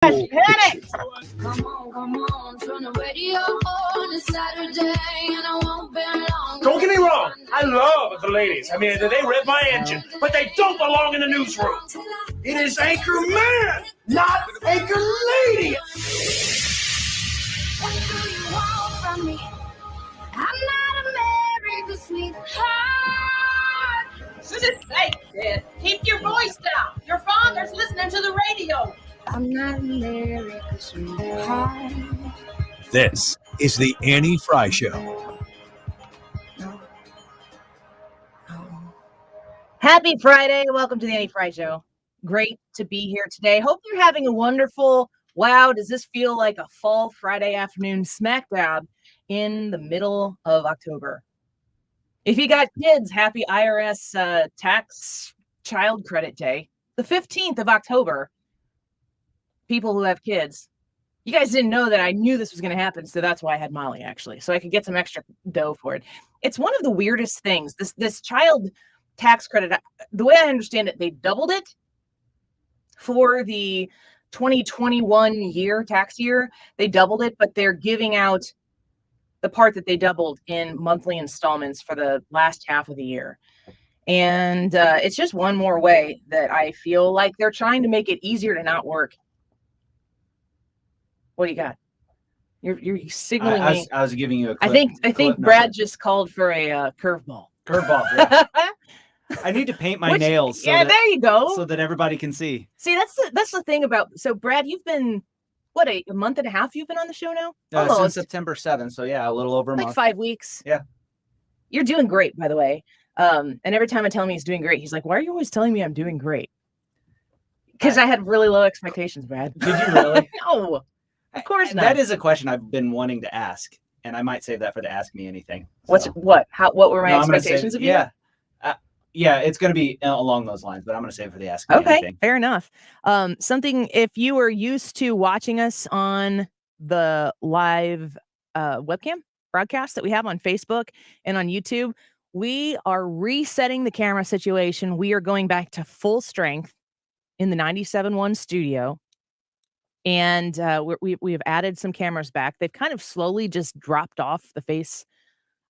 Hit it! Come on, turn the radio on. It's Saturday and I won't be long. Don't get me wrong, I love the ladies. I mean, they rev my engine, but they don't belong in the newsroom. It is Anchor Man, not Anchor Lady. What do you want from me? I'm not America's sweetheart. Goodness sake, Sid. Keep your voice down. Your father's listening to the radio. I'm not America's sweetheart. This is the Annie Frey Show. Happy Friday. Welcome to the Annie Frey Show. Great to be here today. Hope you're having a wonderful, wow, does this feel like a fall Friday afternoon smack dab in the middle of October? If you got kids, happy IRS tax child credit day. The 15th of October. People who have kids. You guys didn't know that I knew this was going to happen, so that's why I had Molly, actually, so I could get some extra dough for it. It's one of the weirdest things. This child tax credit, the way I understand it, they doubled it for the 2021 tax year. They doubled it, but they're giving out the part that they doubled in monthly installments for the last half of the year. And it's just one more way that I feel like they're trying to make it easier to not work. What do you got? You're signaling me. I was giving you a clip, I think Brad just called for a curveball. Curveball, yeah. I need to paint my nails. So there you go. So that everybody can see. See, that's the thing about. So, Brad, you've been what a month and a half. You've been on the show now. Since September 7th. So yeah, a little over a month. 5 weeks. Yeah. You're doing great, by the way. And every time I tell him he's doing great, he's like, "Why are you always telling me I'm doing great?" Because I had really low expectations, Brad. Did you really? No. Of course not. That is a question I've been wanting to ask, and I might save that for the Ask Me Anything. So. What were my expectations of you? Yeah, it's going to be along those lines, but I'm going to save it for the Ask Me Anything. Okay, fair enough. Something, if you are used to watching us on the live webcam broadcast that we have on Facebook and on YouTube, we are resetting the camera situation. We are going back to full strength in the 97.1 studio. And we have added some cameras back. They've kind of slowly just dropped off the face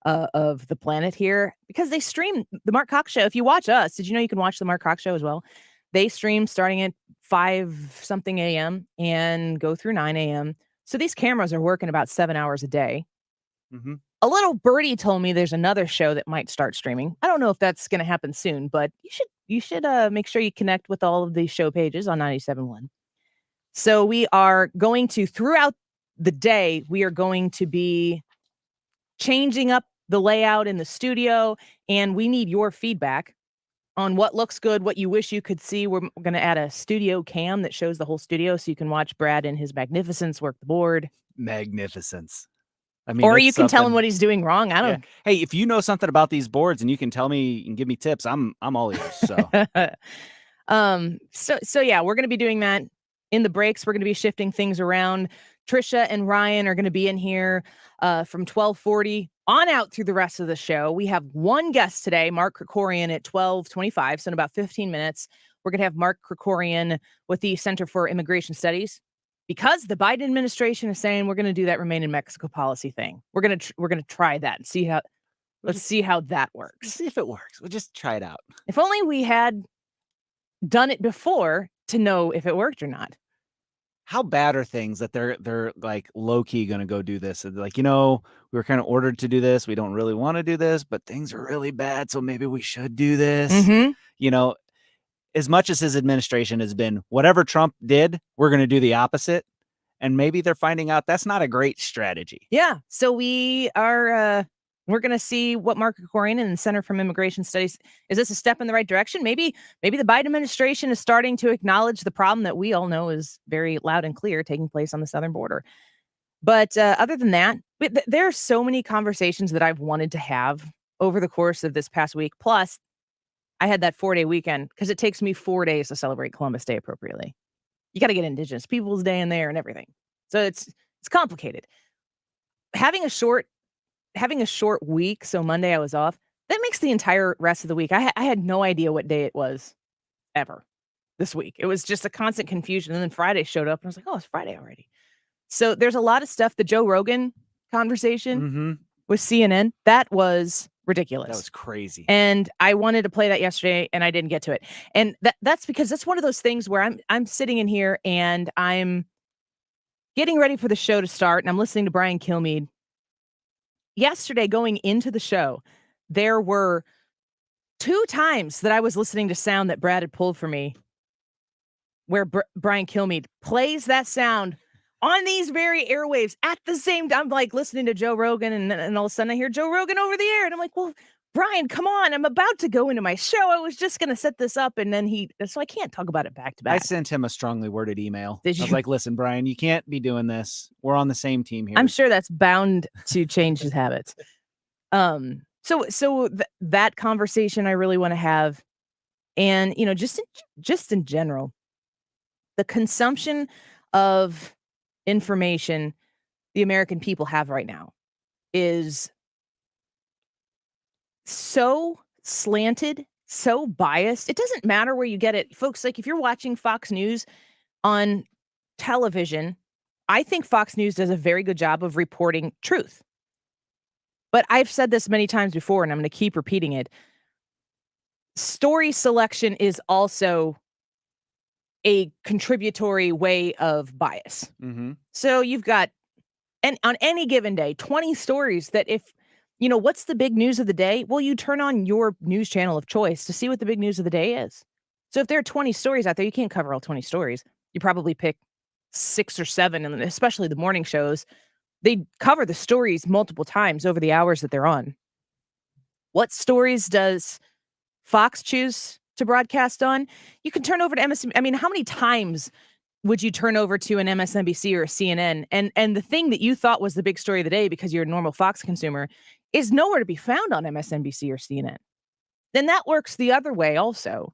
of the planet here because they stream the Mark Cox Show. If you watch us, did you know you can watch the Mark Cox Show as well? They stream starting at 5-something a.m. and go through 9 a.m. So these cameras are working about 7 hours a day. Mm-hmm. A little birdie told me there's another show that might start streaming. I don't know if that's going to happen soon, but you should make sure you connect with all of these show pages on 97.1. So we are going to, throughout the day, we are going to be changing up the layout in the studio, and we need your feedback on what looks good, what you wish you could see. We're going to add a studio cam that shows the whole studio so you can watch Brad in his magnificence work the board. Magnificence. I mean, or you can tell him what he's doing wrong. I don't. Yeah. Hey, if you know something about these boards and you can tell me and give me tips, I'm all ears. So yeah, we're going to be doing that. In the breaks, we're going to be shifting things around. Trisha and Ryan are going to be in here from 12:40 on out through the rest of the show. We have one guest today, Mark Krikorian, at 12:25. So in about 15 minutes, we're going to have Mark Krikorian with the Center for Immigration Studies, because the Biden administration is saying we're going to do that Remain in Mexico policy thing. We're going to try that and see how. Let's see how that works. See if it works. We'll just try it out. If only we had done it before to know if it worked or not. How bad are things that they're like low key going to go do this? Like, we were kind of ordered to do this. We don't really want to do this, but things are really bad. So maybe we should do this. Mm-hmm. As much as his administration has been whatever Trump did, we're going to do the opposite. And maybe they're finding out that's not a great strategy. Yeah. So we are, we're going to see what Mark Krikorian and the Center for Immigration Studies, is this a step in the right direction? Maybe the Biden administration is starting to acknowledge the problem that we all know is very loud and clear taking place on the southern border. But other than that, there are so many conversations that I've wanted to have over the course of this past week. Plus, I had that 4-day weekend because it takes me 4 days to celebrate Columbus Day appropriately. You got to get Indigenous Peoples Day in there and everything. So it's complicated. Having a short week, so Monday I was off, that makes the entire rest of the week. I had no idea what day it was ever. this week. It was just a constant confusion. And then Friday showed up and I was like, oh, it's Friday already. So there's a lot of stuff. The Joe Rogan conversation with CNN, that was ridiculous. That was crazy. And I wanted to play that yesterday and I didn't get to it. And that's because that's one of those things where I'm sitting in here and I'm getting ready for the show to start and I'm listening to Brian Kilmeade. Yesterday, going into the show, there were 2 times that I was listening to sound that Brad had pulled for me where Brian Kilmeade plays that sound on these very airwaves at the same time. I'm like listening to Joe Rogan and all of a sudden I hear Joe Rogan over the air and I'm like, well, Brian, come on. I'm about to go into my show. I was just going to set this up. And then so I can't talk about it back to back. I sent him a strongly worded email. Did you? I was like, listen, Brian, you can't be doing this. We're on the same team here. I'm sure that's bound to change his habits. So that conversation I really want to have. And, you know, just in general, the consumption of information the American people have right now is so slanted, so biased. It doesn't matter where you get it. Folks, like if you're watching Fox News on television, I think Fox News does a very good job of reporting truth. But I've said this many times before, and I'm going to keep repeating it. Story selection is also a contributory way of bias. So you've got, and on any given day, 20 stories that if, you know, what's the big news of the day? Well, you turn on your news channel of choice to see what the big news of the day is. So if there are 20 stories out there, you can't cover all 20 stories. You probably pick 6 or 7, and especially the morning shows, they cover the stories multiple times over the hours that they're on. What stories does Fox choose to broadcast on? You can turn over to MSNBC. I mean, how many times would you turn over to an MSNBC or a CNN? And the thing that you thought was the big story of the day because you're a normal Fox consumer is nowhere to be found on MSNBC or CNN. Then that works the other way also.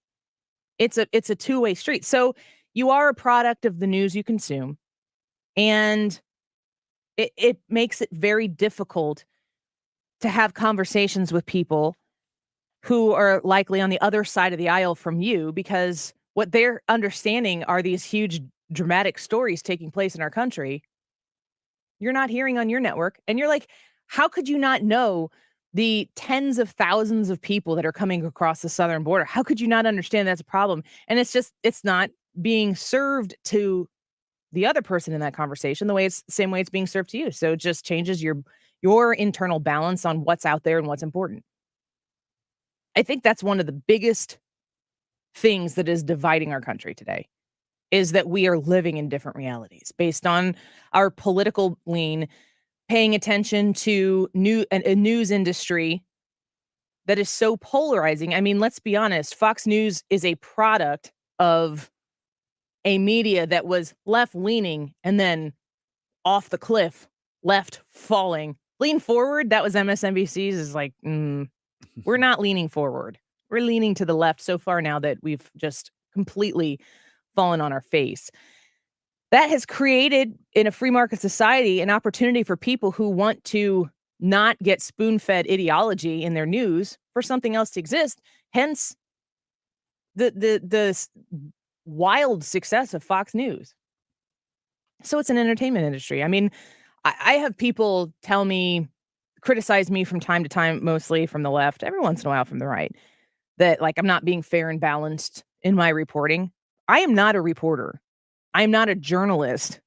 It's a two-way street. So you are a product of the news you consume, and it makes it very difficult to have conversations with people who are likely on the other side of the aisle from you, because what they're understanding are these huge dramatic stories taking place in our country you're not hearing on your network. And you're like, how could you not know the tens of thousands of people that are coming across the southern border? How could you not understand that's a problem? And it's not being served to the other person in that conversation the same way it's being served to you. So it just changes your internal balance on what's out there and what's important. I think that's one of the biggest things that is dividing our country today, is that we are living in different realities based on our political lean, paying attention to a news industry that is so polarizing. I mean, let's be honest, Fox News is a product of a media that was left-leaning and then off the cliff, left falling. Lean forward, that was MSNBC's, is like, we're not leaning forward. We're leaning to the left so far now that we've just completely fallen on our face. That has created, in a free market society, an opportunity for people who want to not get spoon-fed ideology in their news for something else to exist. Hence, the wild success of Fox News. So it's an entertainment industry. I mean, I have people criticize me from time to time, mostly from the left, every once in a while from the right, that like I'm not being fair and balanced in my reporting. I am not a reporter. I'm not a journalist.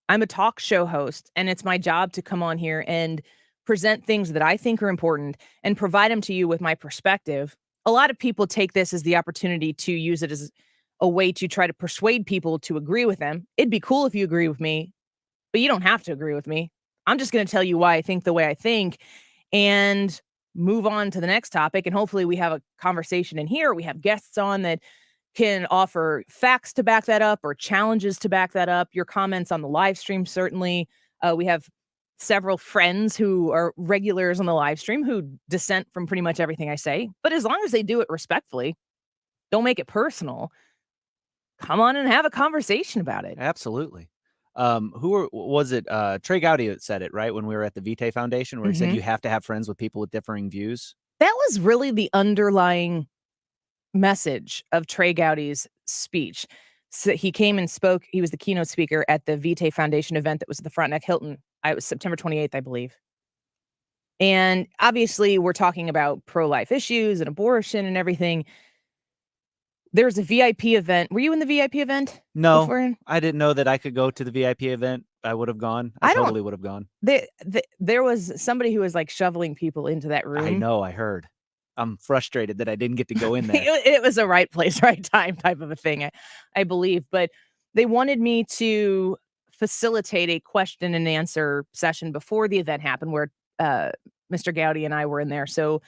I'm a talk show host, and it's my job to come on here and present things that I think are important and provide them to you with my perspective. A lot of people take this as the opportunity to use it as a way to try to persuade people to agree with them. It'd be cool if you agree with me, but you don't have to agree with me. I'm just going to tell you why I think the way I think and move on to the next topic. And hopefully we have a conversation in here. We have guests on that can offer facts to back that up or challenges to back that up. Your comments on the live stream, certainly. We have several friends who are regulars on the live stream who dissent from pretty much everything I say. But as long as they do it respectfully, don't make it personal, come on and have a conversation about it. Absolutely. Was it? Trey Gowdy said it, right? When we were at the Vitae Foundation, where he said you have to have friends with people with differing views. That was really the underlying message of Trey Gowdy's speech. So he came and spoke. He was the keynote speaker at the Vitae Foundation event that was at the Frontenac Hilton. It was September 28th, I believe. And obviously, we're talking about pro-life issues and abortion and everything. There's a VIP event. Were you in the VIP event? No, beforehand? I didn't know that I could go to the VIP event. I would have gone. I totally would have gone. There was somebody who was like shoveling people into that room. I know. I heard. I'm frustrated that I didn't get to go in there. It was a right place, right time type of a thing, I believe. But they wanted me to facilitate a question and answer session before the event happened where Mr. Gowdy and I were in there. So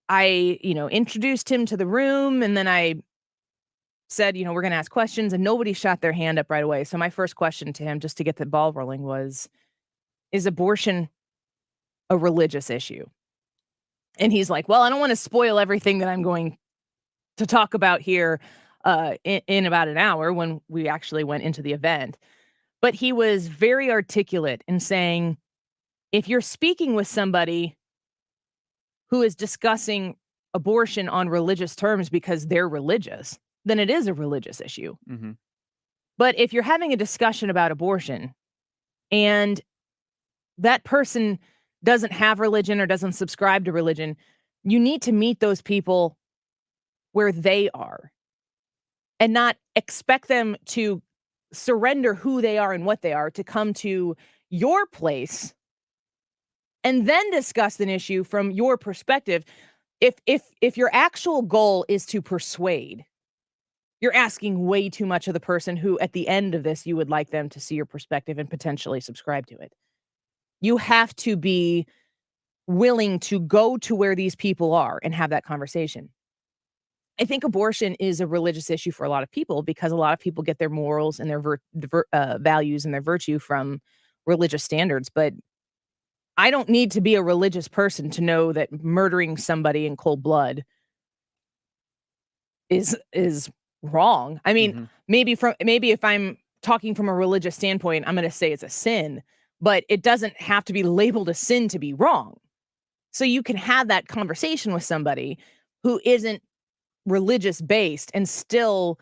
I, introduced him to the room, and then I said, we're going to ask questions, and nobody shot their hand up right away. So my first question to him, just to get the ball rolling, was, is abortion a religious issue? And he's like, well, I don't want to spoil everything that I'm going to talk about here in about an hour when we actually went into the event. But he was very articulate in saying, if you're speaking with somebody who is discussing abortion on religious terms because they're religious, then it is a religious issue. Mm-hmm. But if you're having a discussion about abortion and that person doesn't have religion or doesn't subscribe to religion, you need to meet those people where they are and not expect them to surrender who they are and what they are to come to your place and then discuss an issue from your perspective. If your actual goal is to persuade, you're asking way too much of the person who at the end of this, you would like them to see your perspective and potentially subscribe to it. You have to be willing to go to where these people are and have that conversation. I think abortion is a religious issue for a lot of people because a lot of people get their morals and their values and their virtue from religious standards. But I don't need to be a religious person to know that murdering somebody in cold blood is wrong. I mean, maybe if I'm talking from a religious standpoint, I'm going to say it's a sin. But it doesn't have to be labeled a sin to be wrong. So you can have that conversation with somebody who isn't religious based and still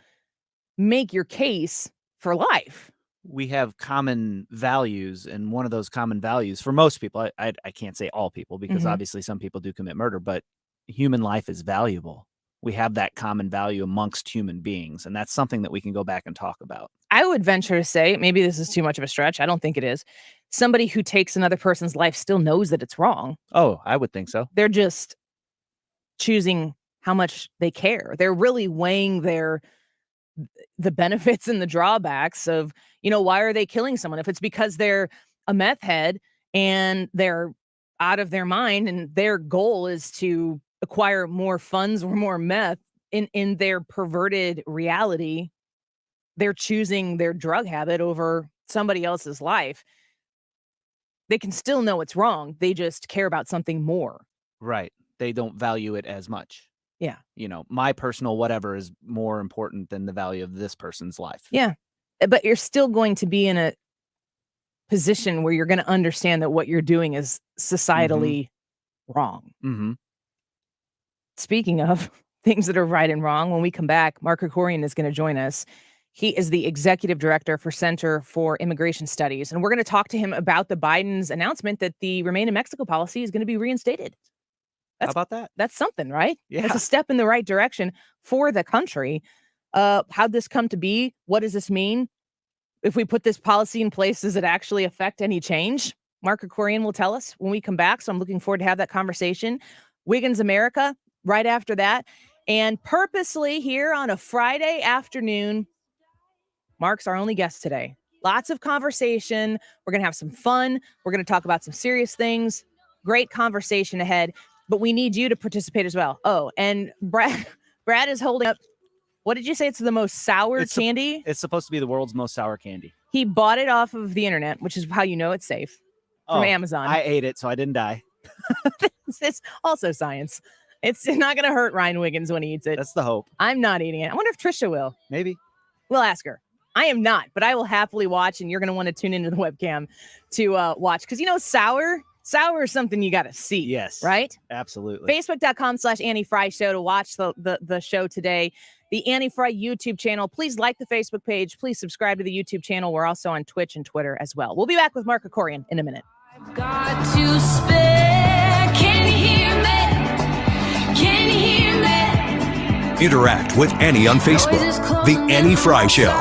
make your case for life. We have common values, and one of those common values for most people, I can't say all people because obviously some people do commit murder, but human life is valuable. We have that common value amongst human beings, and that's something that we can go back and talk about. I would venture to say, maybe this is too much of a stretch. I don't think it is. Somebody who takes another person's life still knows that it's wrong. Oh, I would think so. They're just choosing how much they care. They're really weighing the benefits and the drawbacks of, why are they killing someone? If it's because they're a meth head and they're out of their mind and their goal is to acquire more funds or more meth in their perverted reality, they're choosing their drug habit over somebody else's life. They can still know it's wrong. They just care about something more. Right. They don't value it as much. Yeah. My personal whatever is more important than the value of this person's life. Yeah. But you're still going to be in a position where you're going to understand that what you're doing is societally wrong. Mm-hmm. Speaking of things that are right and wrong, when we come back, Mark Krikorian is going to join us. He is the executive director for Center for Immigration Studies. And we're going to talk to him about the Biden's announcement that the Remain in Mexico policy is going to be reinstated. How about that? That's something, right? Yeah. It's a step in the right direction for the country. How'd this come to be? What does this mean? If we put this policy in place, does it actually affect any change? Mark Krikorian will tell us when we come back. So I'm looking forward to have that conversation. Wiggins America right after that. And purposely here on a Friday afternoon, Mark's our only guest today. Lots of conversation. We're going to have some fun. We're going to talk about some serious things. Great conversation ahead. But we need you to participate as well. Oh, and Brad is holding up. What did you say? It's the most sour candy? It's supposed to be the world's most sour candy. He bought it off of the internet, which is how you know it's safe, from Amazon. I ate it, so I didn't die. It's also science. It's not going to hurt Ryan Wiggins when he eats it. That's the hope. I'm not eating it. I wonder if Trisha will. Maybe. We'll ask her. I am not, but I will happily watch, and you're going to want to tune into the webcam to watch. Because, sour Sour is something you got to see. Yes. Right? Absolutely. Facebook.com/Annie Frey Show to watch the show today. The Annie Frey YouTube channel. Please like the Facebook page. Please subscribe to the YouTube channel. We're also on Twitch and Twitter as well. We'll be back with Mark Akorian in a minute. I've got to spare. Can you hear me? Can you hear me? Interact with Annie on Facebook. The Annie Frey Show.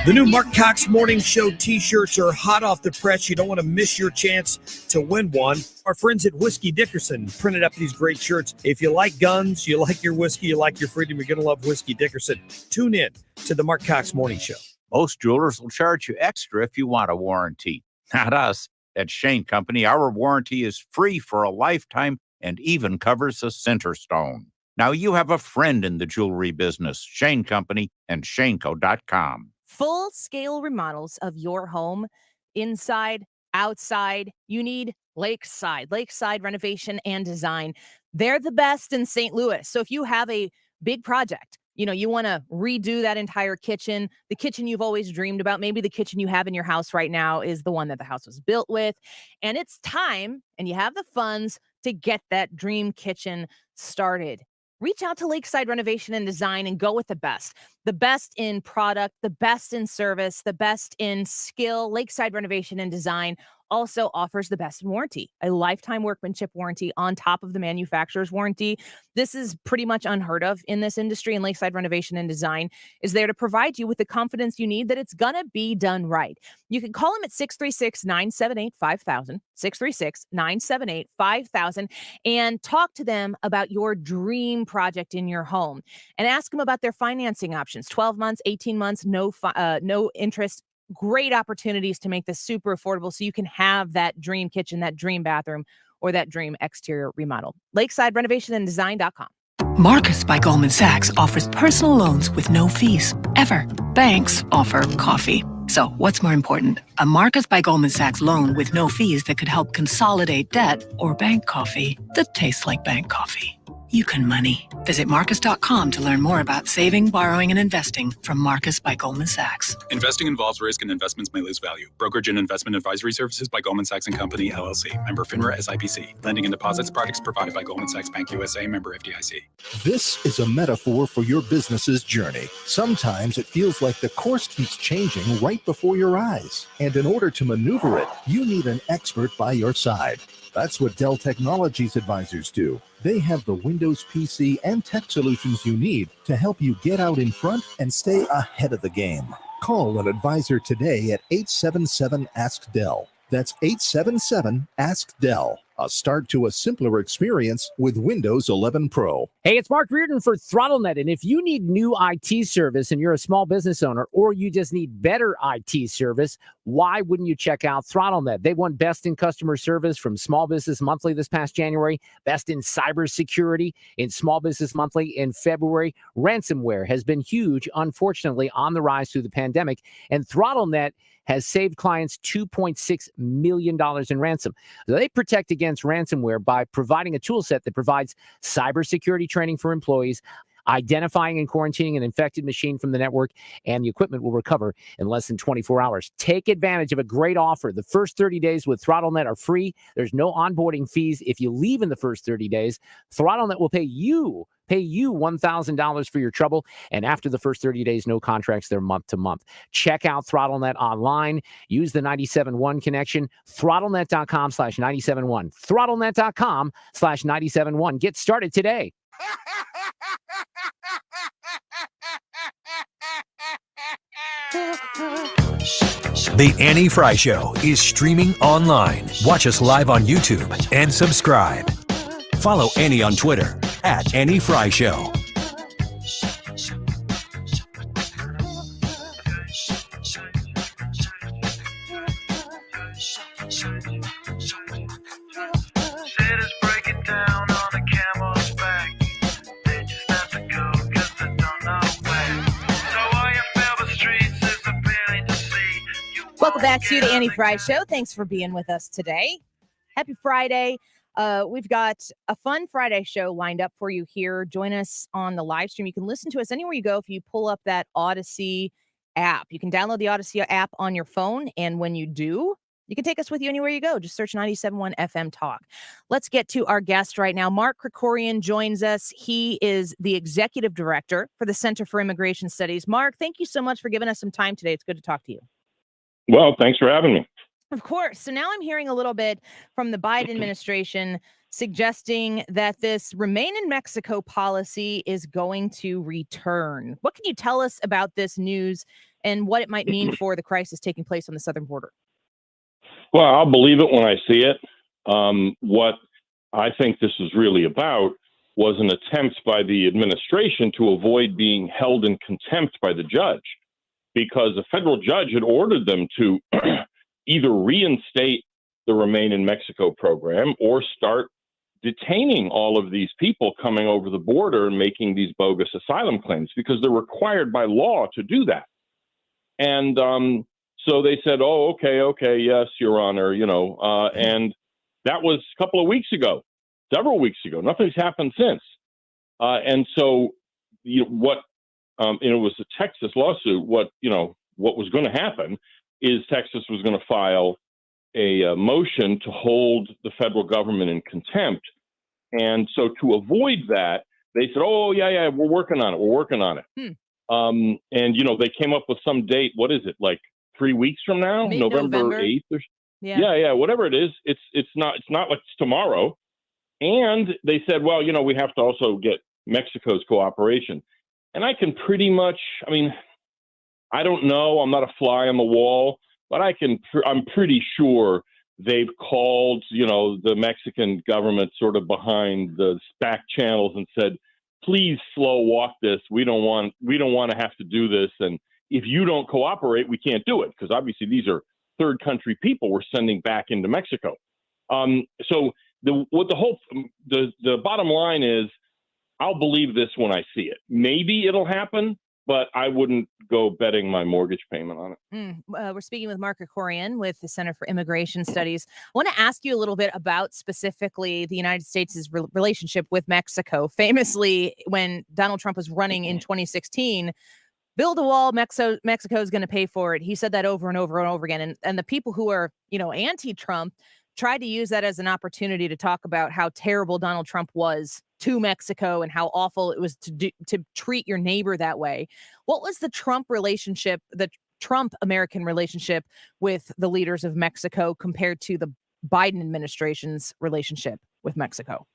The new Mark Cox Morning Show t-shirts are hot off the press. You don't want to miss your chance to win one. Our friends at Whiskey Dickerson printed up these great shirts. If you like guns, you like your whiskey, you like your freedom, you're going to love Whiskey Dickerson. Tune in to the Mark Cox Morning Show. Most jewelers will charge you extra if you want a warranty. Not us. At Shane Company, our warranty is free for a lifetime and even covers a center stone. Now you have a friend in the jewelry business. Shane Company and shaneco.com. Full-scale remodels of your home, inside, outside. You need Lakeside Renovation and Design. They're the best in St. Louis. So if you have a big project, you want to redo that entire kitchen, the kitchen you've always dreamed about, maybe the kitchen you have in your house right now is the one that the house was built with, and it's time, and you have the funds to get that dream kitchen started. Reach out to Lakeside Renovation and Design and go with the best in product, the best in service, the best in skill. Lakeside Renovation and Design also offers the best in warranty, a lifetime workmanship warranty on top of the manufacturer's warranty. This is pretty much unheard of in this industry, and Lakeside Renovation and Design is there to provide you with the confidence you need that it's going to be done right. You can call them at 636-978-5000, 636-978-5000, and talk to them about your dream project in your home and ask them about their financing options, 12 months, 18 months, no interest. Great opportunities to make this super affordable so you can have that dream kitchen, that dream bathroom, or that dream exterior remodel. Lakeside Renovation and Design.com. Marcus by Goldman Sachs offers personal loans with no fees, ever. Banks offer coffee. So what's more important, a Marcus by Goldman Sachs loan with no fees that could help consolidate debt, or bank coffee that tastes like bank coffee? You can money. Visit Marcus.com to learn more about saving, borrowing, and investing from Marcus by Goldman Sachs. Investing involves risk and investments may lose value. Brokerage and investment advisory services by Goldman Sachs & Company, LLC. Member FINRA SIPC. Lending and deposits products provided by Goldman Sachs Bank USA. Member FDIC. This is a metaphor for your business's journey. Sometimes it feels like the course keeps changing right before your eyes. And in order to maneuver it, you need an expert by your side. That's what Dell Technologies advisors do. They have the Windows PC and tech solutions you need to help you get out in front and stay ahead of the game. Call an advisor today at 877-ASK-DELL. That's 877-ASK-DELL. A start to a simpler experience with Windows 11 Pro. Hey, it's Mark Reardon for ThrottleNet. And if you need new IT service and you're a small business owner, or you just need better IT service, why wouldn't you check out ThrottleNet? They won Best in Customer Service from Small Business Monthly this past January, Best in Cybersecurity in Small Business Monthly in February. Ransomware has been huge, unfortunately, on the rise through the pandemic, and ThrottleNet has saved clients $2.6 million in ransom. So they protect against ransomware by providing a tool set that provides cybersecurity training for employees, identifying and quarantining an infected machine from the network, and the equipment will recover in less than 24 hours. Take advantage of a great offer. The first 30 days with ThrottleNet are free. There's no onboarding fees if you leave in the first 30 days. ThrottleNet will pay you $1,000 for your trouble. And after the first 30 days, no contracts, they're month to month. Check out ThrottleNet online. Use the 97.1 connection, throttlenet.com/971. Throttlenet.com/971. Get started today. The Annie Frey Show is streaming online. Watch us live on YouTube and subscribe. Follow Annie on Twitter at Annie Frey Show. Welcome back to the Annie Frey Show. Thanks for being with us today. Happy Friday. We've got a fun Friday show lined up for you here. Join us on the live stream. You can listen to us anywhere you go. If you pull up that Odyssey app. You can download the Odyssey app on your phone, and when you do, you can take us with you anywhere you go. Just search 97.1 FM Talk. Let's get to our guest right now. Mark Krikorian joins us. He is the executive director for the Center for Immigration Studies. Mark, thank you so much for giving us some time today. It's good to talk to you. Well, thanks for having me. Of course. So now I'm hearing a little bit from the Biden administration suggesting that this remain in Mexico policy is going to return. What can you tell us about this news and what it might mean for the crisis taking place on the southern border? Well, I'll believe it when I see it. What I think this is really about was an attempt by the administration to avoid being held in contempt by the judge, because a federal judge had ordered them to either reinstate the Remain in Mexico program or start detaining all of these people coming over the border and making these bogus asylum claims, because they're required by law to do that. And so they said, oh, okay, yes, Your Honor, and that was a couple of weeks ago, several weeks ago. Nothing's happened since. And so it was a Texas lawsuit. What was going to happen is Texas was going to file a motion to hold the federal government in contempt. And so to avoid that, they said, oh, yeah, we're working on it. And, they came up with some date. What is it, like 3 weeks from now? November 8th? Yeah, whatever it is. It's not like it's tomorrow. And they said, well, we have to also get Mexico's cooperation. And I can pretty much, I don't know. I'm not a fly on the wall, but I'm pretty sure they've called, the Mexican government sort of behind the back channels and said, please slow walk this. We don't want to have to do this. And if you don't cooperate, we can't do it, because obviously these are third country people we're sending back into Mexico. So the bottom line is, I'll believe this when I see it. Maybe it'll happen, but I wouldn't go betting my mortgage payment on it. We're speaking with Mark Krikorian with the Center for Immigration Studies. I want to ask you a little bit about specifically the United States' relationship with Mexico. Famously, when Donald Trump was running in 2016, build a wall, Mexico is going to pay for it. He said that over and over and over again. And the people who are, anti-Trump tried to use that as an opportunity to talk about how terrible Donald Trump was to Mexico and how awful it was to treat your neighbor that way. What was the Trump American relationship with the leaders of Mexico compared to the Biden administration's relationship with Mexico?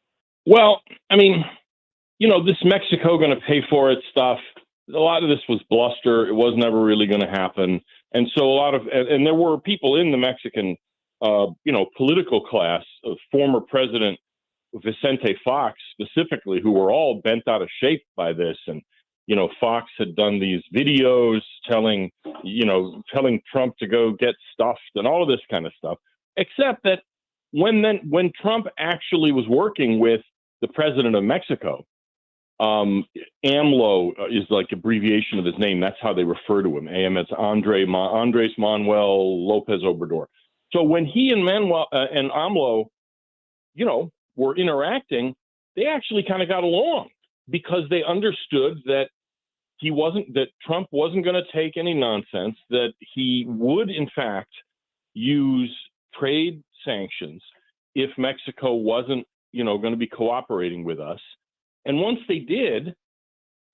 Well, this Mexico going to pay for it stuff, a lot of this was bluster. It was never really going to happen. And so and there were people in the Mexican political class, former President Vicente Fox specifically, who were all bent out of shape by this. And, Fox had done these videos telling Trump to go get stuffed and all of this kind of stuff, except that when Trump actually was working with the president of Mexico, AMLO is like abbreviation of his name. That's how they refer to him. It's Andres Manuel Lopez Obrador. So when he and AMLO, were interacting, they actually kind of got along, because they understood that Trump wasn't going to take any nonsense, that he would in fact use trade sanctions if Mexico wasn't, going to be cooperating with us. And once they did,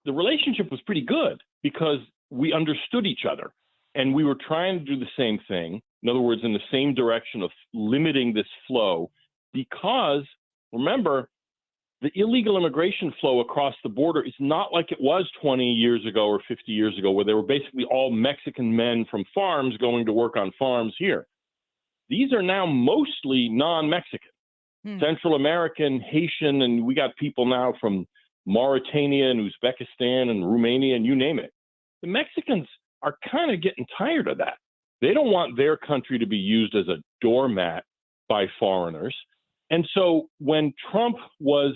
the relationship was pretty good, because we understood each other and we were trying to do the same thing. In other words, in the same direction of limiting this flow, because remember, the illegal immigration flow across the border is not like it was 20 years ago or 50 years ago, where they were basically all Mexican men from farms going to work on farms here. These are now mostly non-Mexican, Central American, Haitian, and we got people now from Mauritania and Uzbekistan and Romania and you name it. The Mexicans are kind of getting tired of that. They don't want their country to be used as a doormat by foreigners. And so when Trump was,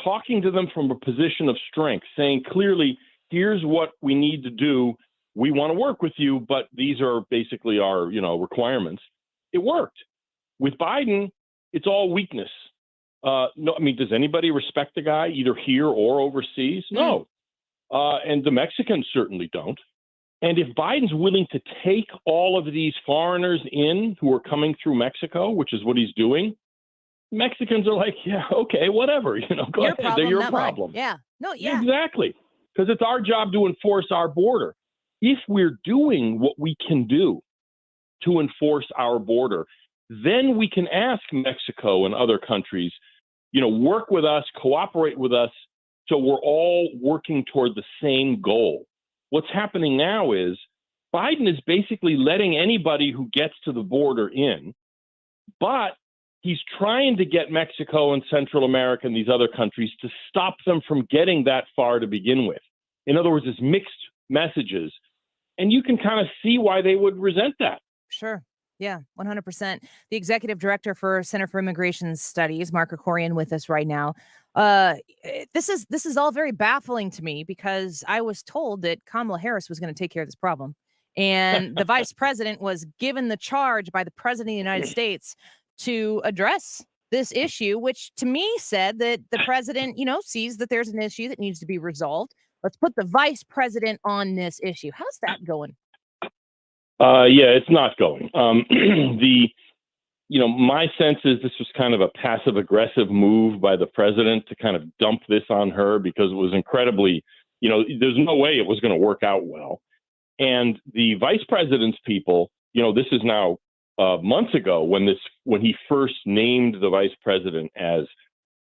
talking to them from a position of strength, saying clearly, here's what we need to do. We want to work with you, but these are basically our, requirements. It worked. With Biden, it's all weakness. No, does anybody respect the guy either here or overseas? No. and the Mexicans certainly don't. And if Biden's willing to take all of these foreigners in who are coming through Mexico, which is what he's doing, Mexicans are like, yeah, okay, whatever, go ahead. They're your problem. Yeah. No, yeah. Exactly. Because it's our job to enforce our border. If we're doing what we can do to enforce our border, then we can ask Mexico and other countries, work with us, cooperate with us, so we're all working toward the same goal. What's happening now is Biden is basically letting anybody who gets to the border in, but he's trying to get Mexico and Central America and these other countries to stop them from getting that far to begin with. In other words, it's mixed messages. And you can kind of see why they would resent that. Sure. Yeah, 100%. The executive director for Center for Immigration Studies, Mark Krikorian, with us right now. This is all very baffling to me because I was told that Kamala Harris was going to take care of this problem. And the vice president was given the charge by the president of the United States to address this issue, which to me said that the president, sees that there's an issue that needs to be resolved. Let's put the vice president on this issue. How's that going? Yeah, it's not going. My sense is this was kind of a passive aggressive move by the president to kind of dump this on her because it was incredibly, there's no way it was going to work out well. And the vice president's people, this is now months ago when he first named the vice president as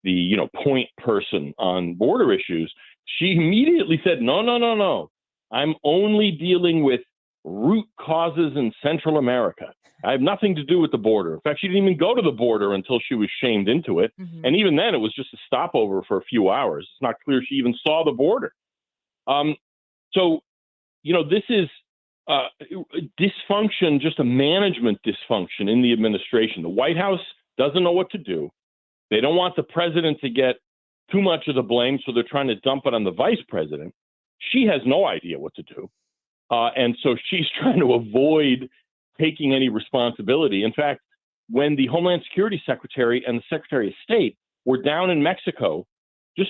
the, point person on border issues, she immediately said, no. I'm only dealing with root causes in Central America. I have nothing to do with the border. In fact, she didn't even go to the border until she was shamed into it. Mm-hmm. And even then, it was just a stopover for a few hours. It's not clear she even saw the border. This is dysfunction, just a management dysfunction in the administration. The White House doesn't know what to do. They don't want the president to get too much of the blame, so they're trying to dump it on the vice president. She has no idea what to do. And so she's trying to avoid taking any responsibility. In fact, when the Homeland Security Secretary and the Secretary of State were down in Mexico, this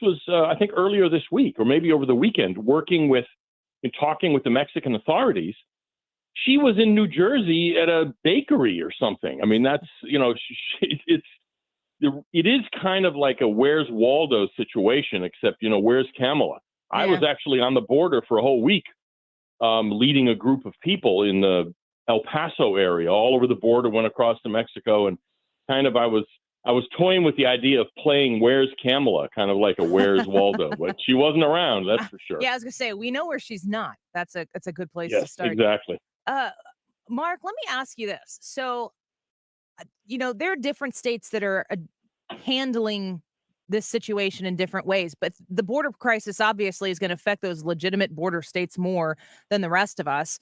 was, I think, earlier this week or maybe over the weekend, working with and talking with the Mexican authorities, she was in New Jersey at a bakery or something. I mean, that's, it is kind of like a Where's Waldo situation, except, where's Kamala? Yeah. I was actually on the border for a whole week, leading a group of people in the El Paso area, all over the border, went across to Mexico, and kind of I was toying with the idea of playing Where's Kamala, kind of like a Where's Waldo, but she wasn't around, that's for sure. Yeah, I was gonna say, we know where she's not. That's a good place to start. Exactly. Mark, let me ask you this. So, there are different states that are handling this situation in different ways, but the border crisis obviously is going to affect those legitimate border states more than the rest of us.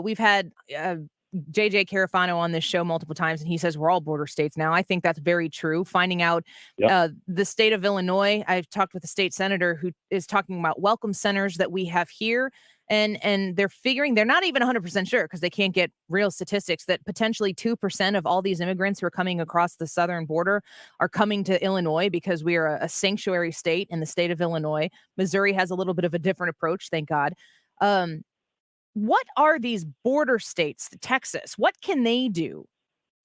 We've had JJ Carafano on this show multiple times, and he says we're all border states now. I think that's very true. Finding out the state of Illinois, I've talked with a state senator who is talking about welcome centers that we have here. And they're figuring, they're not even 100% sure because they can't get real statistics, that potentially 2% of all these immigrants who are coming across the southern border are coming to Illinois because we are a sanctuary state in the state of Illinois. Missouri has a little bit of a different approach, thank God. What are these border states, Texas, what can they do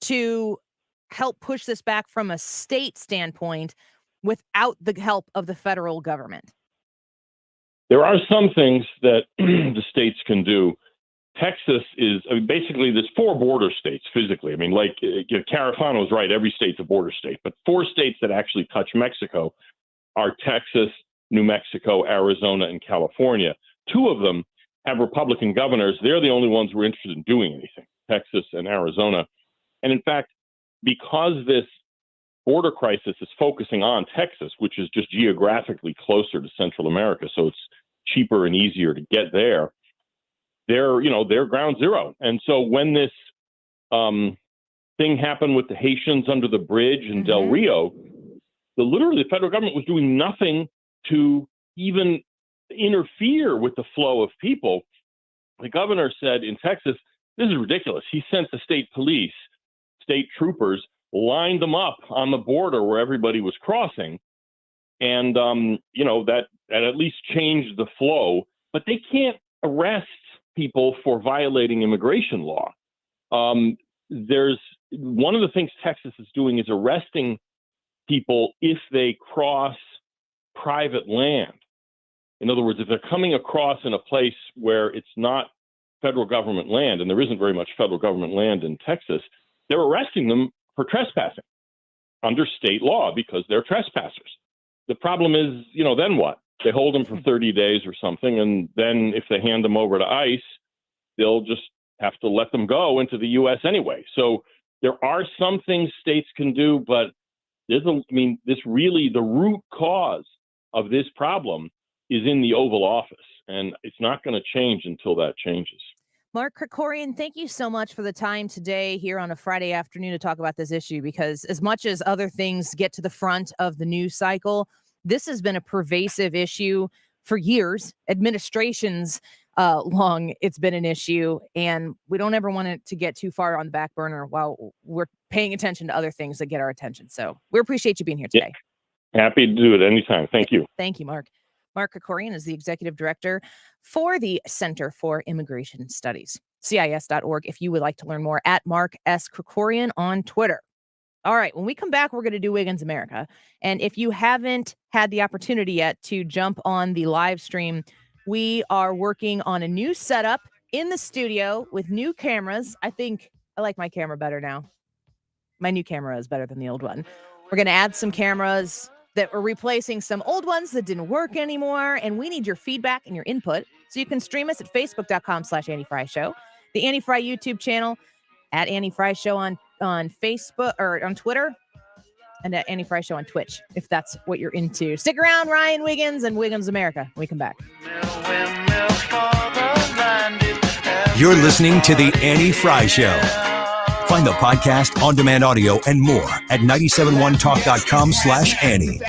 to help push this back from a state standpoint without the help of the federal government? There are some things that the states can do. Texas is, basically there's 4 border states physically. I mean, like Carafano is right, every state's a border state, but 4 states that actually touch Mexico are Texas, New Mexico, Arizona, and California. 2 of them have Republican governors. They're the only ones who are interested in doing anything, Texas and Arizona. And in fact, because this border crisis is focusing on Texas, which is just geographically closer to Central America, so it's cheaper and easier to get there, they're ground zero. And so when this thing happened with the Haitians under the bridge in Del Rio, literally the federal government was doing nothing to even interfere with the flow of people. The governor said in Texas, this is ridiculous. He sent the state police, state troopers, lined them up on the border where everybody was crossing. And, that at least changed the flow. But they can't arrest people for violating immigration law. There's one of the things Texas is doing is arresting people if they cross private land. In other words, if they're coming across in a place where it's not federal government land, and there isn't very much federal government land in Texas, they're arresting them for trespassing under state law because they're trespassers. The problem is, then what? They hold them for 30 days or something, and then if they hand them over to ICE, they'll just have to let them go into the U.S. anyway. So there are some things states can do, but the root cause of this problem is in the Oval Office, and it's not going to change until that changes. Mark Krikorian, thank you so much for the time today here on a Friday afternoon to talk about this issue, because as much as other things get to the front of the news cycle, this has been a pervasive issue for years. Administrations long it's been an issue, and we don't ever want it to get too far on the back burner while we're paying attention to other things that get our attention. So we appreciate you being here today. Yeah. Happy to do it anytime. Thank you. Thank you, Mark. Mark Krikorian is the executive director for the Center for Immigration Studies, CIS.org. If you would like to learn more, at Mark S. Krikorian on Twitter. All right, when we come back, we're going to do Wiggins America. And if you haven't had the opportunity yet to jump on the live stream, we are working on a new setup in the studio with new cameras. I think I like my camera better now. My new camera is better than the old one. We're going to add some cameras that are replacing some old ones that didn't work anymore. And we need your feedback and your input. So you can stream us at facebook.com/Annie Frey Show, the Annie Frey YouTube channel, at Annie Frey Show on Facebook or on Twitter, and at Annie Frey Show on Twitch, if that's what you're into. Stick around, Ryan Wiggins and Wiggins America, when we come back. You're listening to The Annie Frey Show. Find the podcast, on-demand audio, and more at 971talk.com/Annie.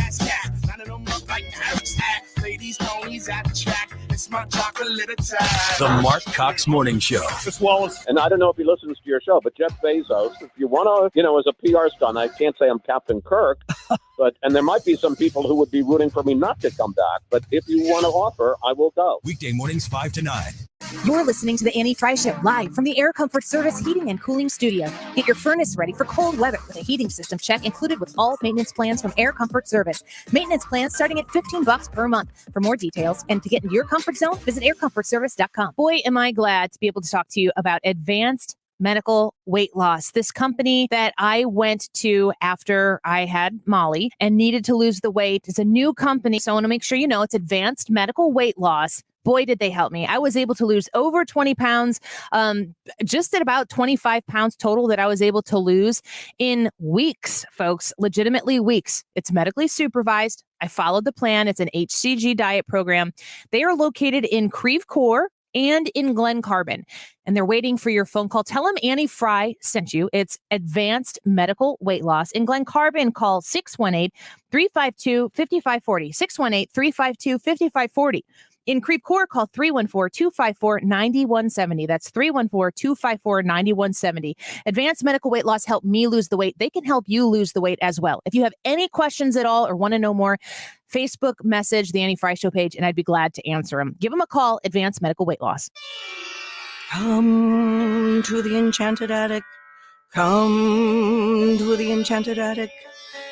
The Mark Cox Morning Show. Wallace. And I don't know if he listens to your show, but Jeff Bezos, if you want to, as a PR stunt, I can't say I'm Captain Kirk, and there might be some people who would be rooting for me not to come back. But if you want to offer, I will go. Weekday mornings 5 to 9. You're listening to the Annie Frey Show live from the Air Comfort Service Heating and Cooling Studio. Get your furnace ready for cold weather with a heating system check included with all maintenance plans from Air Comfort Service. Maintenance plans starting at $15 per month. For more details and to get into your comfort zone, visit aircomfortservice.com. Boy, am I glad to be able to talk to you about Advanced Medical Weight Loss. This company that I went to after I had Molly and needed to lose the weight is a new company. So I want to make sure you know it's Advanced Medical Weight Loss. Boy, did they help me. I was able to lose over 20 pounds, just at about 25 pounds total that I was able to lose in weeks, folks, legitimately weeks. It's medically supervised. I followed the plan. It's an HCG diet program. They are located in Creve Coeur and in Glen Carbon, and they're waiting for your phone call. Tell them Annie Frey sent you. It's Advanced Medical Weight Loss. In Glen Carbon, call 618-352-5540, 618-352-5540. In Creve Coeur, call 314-254-9170. That's 314-254-9170. Advanced Medical Weight Loss helped me lose the weight. They can help you lose the weight as well. If you have any questions at all or want to know more, Facebook message the Annie Frey Show page, and I'd be glad to answer them. Give them a call, Advanced Medical Weight Loss. Come to the Enchanted Attic. Come to the Enchanted Attic.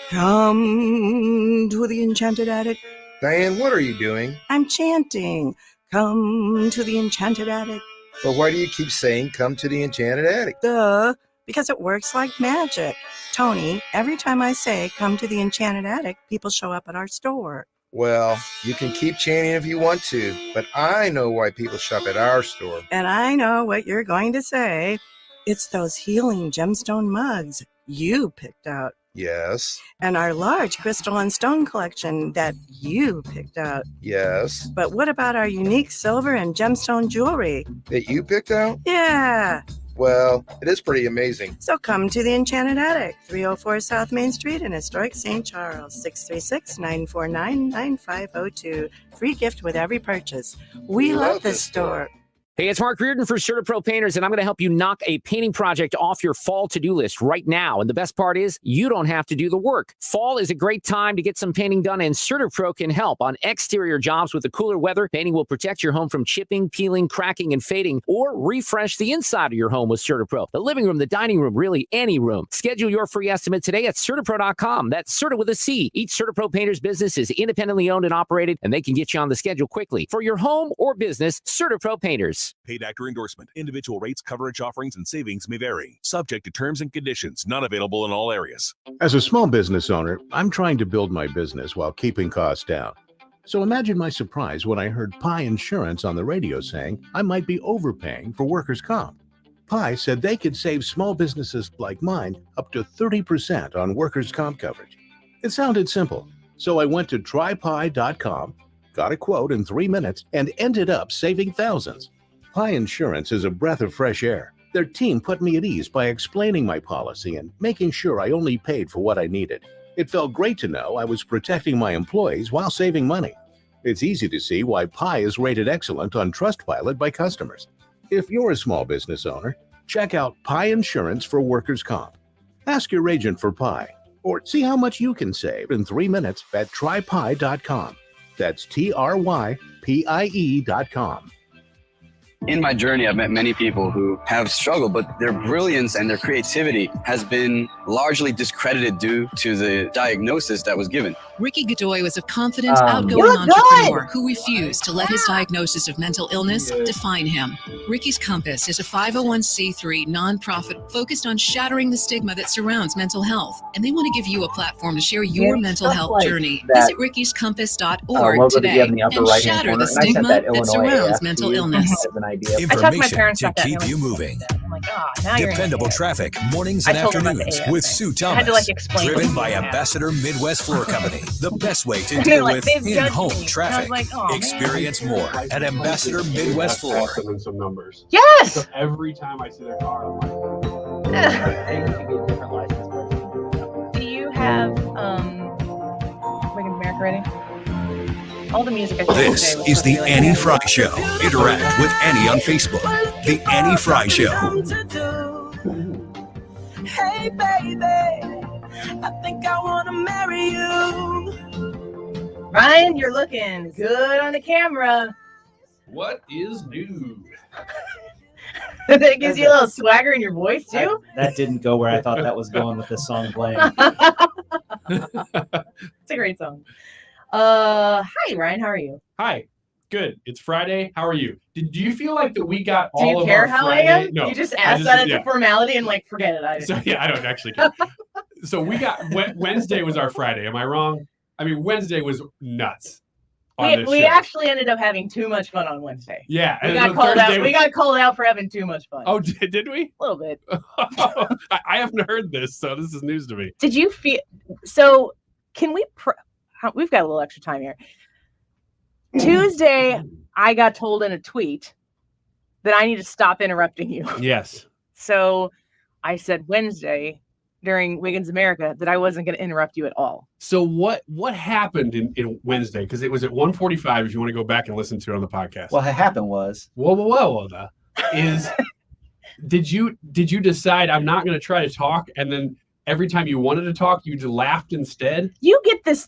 Come to the Enchanted Attic. Diane, what are you doing? I'm chanting. Come to the Enchanted Attic. But why do you keep saying come to the Enchanted Attic? Duh, because it works like magic. Tony, every time I say come to the Enchanted Attic, people show up at our store. Well, you can keep chanting if you want to, but I know why people shop at our store. And I know what you're going to say. It's those healing gemstone mugs you picked out. Yes. And our large crystal and stone collection that you picked out. Yes. But what about our unique silver and gemstone jewelry? That you picked out? Yeah. Well, it is pretty amazing. So come to the Enchanted Attic, 304 South Main Street in historic St. Charles, 636-949-9502. Free gift with every purchase. We love this store. Hey, it's Mark Reardon for CertaPro Painters, and I'm going to help you knock a painting project off your fall to-do list right now. And the best part is you don't have to do the work. Fall is a great time to get some painting done, and CertaPro can help. On exterior jobs with the cooler weather, painting will protect your home from chipping, peeling, cracking, and fading, or refresh the inside of your home with CertaPro. The living room, the dining room, really any room. Schedule your free estimate today at CertaPro.com. That's Certa with a C. Each CertaPro Painters business is independently owned and operated, and they can get you on the schedule quickly. For your home or business, CertaPro Painters. Paid actor endorsement. Individual rates, coverage offerings, and savings may vary. Subject to terms and conditions. Not available in all areas. As a small business owner, I'm trying to build my business while keeping costs down. So imagine my surprise when I heard Pi Insurance on the radio saying I might be overpaying for workers' comp. Pi said they could save small businesses like mine up to 30% on workers' comp coverage. It sounded simple, so I went to trypi.com, got a quote in 3 minutes, and ended up saving thousands. Pi Insurance is a breath of fresh air. Their team put me at ease by explaining my policy and making sure I only paid for what I needed. It felt great to know I was protecting my employees while saving money. It's easy to see why Pi is rated excellent on Trustpilot by customers. If you're a small business owner, check out Pi Insurance for workers' comp. Ask your agent for Pi, or see how much you can save in 3 minutes at trypi.com. That's TRYPIE.com. In my journey, I've met many people who have struggled, but their brilliance and their creativity has been largely discredited due to the diagnosis that was given. Ricky Godoy was a confident, outgoing entrepreneur who refused to let his diagnosis of mental illness define him. Ricky's Compass is a 501c3 nonprofit focused on shattering the stigma that surrounds mental health, and they want to give you a platform to share your mental health journey. Visit rickyscompass.org today and shatter the stigma that surrounds mental illness. Information to keep you moving. Dependable traffic, mornings and afternoons with Sue Thomas. Driven by Ambassador Midwest Floor Company. The best way to deal with in-home traffic. Experience more at Ambassador Midwest Floor. Some numbers. Yes! So every time I see their car, I'm like, Do you have Waking America ready? All the music I played This today was is the really Annie good. Frey Show. Interact with Annie on Facebook. The Annie Frey Show. Hey, baby, I think I want to marry you. Ryan, you're looking good on the camera. what is new? That gives you a little swagger in your voice too. That didn't go where I thought that was going with this song playing. It's a great song. Hi Ryan, how are you? Hi. Good. It's Friday. How are you? Do you feel like that we got Do all you of care our how Friday? I am? No. You just asked that as a formality and like forget it. I don't actually care. So we got Wednesday was our Friday. Am I wrong? I mean, Wednesday was nuts. We actually ended up having too much fun on Wednesday. Yeah, we and got then called out. Thursday We got called out for having too much fun. Oh, did we? A little bit. I haven't heard this, so this is news to me. Did you feel? So can we? We've got a little extra time here. Tuesday, I got told in a tweet that I need to stop interrupting you. Yes. So I said Wednesday during Wiggins America that I wasn't going to interrupt you at all. So what happened in Wednesday? Because it was at 1:45. If you want to go back and listen to it on the podcast. What happened was did you decide I'm not going to try to talk, and then every time you wanted to talk, you just laughed instead? You get this.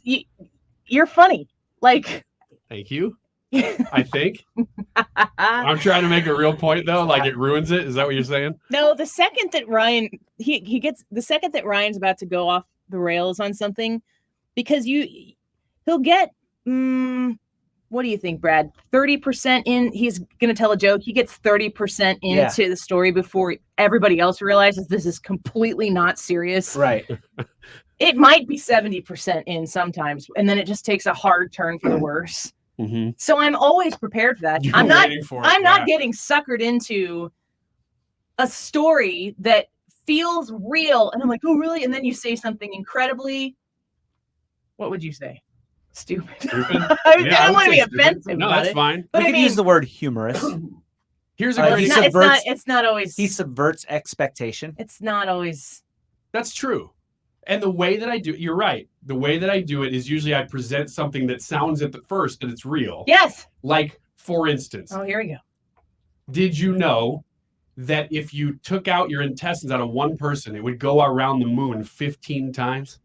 You're funny. Like. Thank you. I think. I'm trying to make a real point though, like it ruins it. Is that what you're saying? No, the second that Ryan the second that Ryan's about to go off the rails on something, because he'll get what do you think, Brad? 30% in, he's gonna tell a joke, he gets 30% into the story before everybody else realizes this is completely not serious. Right. It might be 70% in sometimes, and then it just takes a hard turn for the worse. Mm-hmm. So I'm always prepared for that. I'm not getting suckered into a story that feels real. And I'm like, oh, really? And then you say something incredibly, what would you say? Stupid. I don't want to be offensive. No, about that's it, fine. But We could use the word humorous. Here's a great example. It's not always. He subverts expectation. It's not always. That's true. And the way that I do, you're right. The way that I do it is usually I present something that sounds at the first that it's real. Yes. Like, for instance. Oh, here we go. Did you know that if you took out your intestines out of one person, it would go around the moon 15 times?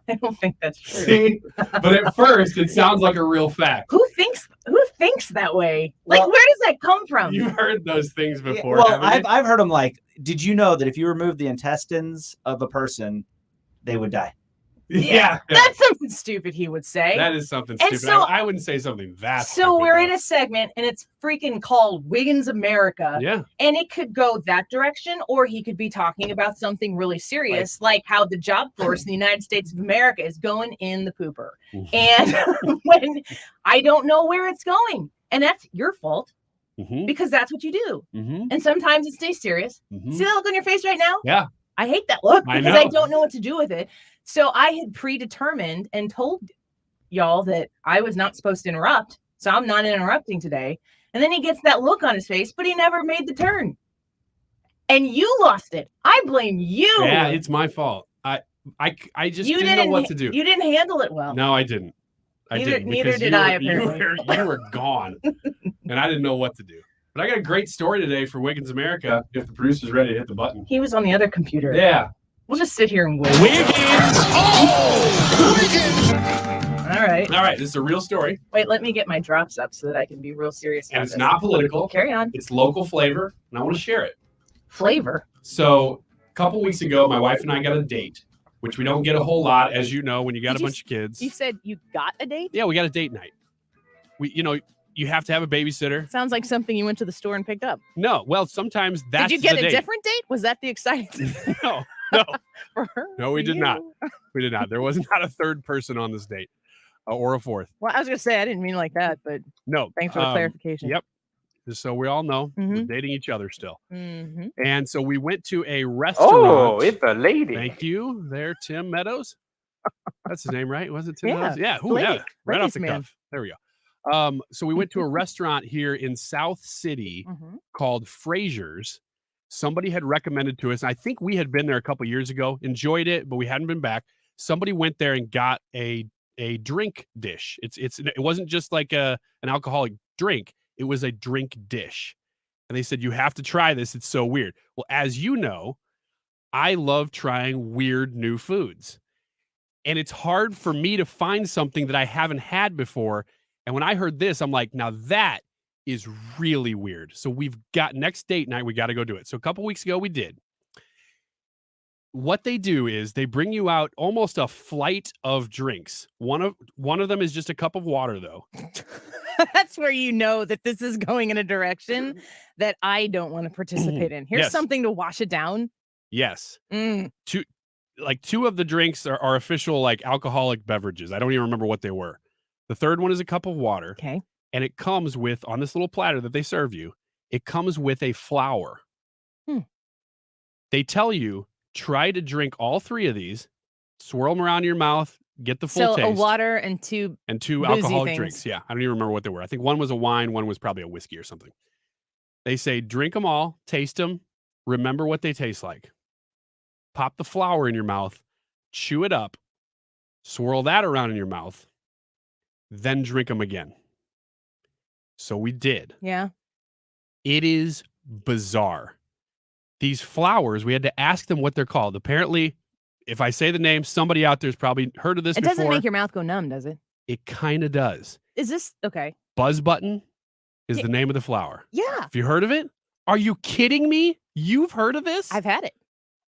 I don't think that's true. See? But at first, it sounds like a real fact. Who thinks that way? Like, where does that come from? You've heard those things before. Well, I've heard them like, did you know that if you remove the intestines of a person, they would die? Yeah. That's something stupid he would say. That is something And stupid. so- I wouldn't say something that So we're in a segment and it's freaking called Wiggins America. Yeah. And it could go that direction, or he could be talking about something really serious, like how the job force in the United States of America is going in the pooper. And when I don't know where it's going, and that's your fault because that's what you do. And sometimes it stays serious. See that look on your face right now? Yeah. I hate that look I because I know. don't know what to do with it. So I had predetermined and told y'all that I was not supposed to interrupt. So I'm not interrupting today. And then he gets that look on his face, but he never made the turn. And you lost it. I blame you. Yeah, it's my fault. I just didn't know what to do. You didn't handle it well. No, I didn't. Neither did I, apparently. You were gone. And I didn't know what to do. But I got a great story today for Wiggins America. If the producer's ready to hit the button. He was on the other computer. Yeah. We'll just sit here and wait. All right. All right. This is a real story. Wait, let me get my drops up so that I can be real serious about And it's this. not political. Carry on. It's local flavor. And I want to share it. Flavor. So a couple weeks ago, my wife and I got a date, which we don't get a whole lot, as you know, when you got a bunch of kids. You said you got a date? Yeah, we got a date night. You have to have a babysitter. Sounds like something you went to the store and picked up. No, well, sometimes that's Did you get the a date. different date? Was that the exciting thing? No. No, we did not. We did not. There was not a third person on this date or a fourth. Well, I was going to say, I didn't mean like that, but No. thanks for the clarification. Yep. Just so we all know, we're dating each other still. And so we went to a restaurant. Oh, it's a lady. Thank you there, Tim Meadows. That's his name, right? Was it Tim Yeah. Meadows? Yeah. Ooh, Lady- yeah. Right off the ladies' man. cuff. There we go. So we went to a restaurant here in South City called Fraser's. Somebody had recommended to us. I think we had been there a couple years ago, enjoyed it, but we hadn't been back. Somebody went there and got a drink dish. It wasn't just like an alcoholic drink. It was a drink dish. And they said, you have to try this. It's so weird. Well, as you know, I love trying weird new foods. And it's hard for me to find something that I haven't had before. And when I heard this, I'm like, now that is really weird. So we've got next date night, we got to go do it. So a couple weeks ago, we did. What they do is they bring you out almost a flight of drinks. One of them is just a cup of water, though. That's where you know that this is going in a direction that I don't want to participate in. Here's Yes. something to wash it down. Yes. Two of the drinks are official like alcoholic beverages. I don't even remember what they were. The third one is a cup of water. Okay. And it comes with, on this little platter that they serve you, it comes with a flower. They tell you, try to drink all three of these, swirl them around your mouth, get the full So taste. a water and two And two boozy alcoholic things. drinks. Yeah. I don't even remember what they were. I think one was a wine, one was probably a whiskey or something. They say, drink them all, taste them, remember what they taste like. Pop the flower in your mouth, chew it up, swirl that around in your mouth, then drink them again. So we did. Yeah. It is bizarre. These flowers, we had to ask them what they're called. Apparently, if I say the name, somebody out there's probably heard of this It before. doesn't make your mouth go numb, does it? It kind of does. Is this okay? Buzz button is the name of the flower. Yeah. Have you heard of it? Are you kidding me? You've heard of this? I've had it.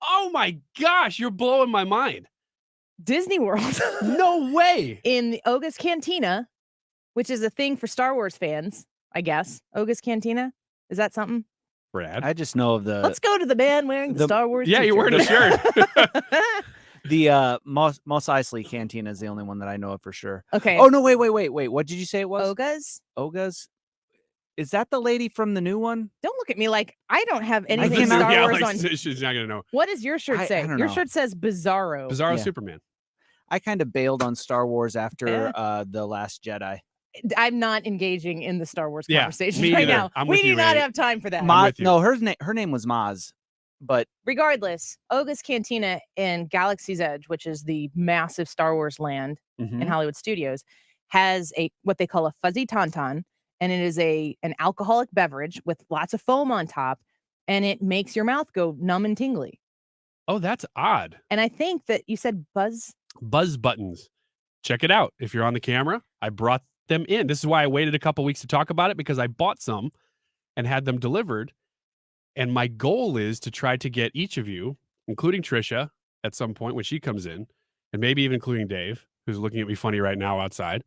Oh my gosh, you're blowing my mind. Disney World. No way. In the Oga's Cantina, which is a thing for Star Wars fans, I guess. Oga's Cantina? Is that something? Brad? I just know of the Let's go to the man wearing the Star Wars Yeah, you're wearing a t-shirt. shirt. the Mos Eisley Cantina is the only one that I know of for sure. Okay. Oh no, wait. What did you say it was? Oga's? Is that the lady from the new one? Don't look at me like I don't have I anything think- Star yeah, Wars like, on. she's not gonna know. What does your shirt I say? don't Your know. shirt says Bizarro. Bizarro Yeah. Superman. I kind of bailed on Star Wars after Yeah. The Last Jedi. I'm not engaging in the Star Wars Yeah, conversation me right either. now. I'm We with do you, not Ray. have time for that. with you. No, her name was Maz, but Regardless, Oga's Cantina in Galaxy's Edge, which is the massive Star Wars land in Hollywood Studios, has what they call a fuzzy tauntaun, and it is an alcoholic beverage with lots of foam on top, and it makes your mouth go numb and tingly. Oh, that's odd. And I think that you said Buzz buttons. Check it out. If you're on the camera, I brought them in. This is why I waited a couple weeks to talk about it, because I bought some and had them delivered. And my goal is to try to get each of you, including Trisha at some point when she comes in, and maybe even including Dave, who's looking at me funny right now outside,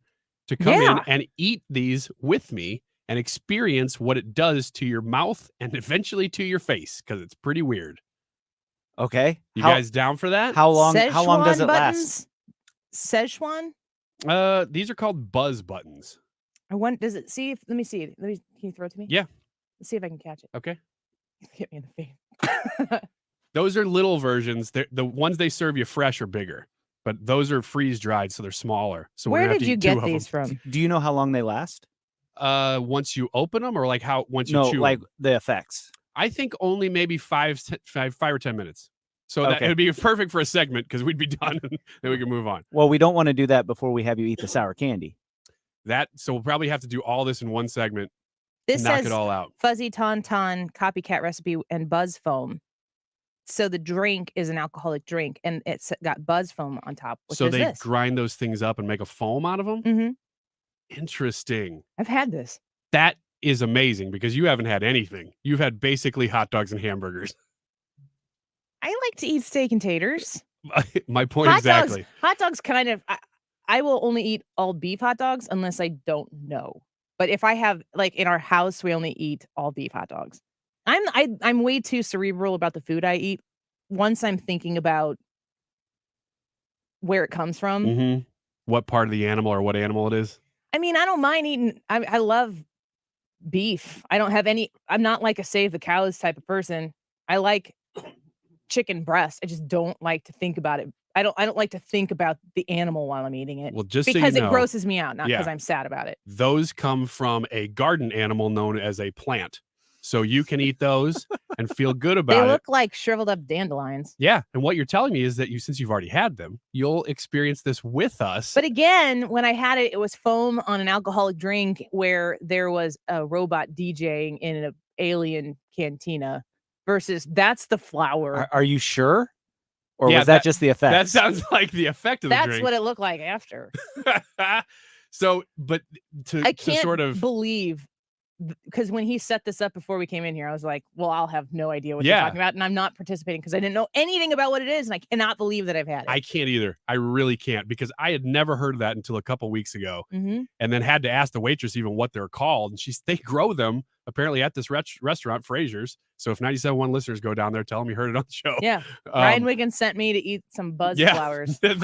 to come in and eat these with me and experience what it does to your mouth and eventually to your face, because it's pretty weird. Okay. You guys down for that? How long Szechuan does it buttons? last? Szechuan? These are called Buzz buttons. Does it let me see. Can you throw it to me? Yeah. Let's see if I can catch it. Okay. Hit me in the face. Those are little versions. The ones they serve you fresh are bigger, but those are freeze dried, so they're smaller. So where did you get these from? Do you know how long they last? Once you open them, or like once you chew like them? the effects. I think only maybe 5 or 10 minutes. So that it would be perfect for a segment, because we'd be done and then we can move on. Well, we don't want to do that before we have you eat the sour candy. So we'll probably have to do all this in one segment. This knock says it all out. Fuzzy Tauntaun copycat recipe and Buzz foam. So the drink is an alcoholic drink, and it's got Buzz foam on top. So they grind those things up and make a foam out of them? Mm-hmm. Interesting. I've had this. That is amazing, because you haven't had anything. You've had basically hot dogs and hamburgers. I like to eat steak and taters. My point exactly. Hot dogs kind of, I will only eat all beef hot dogs unless I don't know. But if I have, like in our house, we only eat all beef hot dogs. I'm way too cerebral about the food I eat. Once I'm thinking about where it comes from. Mm-hmm. What part of the animal or what animal it is. I mean, I don't mind eating. I love beef. I'm not like a save the cows type of person. I like chicken breast. I just don't like to think about it. I don't like to think about the animal while I'm eating it. Well, just because so you know, it grosses me out, not because I'm sad about it. Those come from a garden animal known as a plant. So you can eat those and feel good about it. They look like shriveled up dandelions. Yeah. And what you're telling me is that since you've already had them, you'll experience this with us. But again, when I had it, it was foam on an alcoholic drink where there was a robot DJing in an alien cantina versus that's the flour. Are you sure? Or was that just the effect? That sounds like the effect of the drink. That's what it looked like after. So, but I can't sort of believe, because when he set this up before we came in here, I was like, well, I'll have no idea what you're talking about. And I'm not participating because I didn't know anything about what it is. And I cannot believe that I've had it. I can't either. I really can't, because I had never heard of that until a couple weeks ago. Mm-hmm. And then had to ask the waitress even what they're called. And they grow them apparently at this restaurant, Frey's. So if 97.1 listeners go down there, tell them you heard it on the show. Yeah. Ryan Wiggins sent me to eat some Buzz flowers. It's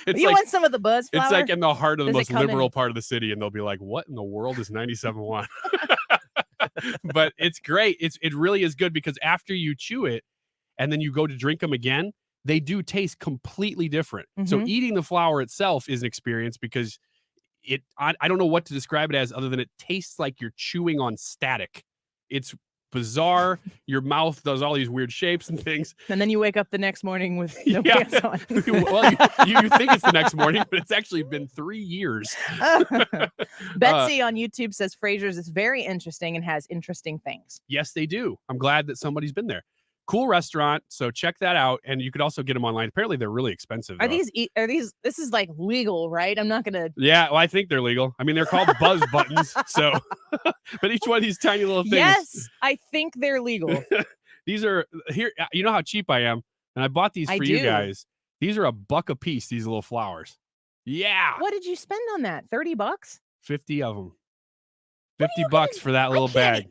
want some of the Buzz flower? It's like in the heart of the Does it most come liberal in? part of the city. And they'll be like, what in the world is 97.1? But it's great. It really is good, because after you chew it and then you go to drink them again, they do taste completely different. So Mhm. eating the flour itself is an experience, because I don't know what to describe it as other than it tastes like you're chewing on static. It's bizarre. Your mouth does all these weird shapes and things. And then you wake up the next morning with no pants on. Well, you think it's the next morning, but it's actually been 3 years. Betsy on YouTube says Frasier's is very interesting and has interesting things. Yes, they do. I'm glad that somebody's been there. Cool restaurant. So check that out. And you could also get them online. Apparently they're really expensive. Are though. these this is like legal, right? I'm not gonna Yeah, well, I think they're legal. I mean, they're called Buzz buttons. So, but each one of these tiny little things. Yes, I think they're legal. These are here. You know how cheap I am, and I bought these for you do. guys. These are $1 a piece. These little flowers. Yeah, What did you spend on that? $30? 50 of them. $50 for that little bag.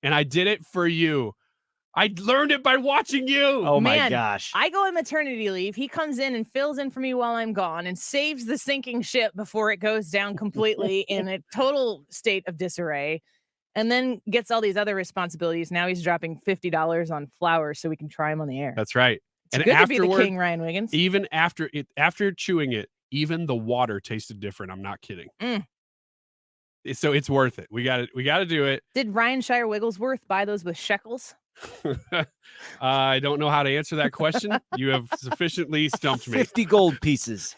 And I did it for you. I learned it by watching you. Oh my Man, gosh. I go on maternity leave. He comes in and fills in for me while I'm gone and saves the sinking ship before it goes down completely in a total state of disarray. And then gets all these other responsibilities. Now he's dropping $50 on flowers so we can try them on the air. That's right. It's and good to be the afterward, king, Ryan Wiggins. even after chewing it, even the water tasted different. I'm not kidding. So it's worth it. We got to do it. Did Ryan Shire Wigglesworth buy those with shekels? I don't know how to answer that question. You have sufficiently stumped me. 50 gold pieces.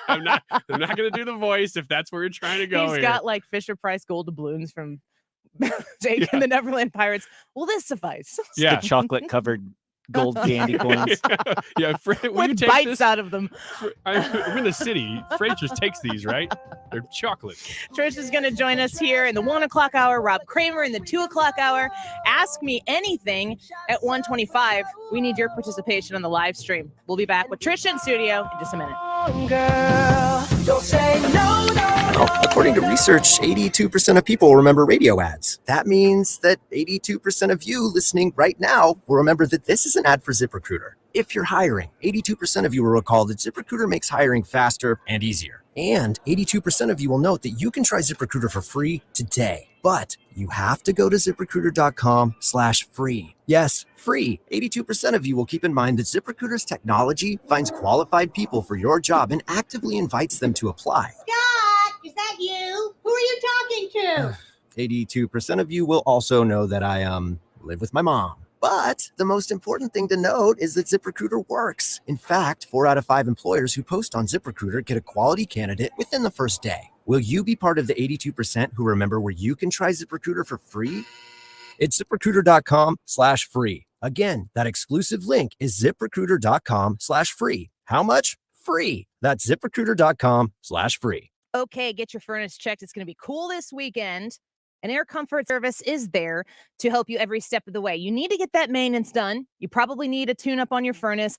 I'm not going to do the voice if that's where you're trying to go. He's here. got like Fisher Price gold doubloons from Jake and the Neverland Pirates. Will this suffice? Yeah, chocolate covered gold candy coins. Yeah, with bites out of them. I'm in the city. Frey just takes these, right? They're chocolate. Trish is going to join us here in the 1 o'clock hour. Rob Kramer in the 2 o'clock hour. Ask Me Anything at 1:25. We need your participation on the live stream. We'll be back with Trish in studio in just a minute. Girl, don't say no, no. Well, according to research, 82% of people remember radio ads. That means that 82% of you listening right now will remember that this is an ad for ZipRecruiter. If you're hiring, 82% of you will recall that ZipRecruiter makes hiring faster and easier. And 82% of you will note that you can try ZipRecruiter for free today. But you have to go to ZipRecruiter.com/free. Yes, free. 82% of you will keep in mind that ZipRecruiter's technology finds qualified people for your job and actively invites them to apply. Scott, is that you? Who are you talking to? 82% of you will also know that I live with my mom. But the most important thing to note is that ZipRecruiter works. In fact, 4 out of 5 employers who post on ZipRecruiter get a quality candidate within the first day. Will you be part of the 82% who remember where you can try ZipRecruiter for free? It's ZipRecruiter.com/free. Again, that exclusive link is ZipRecruiter.com/free. How much? Free. That's ZipRecruiter.com/free. Okay, get your furnace checked. It's going to be cool this weekend. An air comfort service is there to help you every step of the way. You need to get that maintenance done. You probably need a tune-up on your furnace.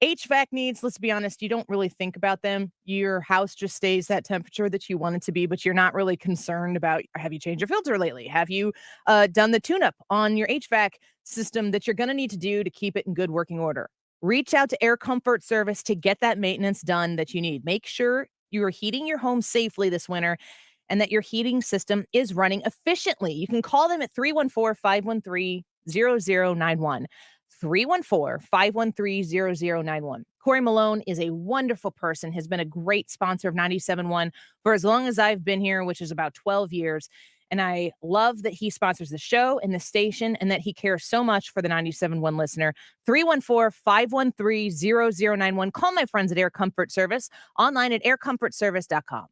HVAC needs, let's be honest, you don't really think about them. Your house just stays that temperature that you want it to be, but you're not really concerned about, have you changed your filter lately? Have you done the tune-up on your HVAC system that you're going to need to do to keep it in good working order? Reach out to Air Comfort Service to get that maintenance done that you need. Make sure you are heating your home safely this winter and that your heating system is running efficiently. You can call them at 314-513-0091. 314-513-0091. Corey Malone is a wonderful person, has been a great sponsor of 97.1 for as long as I've been here, which is about 12 years. And I love that he sponsors the show and the station and that he cares so much for the 97.1 listener. 314-513-0091. Call my friends at Air Comfort Service, online at aircomfortservice.com.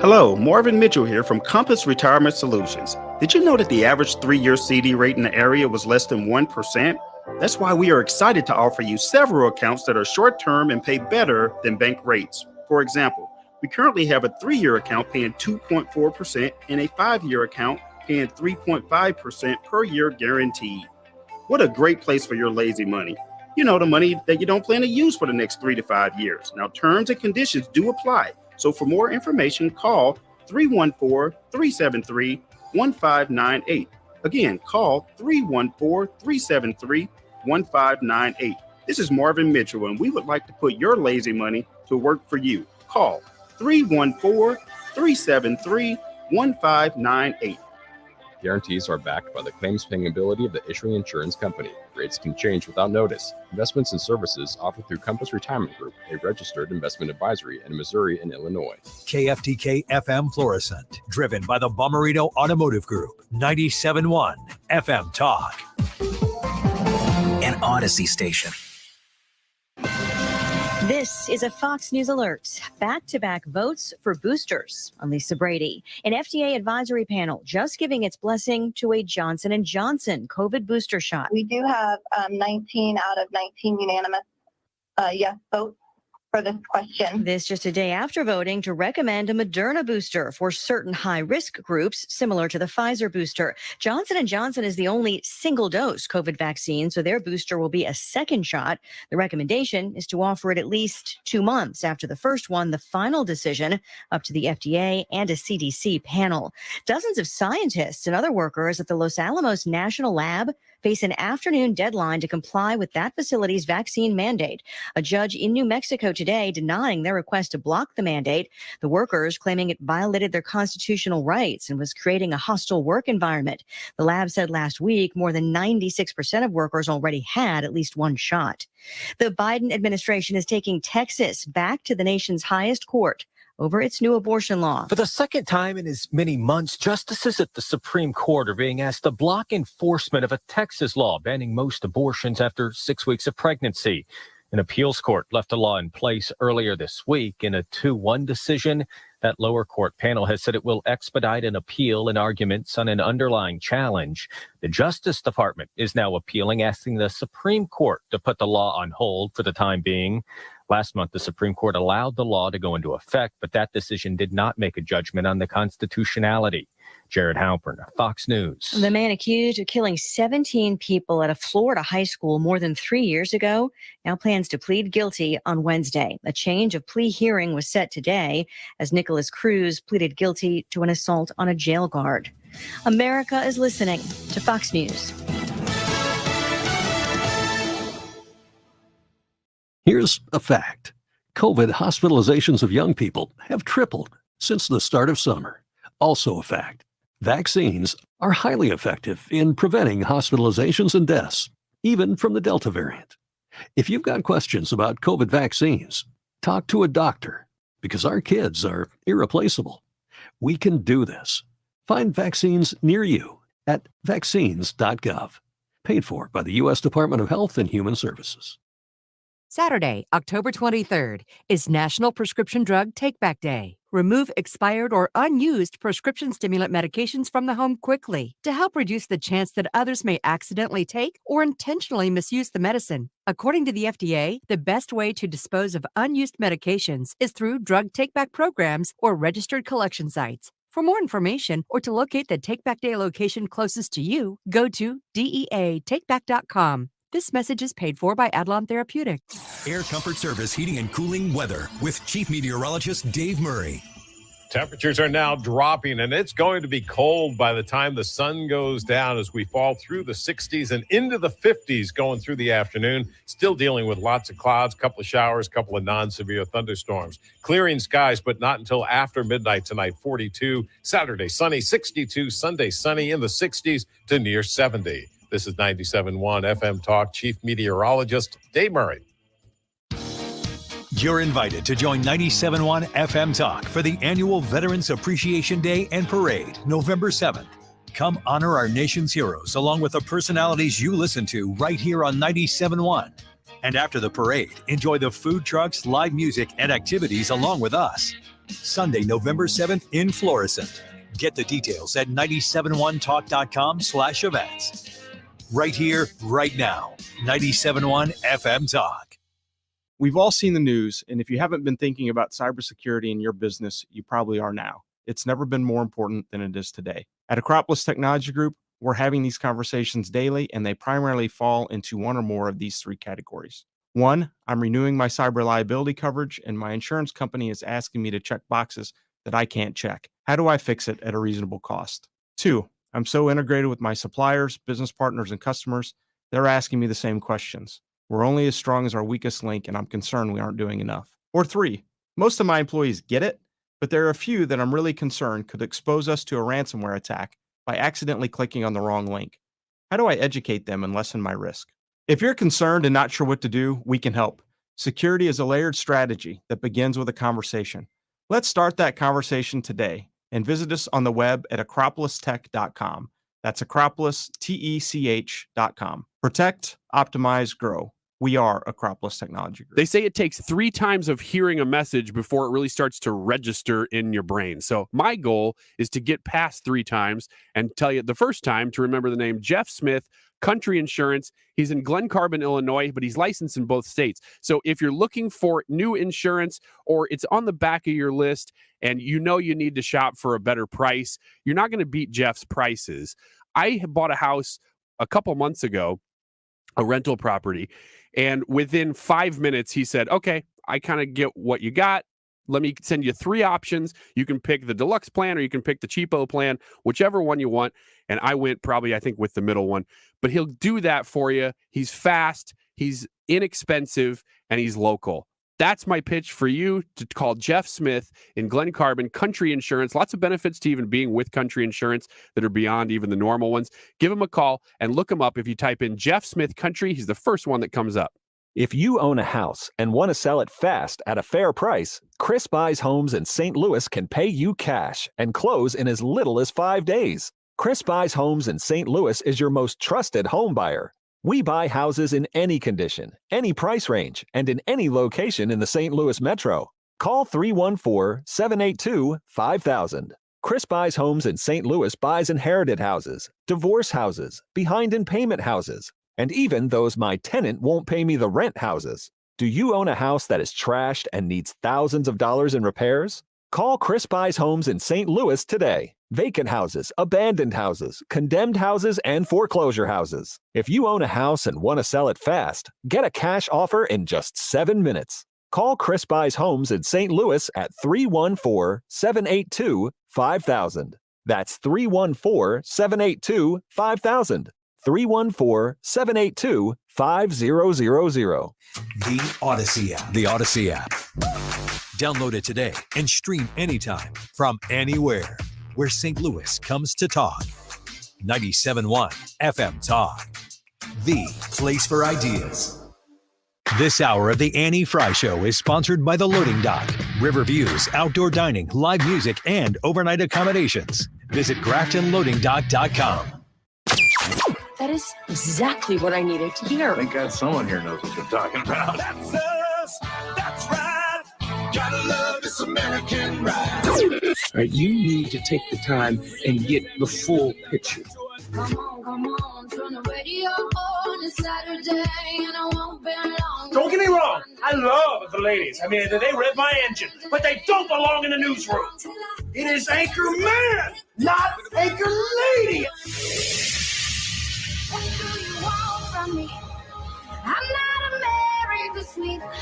Hello, Marvin Mitchell here from Compass Retirement Solutions. Did you know that the average 3-year CD rate in the area was less than 1%? That's why we are excited to offer you several accounts that are short-term and pay better than bank rates. For example, we currently have a 3-year account paying 2.4% and a 5-year account paying 3.5% per year guaranteed. What a great place for your lazy money. You know, the money that you don't plan to use for the next 3 to 5 years. Now, terms and conditions do apply. So for more information, call 314-373-1598. Again, call 314-373-1598. This is Marvin Mitchell, and we would like to put your lazy money to work for you. Call 314-373-1598. Guarantees are backed by the claims paying ability of the issuing insurance company. Rates can change without notice. Investments and services offered through Compass Retirement Group, a registered investment advisory in Missouri and Illinois. KFTK FM Florissant, driven by the Bomarito Automotive Group, 97.1 FM Talk. An Odyssey station. This is a Fox News alert. Back-to-back votes for boosters. I'm Lisa Brady. An FDA advisory panel just giving its blessing to a Johnson & Johnson COVID booster shot. We do have 19 out of 19 unanimous yes votes for this question. This just a day after voting to recommend a Moderna booster for certain high-risk groups, similar to the Pfizer booster. Johnson & Johnson is the only single-dose COVID vaccine, so their booster will be a second shot. The recommendation is to offer it at least 2 months after the first one, the final decision up to the FDA and a CDC panel. Dozens of scientists and other workers at the Los Alamos National Lab face an afternoon deadline to comply with that facility's vaccine mandate. A judge in New Mexico today denying their request to block the mandate. The workers claiming it violated their constitutional rights and was creating a hostile work environment. The lab said last week more than 96% of workers already had at least one shot. The Biden administration is taking Texas back to the nation's highest court over its new abortion law. For the second time in as many months, justices at the Supreme Court are being asked to block enforcement of a Texas law banning most abortions after 6 weeks of pregnancy. An appeals court left a law in place earlier this week in a 2-1 decision. That lower court panel has said it will expedite an appeal and arguments on an underlying challenge. The Justice Department is now appealing, asking the Supreme Court to put the law on hold for the time being. Last month, the Supreme Court allowed the law to go into effect, but that decision did not make a judgment on the constitutionality. Jared Halpern, Fox News. The man accused of killing 17 people at a Florida high school more than 3 years ago now plans to plead guilty on Wednesday. A change of plea hearing was set today as Nicholas Cruz pleaded guilty to an assault on a jail guard. America is listening to Fox News. Here's a fact. COVID hospitalizations of young people have tripled since the start of summer. Also a fact. Vaccines are highly effective in preventing hospitalizations and deaths, even from the Delta variant. If you've got questions about COVID vaccines, talk to a doctor, because our kids are irreplaceable. We can do this. Find vaccines near you at vaccines.gov. Paid for by the U.S. Department of Health and Human Services. Saturday, October 23rd, is National Prescription Drug Take-Back Day. Remove expired or unused prescription stimulant medications from the home quickly to help reduce the chance that others may accidentally take or intentionally misuse the medicine. According to the FDA, the best way to dispose of unused medications is through drug take-back programs or registered collection sites. For more information or to locate the Take-Back Day location closest to you, go to DEATakeback.com. This message is paid for by Adlon Therapeutics. Air Comfort Service Heating and Cooling Weather with Chief Meteorologist Dave Murray. Temperatures are now dropping, and it's going to be cold by the time the sun goes down as we fall through the 60s and into the 50s going through the afternoon. Still dealing with lots of clouds, couple of showers, couple of non-severe thunderstorms. Clearing skies, but not until after midnight tonight, 42. Saturday, sunny, 62. Sunday, sunny in the 60s to near 70. This is 97.1 FM Talk Chief Meteorologist Dave Murray. You're invited to join 97.1 FM Talk for the annual Veterans Appreciation Day and Parade, November 7th. Come honor our nation's heroes along with the personalities you listen to right here on 97.1. And after the parade, enjoy the food trucks, live music, and activities along with us. Sunday, November 7th in Florissant. Get the details at 971talk.com/events. Right here, right now. 97.1 FM Talk. We've all seen the news, and if you haven't been thinking about cybersecurity in your business, you probably are now. It's never been more important than it is today. At Acropolis Technology Group, we're having these conversations daily, and they primarily fall into one or more of these three categories. One, I'm renewing my cyber liability coverage, and my insurance company is asking me to check boxes that I can't check. How do I fix it at a reasonable cost? Two, I'm so integrated with my suppliers, business partners, and customers, they're asking me the same questions. We're only as strong as our weakest link, and I'm concerned we aren't doing enough. Or three, most of my employees get it, but there are a few that I'm really concerned could expose us to a ransomware attack by accidentally clicking on the wrong link. How do I educate them and lessen my risk? If you're concerned and not sure what to do, we can help. Security is a layered strategy that begins with a conversation. Let's start that conversation today and visit us on the web at acropolistech.com. That's acropolistech.com. Protect, optimize, grow. We are Acropolis Technology Group. They say it takes 3 times of hearing a message before it really starts to register in your brain. So my goal is to get past 3 times and tell you the first time to remember the name Jeff Smith, Country Insurance. He's in Glen Carbon, Illinois, but he's licensed in both states. So if you're looking for new insurance or it's on the back of your list and you know you need to shop for a better price, you're not going to beat Jeff's prices. I bought a house a couple months ago, a rental property, and within 5 minutes, he said, okay, I kind of get what you got. Let me send you 3 options. You can pick the deluxe plan or you can pick the cheapo plan, whichever one you want. And I went probably, I think, with the middle one. But he'll do that for you. He's fast, he's inexpensive, and he's local. That's my pitch for you to call Jeff Smith in Glen Carbon, Country Insurance. Lots of benefits to even being with Country Insurance that are beyond even the normal ones. Give him a call and look him up. If you type in Jeff Smith Country, he's the first one that comes up. If you own a house and want to sell it fast at a fair price, Chris Buys Homes in St. Louis can pay you cash and close in as little as 5 days. Chris Buys Homes in St. Louis is your most trusted home buyer. We buy houses in any condition, any price range, and in any location in the St. Louis metro. Call 314-782-5000. Chris Buys Homes in St. Louis buys inherited houses, divorce houses, behind in payment houses, and even those my tenant won't pay me the rent houses. Do you own a house that is trashed and needs thousands of dollars in repairs? Call Chris Buys Homes in St. Louis today. Vacant houses, abandoned houses, condemned houses, and foreclosure houses. If you own a house and want to sell it fast, get a cash offer in just 7 minutes. Call Chris Buys Homes in St. Louis at 314-782-5000. That's 314-782-5000. 314-782-5000. The Odyssey app. The Odyssey app. Download it today and stream anytime from anywhere where St. Louis comes to talk. 97.1 FM Talk. The place for ideas. This hour of the Annie Frey Show is sponsored by The Loading Dock, Riverview's outdoor dining, live music, and overnight accommodations. Visit GraftonLoadingDock.com. That is exactly what I needed to hear. Thank God someone here knows what they're talking about. That's us. That's right. Gotta love this American ride. All right, you need to take the time and get the full picture. Come on, turn the radio on. It's Saturday and I won't be long. Don't get me wrong. I love the ladies. I mean, they rev my engine, but they don't belong in the newsroom. It is Anchor Man, not Anchor Lady. What do you want from me? I'm not America's sweetheart.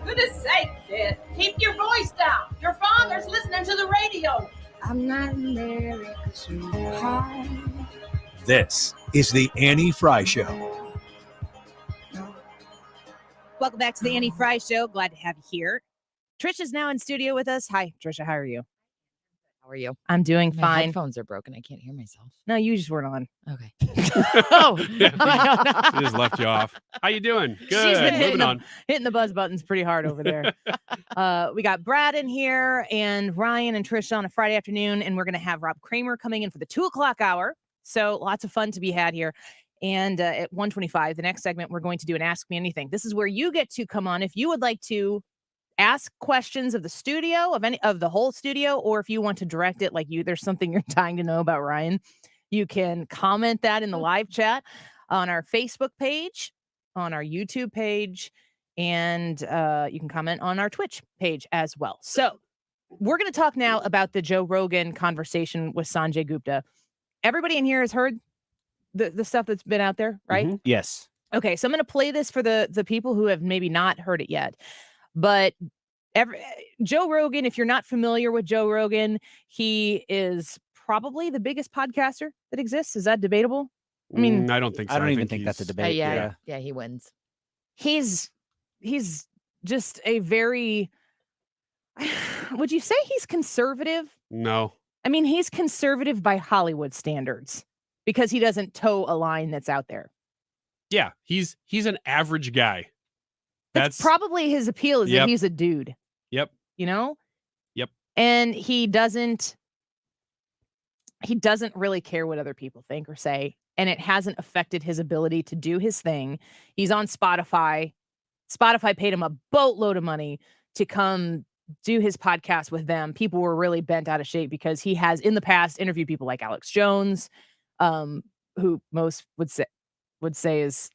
Goodness sake, kid. Keep your voice down. Your father's listening to the radio. I'm not America's sweetheart. This is the Annie Frey Show. Welcome back to the Annie Frey Show. Glad to have you here. Trish is now in studio with us. Hi, Trisha. How are you? How are you? I'm doing My fine. headphones are broken. I can't hear myself. No, you just weren't on. Okay. Oh, She just left you off. How you doing? Good. She's been Moving hitting the buzz buttons pretty hard over there. We got Brad in here and Ryan and Trisha on a Friday afternoon, and we're going to have Rob Kramer coming in for the 2:00 hour. So lots of fun to be had here. And at 1:25, the next segment, we're going to do an Ask Me Anything. This is where you get to come on if you would like to ask questions of the studio, of the whole studio, or if you want to direct it like there's something you're dying to know about Ryan, you can comment that in the live chat on our Facebook page, on our YouTube page, and you can comment on our Twitch page as well. So we're going to talk now about the Joe Rogan conversation with Sanjay Gupta. Everybody in here has heard the stuff that's been out there, right? Mm-hmm. Yes. Okay, so I'm going to play this for the people who have maybe not heard it yet. But Joe Rogan, if you're not familiar with Joe Rogan, he is probably the biggest podcaster that exists. Is that debatable? I mean, I don't think so. I don't even think that's a debate. Yeah, he wins. He's just a very, would you say he's conservative? No. I mean, he's conservative by Hollywood standards because he doesn't toe a line that's out there. Yeah, he's an average guy. That's probably his appeal is that he's a dude. Yep. You know? Yep. And he doesn't really care what other people think or say. And it hasn't affected his ability to do his thing. He's on Spotify. Spotify paid him a boatload of money to come do his podcast with them. People were really bent out of shape because he has in the past interviewed people like Alex Jones, who most would say is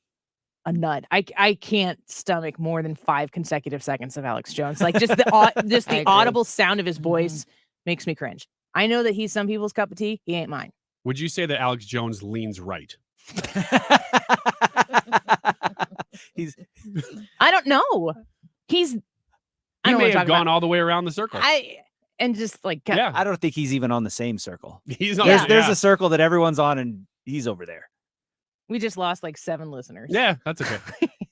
a nut. I can't stomach more than 5 consecutive seconds of Alex Jones. Like just the audible sound of his voice makes me cringe. I know that he's some people's cup of tea. He ain't mine. Would you say that Alex Jones leans right? I don't know. He may have gone all the way around the circle. I don't think he's even on the same circle. He's on. There's a circle that everyone's on, and he's over there. We just lost like 7 listeners. Yeah, that's okay.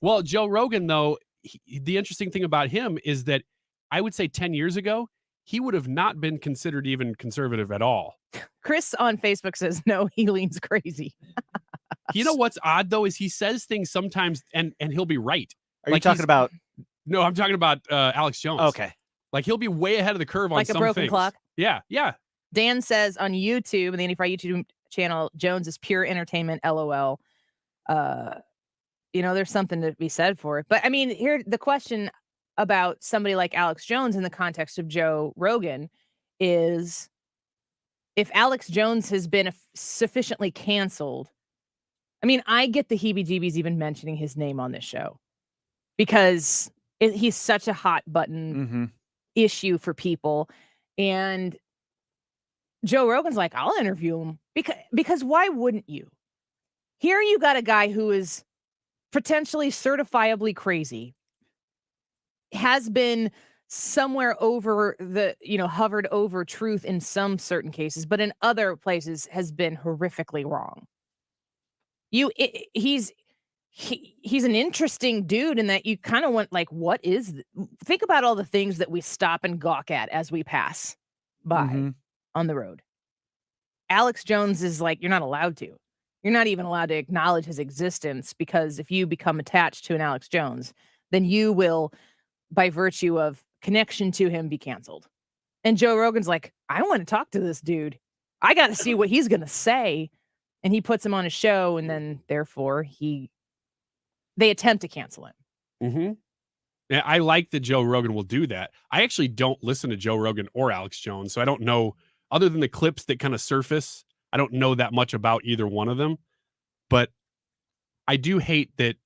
Well, Joe Rogan, though, the interesting thing about him is that I would say 10 years ago, he would have not been considered even conservative at all. Chris on Facebook says, no, he leans crazy. You know what's odd though is he says things sometimes and he'll be right. Are you talking about? No, I'm talking about Alex Jones. Okay. Like he'll be way ahead of the curve on Like a some broken things. clock? Yeah. Dan says on YouTube, the Andy Fry YouTube channel, Jones is pure entertainment, LOL. There's something to be said for it. But I mean, here, the question about somebody like Alex Jones in the context of Joe Rogan is, if Alex Jones has been sufficiently canceled, I mean, I get the heebie-jeebies even mentioning his name on this show because he's such a hot button issue for people. And Joe Rogan's like, I'll interview him because why wouldn't you? Here you got a guy who is potentially certifiably crazy, has been somewhere over hovered over truth in some certain cases, but in other places has been horrifically wrong. He's an interesting dude in that you kind of want, like, think about all the things that we stop and gawk at as we pass by on the road. Alex Jones is like, you're not allowed to. You're not even allowed to acknowledge his existence, because if you become attached to an Alex Jones, then you will, by virtue of connection to him, be canceled. And Joe Rogan's like, I want to talk to this dude. I got to see what he's going to say. And he puts him on his show, and then therefore they attempt to cancel him. Yeah, I like that Joe Rogan will do that. I actually don't listen to Joe Rogan or Alex Jones, so I don't know, other than the clips that kind of surface, I don't know that much about either one of them. But I do hate that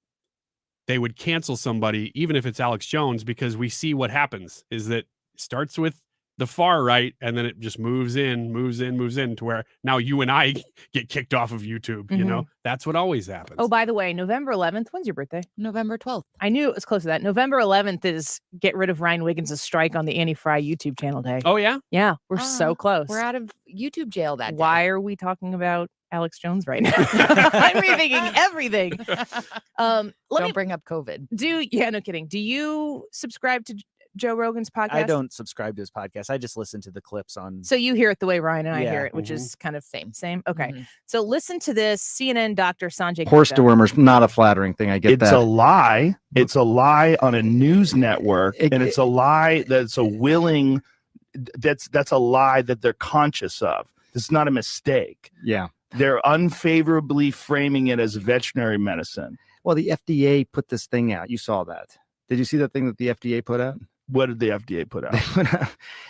they would cancel somebody, even if it's Alex Jones, because we see what happens is that it starts with the far right, and then it just moves in to where now you and I get kicked off of YouTube. You know, that's what always happens. Oh, by the way, November 11th, when's your birthday? November 12th. I knew it was close to that. November 11th is get rid of Ryan Wiggins' strike on the Andy Fry YouTube channel day. Oh, yeah? Yeah, we're so close. We're out of YouTube jail that day. Why are we talking about Alex Jones right now? I'm rethinking everything. Don't bring up COVID. No kidding. Do you subscribe to Joe Rogan's podcast? I don't subscribe to his podcast. I just listen to the clips on. So you hear it the way Ryan and I hear it, which is kind of same. Okay. So listen to this. CNN Dr. Sanjay Horse Gupta. dewormer's not a flattering thing. I get that. It's a lie. It's a lie on a news network, and it's a lie that's a willing. That's a lie that they're conscious of. It's not a mistake. Yeah. They're unfavorably framing it as veterinary medicine. Well, the FDA put this thing out. You saw that. Did you see that thing that the FDA put out? What did the FDA put out?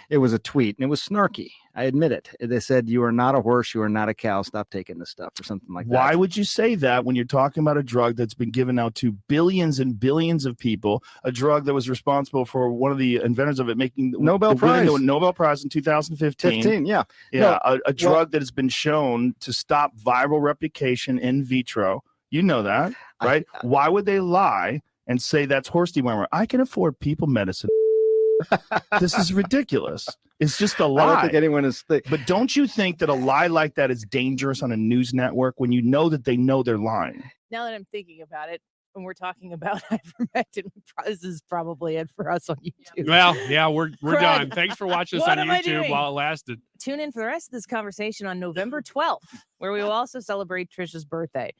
It was a tweet, and it was snarky. I admit it. They said, you are not a horse, you are not a cow, stop taking this stuff, or something like that. Why would you say that when you're talking about a drug that's been given out to billions and billions of people, a drug that was responsible for one of the inventors of it making Nobel Prize in 2015? Yeah. A drug that has been shown to stop viral replication in vitro. You know that, right? Why would they lie and say that's horse dewormer? I can afford people medicine. This is ridiculous. It's just a lie. I don't think anyone is. But don't you think that a lie like that is dangerous on a news network when you know that they know they're lying? Now that I'm thinking about it, when we're talking about ivermectin, this is probably it for us on YouTube. Well, yeah, we're done. Thanks for watching us What on am I YouTube doing? while it lasted. Tune in for the rest of this conversation on November 12th, where we will also celebrate Trisha's birthday.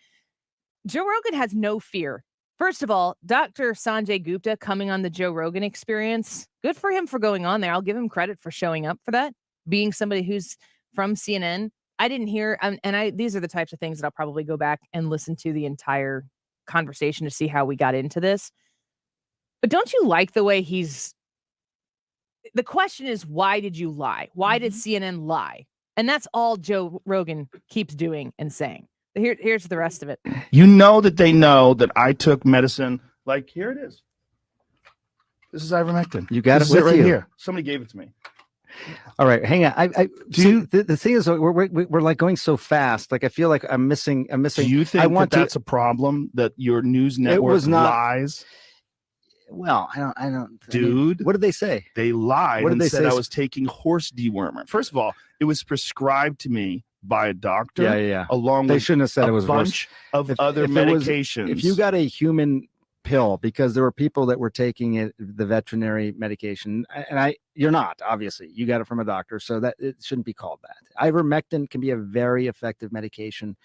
Joe Rogan has no fear. First of all, Dr. Sanjay Gupta coming on the Joe Rogan Experience. Good for him for going on there. I'll give him credit for showing up for that. Being somebody who's from CNN. I didn't hear, these are the types of things that I'll probably go back and listen to the entire conversation to see how we got into this. But don't you like the way the question is, why did you lie? Why did CNN lie? And that's all Joe Rogan keeps doing and saying. Here's the rest of it. You know that they know that I took medicine. Like, here it is. This is ivermectin. You got This it is with right you. here. Somebody gave it to me. All right, hang on. The thing is, we're like going so fast. Like, I feel like I'm missing. Do you think that's a problem, that your news network lies? Well, I don't. Dude, what did they say? They lied What did and they said say? I was taking horse dewormer. First of all, it was prescribed to me by a doctor. Yeah. Along They with shouldn't have said a it was bunch of other if it was- medications. if you got a human pill, because there were people that were taking the veterinary medication, and you're not, obviously, you got it from a doctor, so that it shouldn't be called that. Ivermectin can be a very effective medication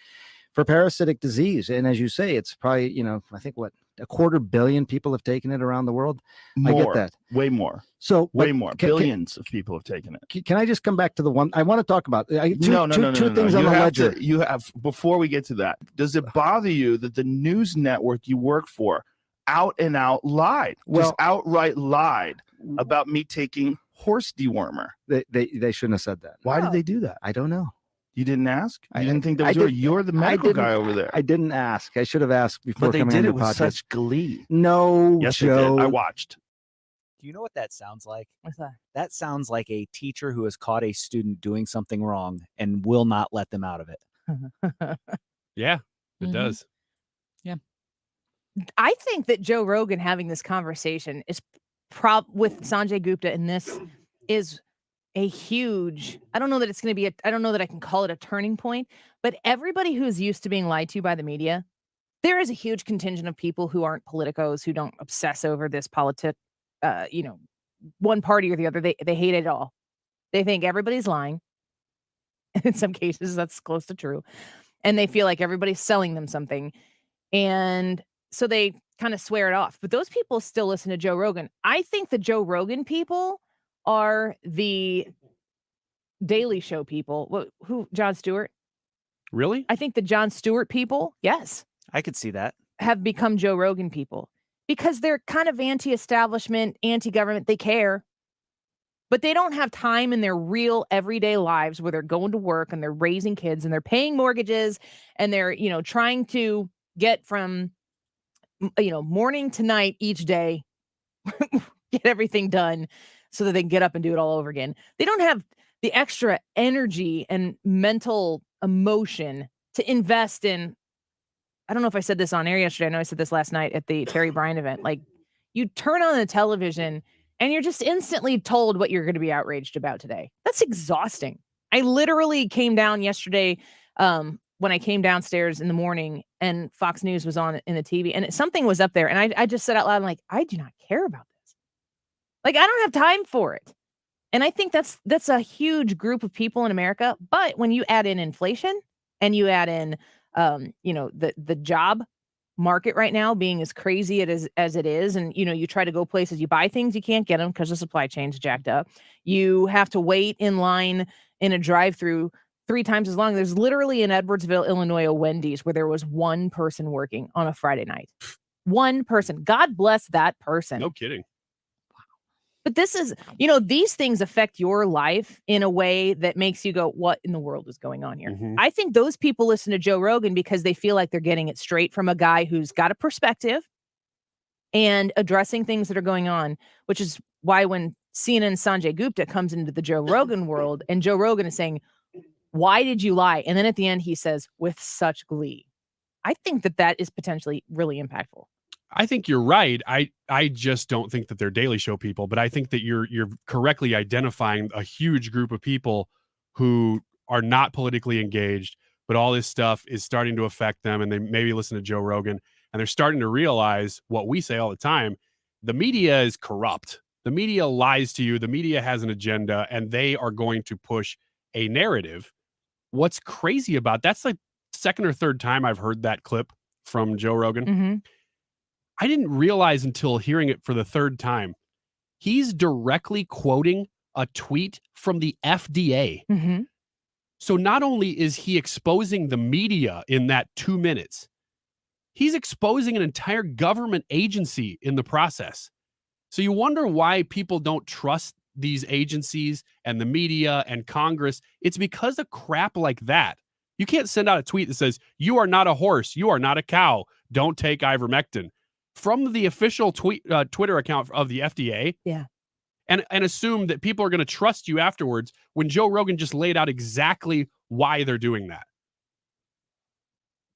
for parasitic disease. And as you say, it's probably, I think what, 250 million people have taken it around the world. More, I get that. Way more. So way more. Billions of people have taken it. Can I just come back to the one I want to talk about? Two things on You the have ledger. You have, before we get to that, does it bother you that the news network you work for out and out lied, just outright lied about me taking horse dewormer? They shouldn't have said that. Why did they do that? I don't know. You didn't ask? You didn't think that was you're the medical guy over there. I didn't ask. I should have asked before. But they coming did on it your with podcast. such glee. No, yes, Joe. they did. I watched. Do you know what that sounds like? What's that? That sounds like a teacher who has caught a student doing something wrong and will not let them out of it. Yeah, it does. Yeah. I think that Joe Rogan having this conversation is with Sanjay Gupta, and this is a huge, I don't know that it's going to be I don't know that I can call it a turning point, but everybody who's used to being lied to by the media, there is a huge contingent of people who aren't politicos, who don't obsess over this one party or the other. They hate it all. They think everybody's lying. In some cases, that's close to true. And they feel like everybody's selling them something. And so they kind of swear it off. But those people still listen to Joe Rogan. I think the Joe Rogan people are the Daily Show people. Who? Jon Stewart? Really? I think the Jon Stewart people, yes, I could see that, have become Joe Rogan people because they're kind of anti-establishment, anti-government. They care, but they don't have time in their real everyday lives where they're going to work and they're raising kids and they're paying mortgages and they're, trying to get from, morning to night each day, get everything done so that they can get up and do it all over again. They don't have the extra energy and mental emotion to invest in. I don't know if I said this on air yesterday. I know I said this last night at the Terry Bryan event. Like, you turn on the television and you're just instantly told what you're going to be outraged about today. That's exhausting. I literally came down yesterday when I came downstairs in the morning and Fox News was on in the TV and something was up there. And I just said out loud, I'm like, I do not care about this. Like, I don't have time for it. And I think that's a huge group of people in America. But when you add in inflation and you add in, the job market right now being as crazy as it is, and you try to go places, you buy things, you can't get them because the supply chain's jacked up. You have to wait in line in a drive-through 3 times as long. There's literally in Edwardsville, Illinois, a Wendy's where there was one person working on a Friday night. One person. God bless that person. No kidding. But this is, these things affect your life in a way that makes you go, what in the world is going on here? Mm-hmm. I think those people listen to Joe Rogan because they feel like they're getting it straight from a guy who's got a perspective and addressing things that are going on, which is why when CNN's Sanjay Gupta comes into the Joe Rogan world and Joe Rogan is saying, why did you lie? And then at the end, he says, with such glee. I think that is potentially really impactful. I think you're right. I just don't think that they're Daily Show people, but I think that you're correctly identifying a huge group of people who are not politically engaged, but all this stuff is starting to affect them, and they maybe listen to Joe Rogan, and they're starting to realize what we say all the time. The media is corrupt. The media lies to you. The media has an agenda, and they are going to push a narrative. What's crazy about that's like second or third time I've heard that clip from Joe Rogan. Mm-hmm. I didn't realize until hearing it for the third time, he's directly quoting a tweet from the FDA. Mm-hmm. So not only is he exposing the media in that 2 minutes, he's exposing an entire government agency in the process. So you wonder why people don't trust these agencies and the media and Congress. It's because of crap like that. You can't send out a tweet that says, you are not a horse, you are not a cow, don't take ivermectin. From the official Twitter account of the FDA, yeah, and assume that people are going to trust you afterwards when Joe Rogan just laid out exactly why they're doing that.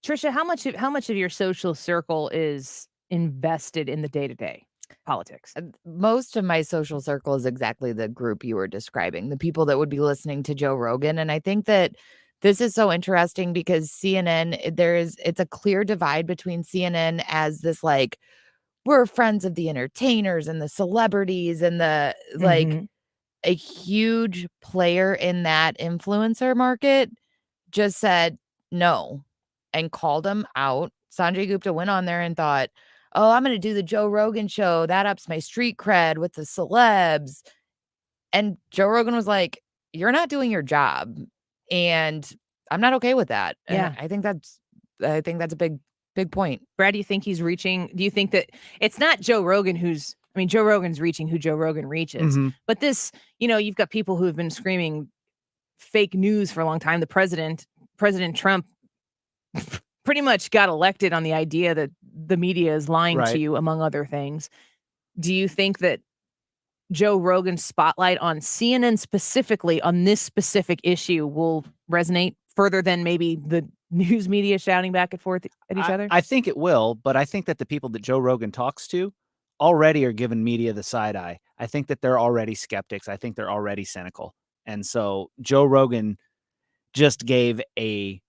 Trisha, how much of your social circle is invested in the day-to-day politics? Most of my social circle is exactly the group you were describing, the people that would be listening to Joe Rogan. And I think that this is so interesting because CNN, it's a clear divide between CNN as this, like, we're friends of the entertainers and the celebrities and the like, a huge player in that influencer market just said no. and called him out. Sanjay Gupta went on there and thought, oh, I'm going to do the Joe Rogan show. That ups my street cred with the celebs. And Joe Rogan was like, you're not doing your job. And I'm not okay with that. Yeah. And I think that's a big point. Brad, do you think he's reaching? Do you think that it's not Joe Rogan Joe Rogan's reaching who Joe Rogan reaches, but this, you've got people who have been screaming fake news for a long time. President Trump pretty much got elected on the idea that the media is lying to you, among other things. Do you think that Joe Rogan's spotlight on CNN specifically on this specific issue will resonate further than maybe the news media shouting back and forth at each other? I think it will, but I think that the people that Joe Rogan talks to already are giving media the side eye. I think that they're already skeptics. I think they're already cynical. And so Joe Rogan just gave a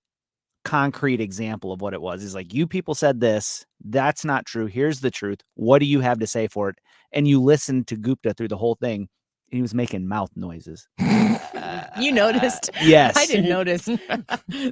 concrete example of what it was. He's like, you people said this, that's not true. Here's the truth. What do you have to say for it? And you listened to Gupta through the whole thing, and he was making mouth noises. You noticed? Yes. I didn't notice.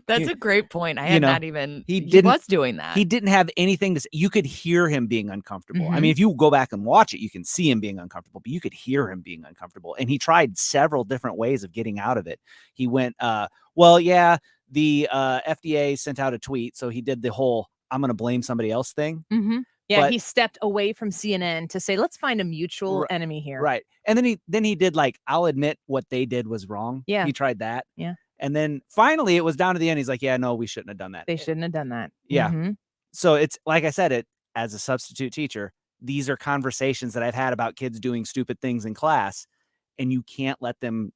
That's a great point. I had not even, he was doing that. He didn't have anything to say. You could hear him being uncomfortable. I Mhm. mean, if you go back and watch it, you can see him being uncomfortable, but you could hear him being uncomfortable. And he tried several different ways of getting out of it. He went, the FDA sent out a tweet. So he did the whole, I'm going to blame somebody else thing. Mm-hmm. Yeah, But- he stepped away from CNN to say, let's find a mutual enemy here. Right. And then he did like, I'll admit what they did was wrong. Yeah. He tried that. Yeah. And then finally it was down to the end. He's like, yeah, no, we shouldn't have done that. They shouldn't have done that. Yeah. Mhm. So it's like I said, as a substitute teacher, these are conversations that I've had about kids doing stupid things in class, and you can't let them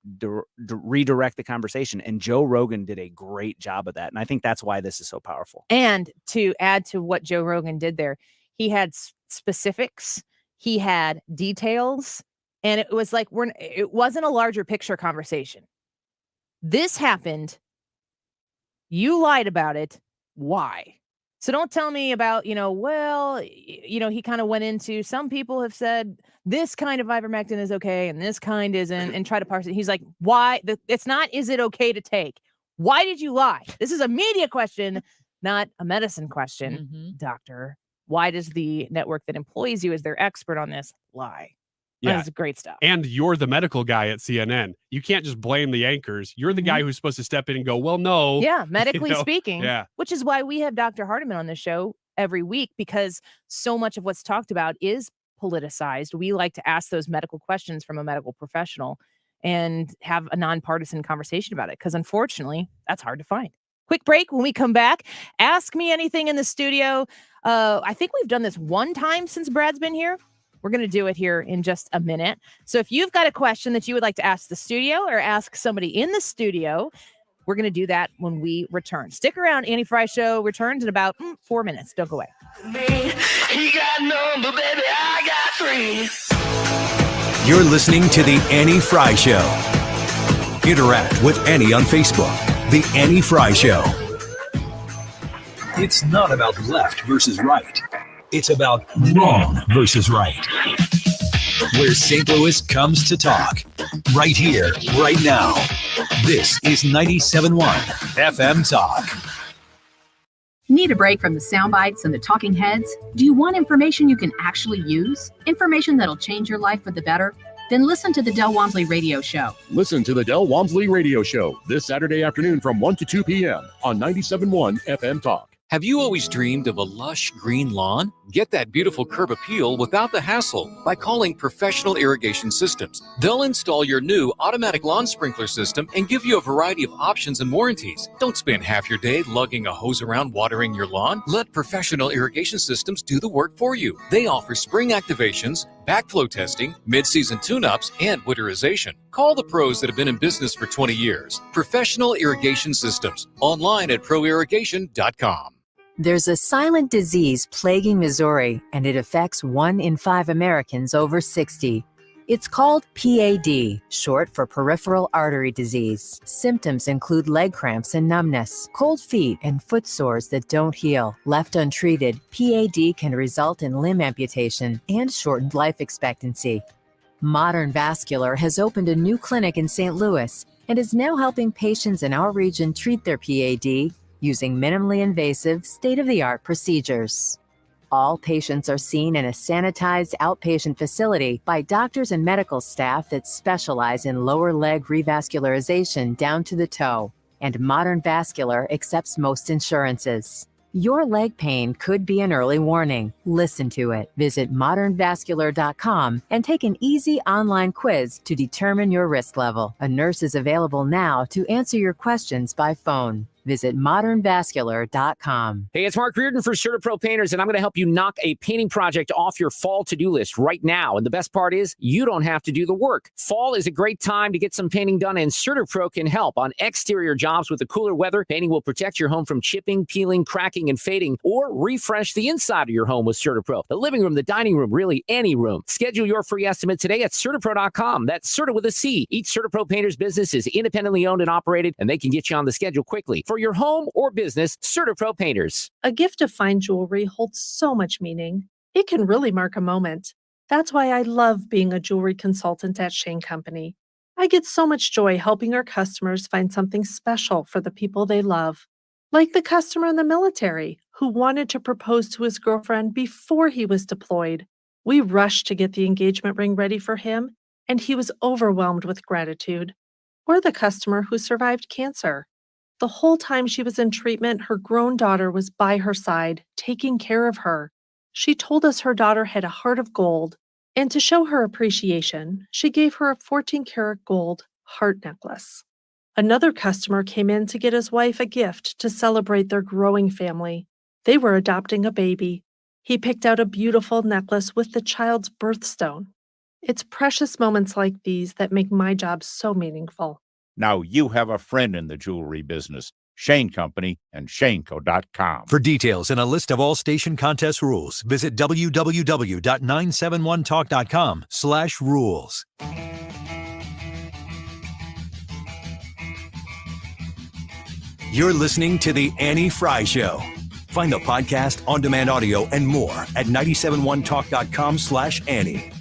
redirect the conversation. And Joe Rogan did a great job of that. And I think that's why this is so powerful. And to add to what Joe Rogan did there, he had specifics, he had details, and it was like it wasn't a larger picture conversation. This happened. You lied about it. Why? So don't tell me about, he kind of went into, some people have said this kind of ivermectin is okay and this kind isn't, and try to parse it. He's like, why? It's not, is it okay to take? Why did you lie? This is a media question, not a medicine question, doctor. Why does the network that employs you as their expert on this lie? Yeah. That's great stuff. And you're the medical guy at CNN. You can't just blame the anchors. You're the guy who's supposed to step in and go, well, no. Yeah, medically speaking. Yeah. Which is why we have Dr. Hardiman on the show every week, because so much of what's talked about is politicized. We like to ask those medical questions from a medical professional and have a nonpartisan conversation about it, because unfortunately, that's hard to find. Quick break. When we come back, ask me anything in the studio. I think we've done this one time since Brad's been here. We're going to do it here in just a minute. So if you've got a question that you would like to ask the studio or ask somebody in the studio, we're going to do that when we return. Stick around. Annie Frey Show returns in about 4 minutes. Don't go away. He got number, baby, I got three. You're listening to The Annie Frey Show. Interact with Annie on Facebook. The Annie Frey Show. It's not about left versus right. It's about wrong versus right. Where St. Louis comes to talk. Right here, right now. This is 97.1 FM Talk. Need a break from the sound bites and the talking heads? Do you want information you can actually use? Information that'll change your life for the better? Then listen to the Del Walmsley Radio Show. Listen to the Del Walmsley Radio Show this Saturday afternoon from 1 to 2 p.m. on 97.1 FM Talk. Have you always dreamed of a lush green lawn? Get that beautiful curb appeal without the hassle by calling Professional Irrigation Systems. They'll install your new automatic lawn sprinkler system and give you a variety of options and warranties. Don't spend half your day lugging a hose around watering your lawn. Let Professional Irrigation Systems do the work for you. They offer spring activations, backflow testing, mid-season tune-ups, and winterization. Call the pros that have been in business for 20 years. Professional Irrigation Systems. Online at proirrigation.com. There's a silent disease plaguing Missouri, and it affects 1 in 5 Americans over 60. It's called PAD, short for peripheral artery disease. Symptoms include leg cramps and numbness, cold feet, and foot sores that don't heal. Left untreated, PAD can result in limb amputation and shortened life expectancy. Modern Vascular has opened a new clinic in St. Louis and is now helping patients in our region treat their PAD using minimally invasive, state-of-the-art procedures. All patients are seen in a sanitized outpatient facility by doctors and medical staff that specialize in lower leg revascularization down to the toe, and Modern Vascular accepts most insurances. Your leg pain could be an early warning. Listen to it. Visit modernvascular.com and take an easy online quiz to determine your risk level. A nurse is available now to answer your questions by phone. Visit modernvascular.com. Hey, it's Mark Reardon for CertaPro Painters, and I'm going to help you knock a painting project off your fall to-do list right now. And the best part is, you don't have to do the work. Fall is a great time to get some painting done, and CertaPro can help. On exterior jobs with the cooler weather, painting will protect your home from chipping, peeling, cracking, and fading, or refresh the inside of your home with CertaPro. The living room, the dining room, really any room. Schedule your free estimate today at CertaPro.com. That's Certa with a C. Each CertaPro Painters business is independently owned and operated, and they can get you on the schedule quickly. For your home or business, CertaPro Painters. A gift of fine jewelry holds so much meaning. It can really mark a moment. That's why I love being a jewelry consultant at Shane Company. I get so much joy helping our customers find something special for the people they love. Like the customer in the military who wanted to propose to his girlfriend before he was deployed. We rushed to get the engagement ring ready for him, and he was overwhelmed with gratitude. Or the customer who survived cancer. The whole time she was in treatment, her grown daughter was by her side, taking care of her. She told us her daughter had a heart of gold, and to show her appreciation, she gave her a 14-karat gold heart necklace. Another customer came in to get his wife a gift to celebrate their growing family. They were adopting a baby. He picked out a beautiful necklace with the child's birthstone. It's precious moments like these that make my job so meaningful. Now you have a friend in the jewelry business. Shane Company and shaneco.com. For details and a list of all station contest rules, visit www.971talk.com/rules. You're listening to The Annie Frey Show. Find the podcast, on-demand audio, and more at 971talk.com/Annie.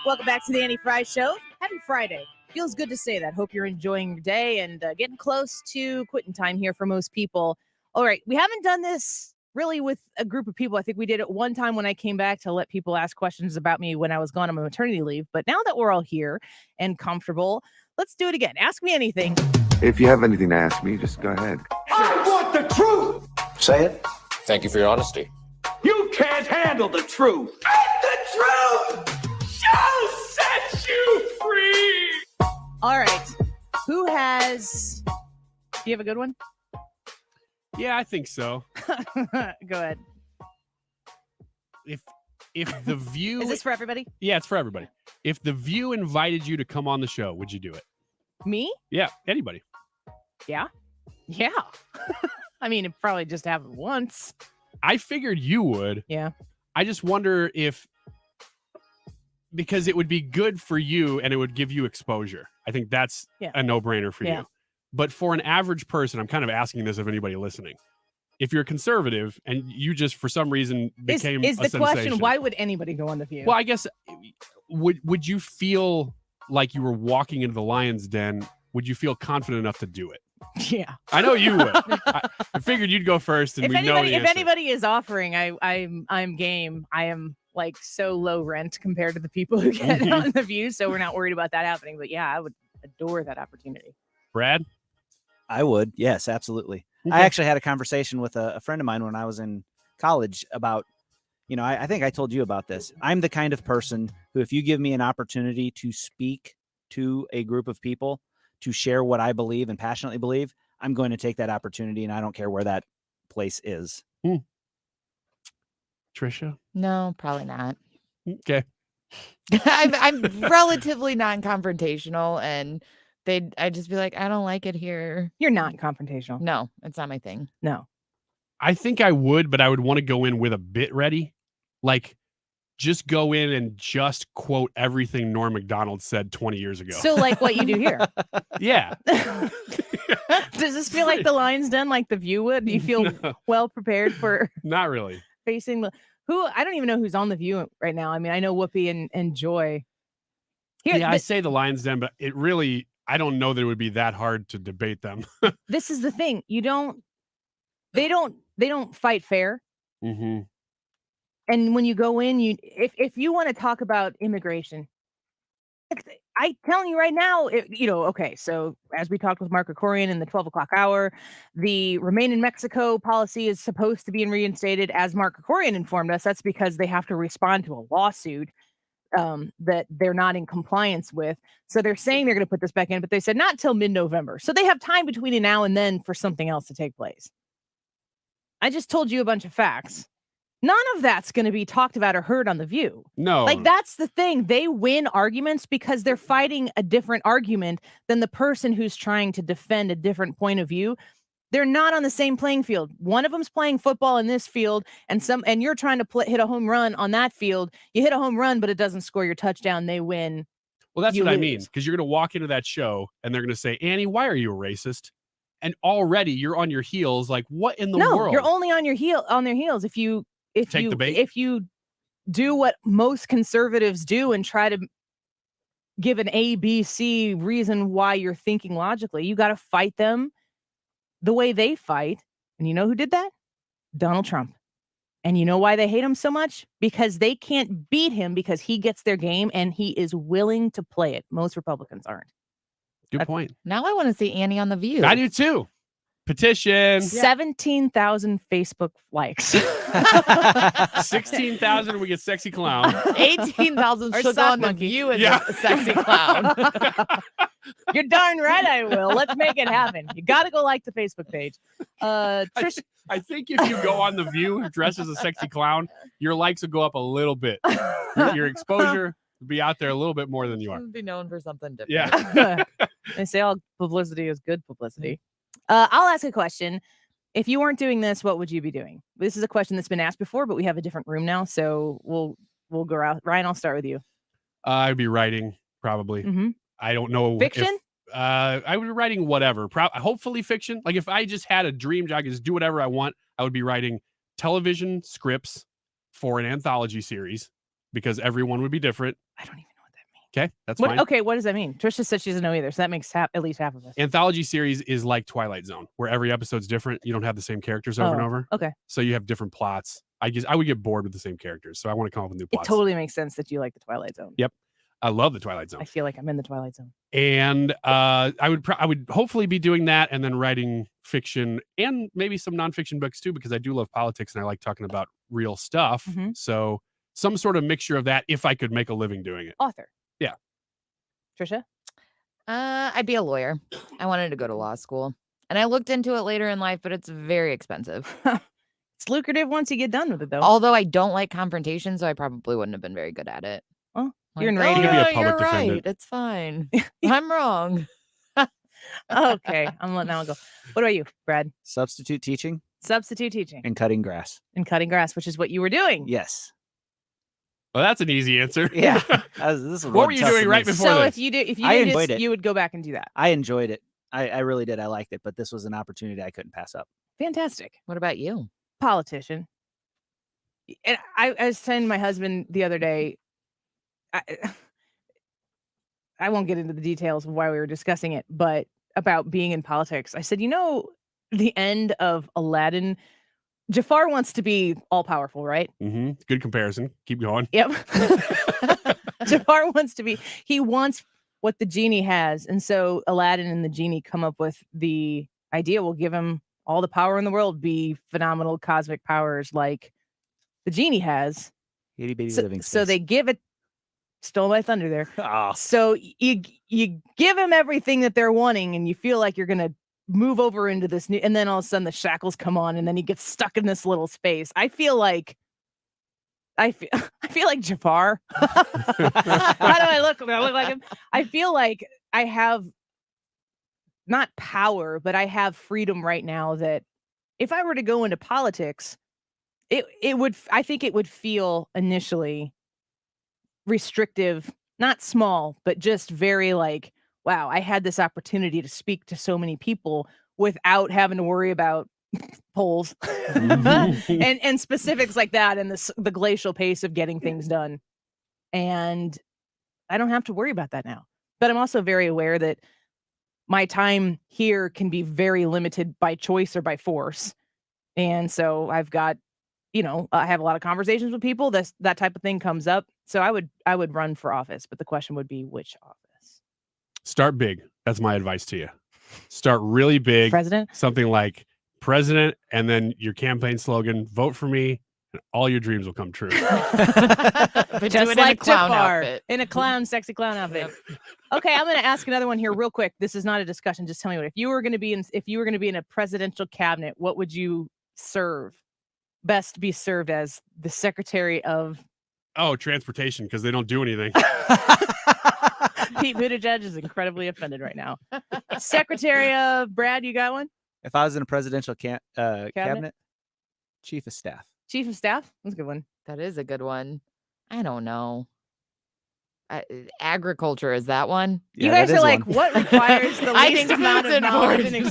Welcome back to the Annie Frey Show. Happy Friday. Feels good to say that. Hope you're enjoying your day and getting close to quitting time here for most people. All right. We haven't done this really with a group of people. I think we did it one time when I came back to let people ask questions about me when I was gone on my maternity leave. But now that we're all here and comfortable, let's do it again. Ask me anything. If you have anything to ask me, just go ahead. I want the truth. Say it. Thank you for your honesty. You can't handle the truth. And the truth shall set you free. All right. Who has... Do you have a good one? Yeah, I think so. Go ahead. If The View... Is this for everybody? Yeah, it's for everybody. If The View invited you to come on the show, would you do it? Me? Yeah, anybody. Yeah. Yeah. I mean, it probably just happened once. I figured you would. Yeah. I just wonder if... Because it would be good for you and it would give you exposure. I think that's a no-brainer for you. But for an average person, I'm kind of asking this of anybody listening. If you're conservative and you just, for some reason, became is a the sensation, question, why would anybody go on The View? Well, I guess, would you feel like you were walking into the lion's den? Would you feel confident enough to do it? Yeah. I know you would. I figured you'd go first, and if we know the if answer. anybody is offering, I'm game. I am like so low rent compared to the people who get on The View, so we're not worried about that happening. But yeah, I would adore that opportunity. Brad? I would. Yes, absolutely. Okay. I actually had a conversation with a friend of mine when I was in college about, I think I told you about this. I'm the kind of person who, if you give me an opportunity to speak to a group of people, to share what I believe and passionately believe, I'm going to take that opportunity, and I don't care where that place is. Trisha? No, probably not. Okay. I'm relatively non-confrontational, and I'd just be like, I don't like it here. You're not confrontational. No, it's not my thing. No. I think I would, but I would want to go in with a bit ready. Like, just go in and just quote everything Norm Macdonald said 20 years ago. So like what you do here. Yeah. Does this feel like the Lion's Den, like The View would? Do you feel well prepared for Not really. facing I don't even know who's on The View right now. I mean, I know Whoopi and Joy. I say the Lion's Den, but I don't know that it would be that hard to debate them. This is the thing. They don't fight fair. Mm-hmm. And when you go in, if you want to talk about immigration, I'm telling you right now, okay, so as we talked with Mark Krikorian in the 12 o'clock hour, the Remain in Mexico policy is supposed to be reinstated. As Mark Krikorian informed us, that's because they have to respond to a lawsuit that they're not in compliance with. So they're saying they're going to put this back in, but they said not till mid-November. So they have time between now and then for something else to take place. I just told you a bunch of facts. None of that's going to be talked about or heard on The View. No. Like, that's the thing. They win arguments because they're fighting a different argument than the person who's trying to defend a different point of view. They're not on the same playing field. One of them's playing football in this field, and you're trying to hit a home run on that field. You hit a home run, but it doesn't score your touchdown. They win. Well, that's what I mean, because you're going to walk into that show, and they're going to say, Annie, why are you a racist? And already you're on your heels. Like, what in the world? No, you're only on their heels if you take the bait. If you do what most conservatives do and try to give an A, B, C reason why you're thinking logically, you got to fight them the way they fight. And you know who did that? Donald Trump. And you know why they hate him so much? Because they can't beat him because he gets their game and he is willing to play it. Most Republicans aren't. Good point. Now I want to see Annie on The View. I do too. Petition. 17,000 Facebook likes. 16,000 we get sexy clown. 18,000 Or should go sock on The monkey. View as a sexy clown. You're darn right I will. Let's make it happen. You got to go like the Facebook page. Trish, I think if you go on The View dressed as a sexy clown, your likes will go up a little bit. Your exposure will be out there a little bit more than you are. Be known for something different. Yeah. They say all publicity is good publicity. I'll ask a question. If you weren't doing this, what would you be doing? This is a question that's been asked before, but we have a different room now, so we'll go out. Ryan, I'll start with you. I'd be writing probably. Mm-hmm. I don't know. Fiction? I would be writing whatever. Hopefully fiction. Like if I just had a dream job, I could just do whatever I want. I would be writing television scripts for an anthology series because everyone would be different. I don't even know what that means. Okay, that's fine. Okay, what does that mean? Trisha said she doesn't know either, so that makes at least half of us. Anthology series is like Twilight Zone, where every episode's different. You don't have the same characters over and over. Okay. So you have different plots. I would get bored with the same characters, so I want to come up with new plots. It totally makes sense that you like the Twilight Zone. Yep. I love the Twilight Zone. I feel like I'm in the Twilight Zone. And I would hopefully be doing that and then writing fiction and maybe some nonfiction books too, because I do love politics and I like talking about real stuff. Mm-hmm. So some sort of mixture of that if I could make a living doing it. Author. Yeah. Trisha? I'd be a lawyer. I wanted to go to law school. And I looked into it later in life, but it's very expensive. It's lucrative once you get done with it, though. Although I don't like confrontation, so I probably wouldn't have been very good at it. Well, Like, you're in oh, radio. You could be a yeah, public you're defendant. right. It's fine. I'm wrong. Okay, I'm letting that one go. What about you, Brad? Substitute teaching Substitute teaching and cutting grass. and cutting grass, which is what you were doing. Yes. Well, that's an easy answer. Yeah. What were you doing right before So this? if you I did enjoyed this, it. you would go back and do that. I enjoyed it. I really did. I liked it, but this was an opportunity I couldn't pass up. Fantastic. What about you? Politician. And I was telling my husband the other day, I won't get into the details of why we were discussing it, but about being in politics. I said, the end of Aladdin, Jafar wants to be all powerful, right? Mm-hmm. Good comparison. Keep going. Yep. Jafar he wants what the genie has. And so Aladdin and the genie come up with the idea, we'll give him all the power in the world, be phenomenal cosmic powers like the genie has. Itty bitty living So space. they give it, stole my thunder there. Oh. So you give him everything that they're wanting and you feel like you're going to move over into this new, and then all of a sudden the shackles come on and then he gets stuck in this little space. I feel like Jafar. How do I look? Do I look like him? I feel like I have not power, but I have freedom right now that if I were to go into politics, I think it would feel initially restrictive, not small, but just very like, wow, I had this opportunity to speak to so many people without having to worry about polls and specifics like that, and the glacial pace of getting things done. And I don't have to worry about that now. But I'm also very aware that my time here can be very limited by choice or by force. And so I've got, I have a lot of conversations with people. That type of thing comes up. So I would run for office, but the question would be which office? Start big. That's my advice to you. Start really big. President? Something like president, and then your campaign slogan, vote for me, and all your dreams will come true. But Just do it like in a clown Jafar, outfit. in a sexy clown outfit. Okay, I'm going to ask another one here real quick. This is not a discussion. Just tell me if you were going to be in a presidential cabinet, what would you best be served as the secretary of? Oh, transportation, because they don't do anything. Pete Buttigieg is incredibly offended right now. Secretary of, Brad, you got one? If I was in a presidential cabinet, chief of staff. Chief of staff? That's a good one. That is a good one. I don't know. Agriculture, is that one? You guys are like, what requires the least amount of knowledge and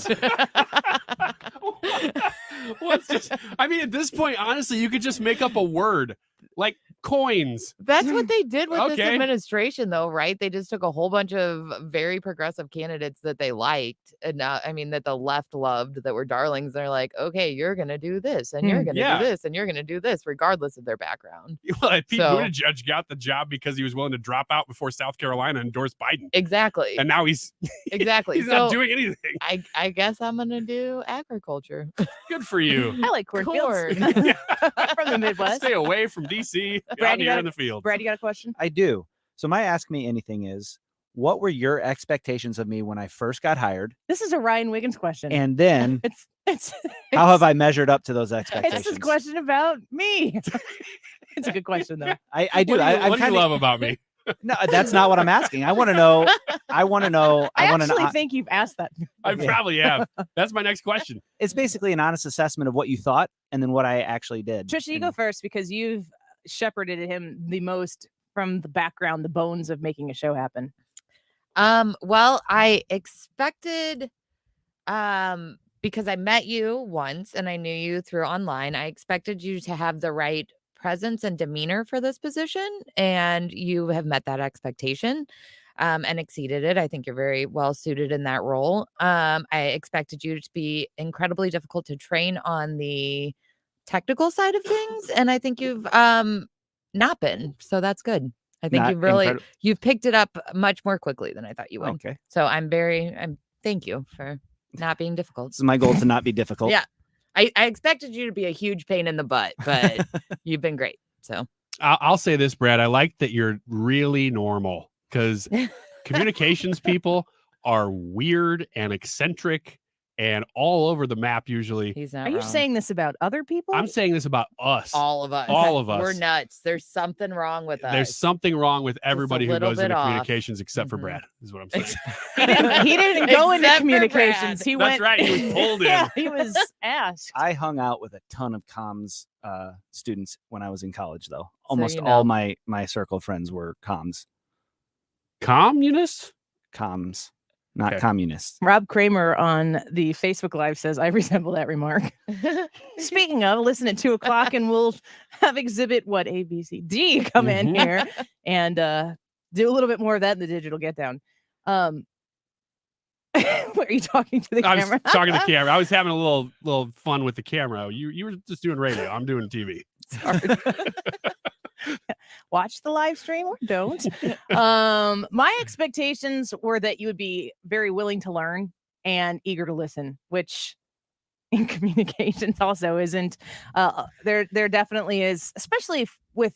What's just? I mean, at this point, honestly, you could just make up a word like coins. That's what they did with this Okay. administration, though, right? They just took a whole bunch of very progressive candidates that they liked, and that the left loved, that were darlings. They're like, okay, you're gonna do this, and you're gonna Yeah. do this, and you're gonna do this, regardless of their background. Well, Pete So- Buttigieg got the job because he was willing to drop out before South Carolina endorsed Biden. Exactly. And now he's Exactly. he's not So, doing anything. I guess I'm gonna do agriculture. Good for you. I like cornfields. Corn. From the Midwest. Stay away from DC. Brad, Out you here got in the field. Brad, you got a question? I do. So my Ask Me Anything is, what were your expectations of me when I first got hired? This is a Ryan Wiggins question. And then it's how have I measured up to those expectations? It's a question about me. It's a good question though. I do. What do you love about me? No, that's not what I'm asking. I want to know. I want to know. I want actually to. think you've asked that. I probably have. That's my next question. It's basically an honest assessment of what you thought and then what I actually did. Trisha, you go first because you've shepherded him the most from the background, the bones of making a show happen. Well, I expected, because I met you once and I knew you through online, I expected you to have the right presence and demeanor for this position, and you have met that expectation and exceeded it. I think you're very well suited in that role. I expected you to be incredibly difficult to train on the technical side of things, and I think you've not been, so that's good. I think you've picked it up much more quickly than I thought you would. Okay. So thank you for not being difficult. It's my goal to not be difficult. Yeah. I expected you to be a huge pain in the butt, but you've been great. So I'll say this, Brad. I like that you're really normal, because communications people are weird and eccentric and all over the map usually. He's not Are you wrong. saying this about other people? I'm saying this about us. All of us. All of us. We're nuts. There's something wrong with us. There's something wrong with everybody who little goes bit into off. communications except for Brad, is what I'm saying. He didn't go into Except for communications. Brad. He That's went. right. He was pulled in. Yeah, he was asked. I hung out with a ton of comms students when I was in college, though. Almost you all know. my circle of friends were comms. Communists? Comms, not Okay. communists. Rob Kramer on the Facebook Live says, I resemble that remark. Speaking of, listen at 2:00 and we'll have exhibit A, B, C, D come in here and do a little bit more of that in the Digital Getdown. Were you talking to the I camera? was talking to the camera. I was having a little fun with the camera. You were just doing radio. I'm doing TV. Watch the live stream or don't. My expectations were that you would be very willing to learn and eager to listen, which in communications also isn't. There definitely is, especially with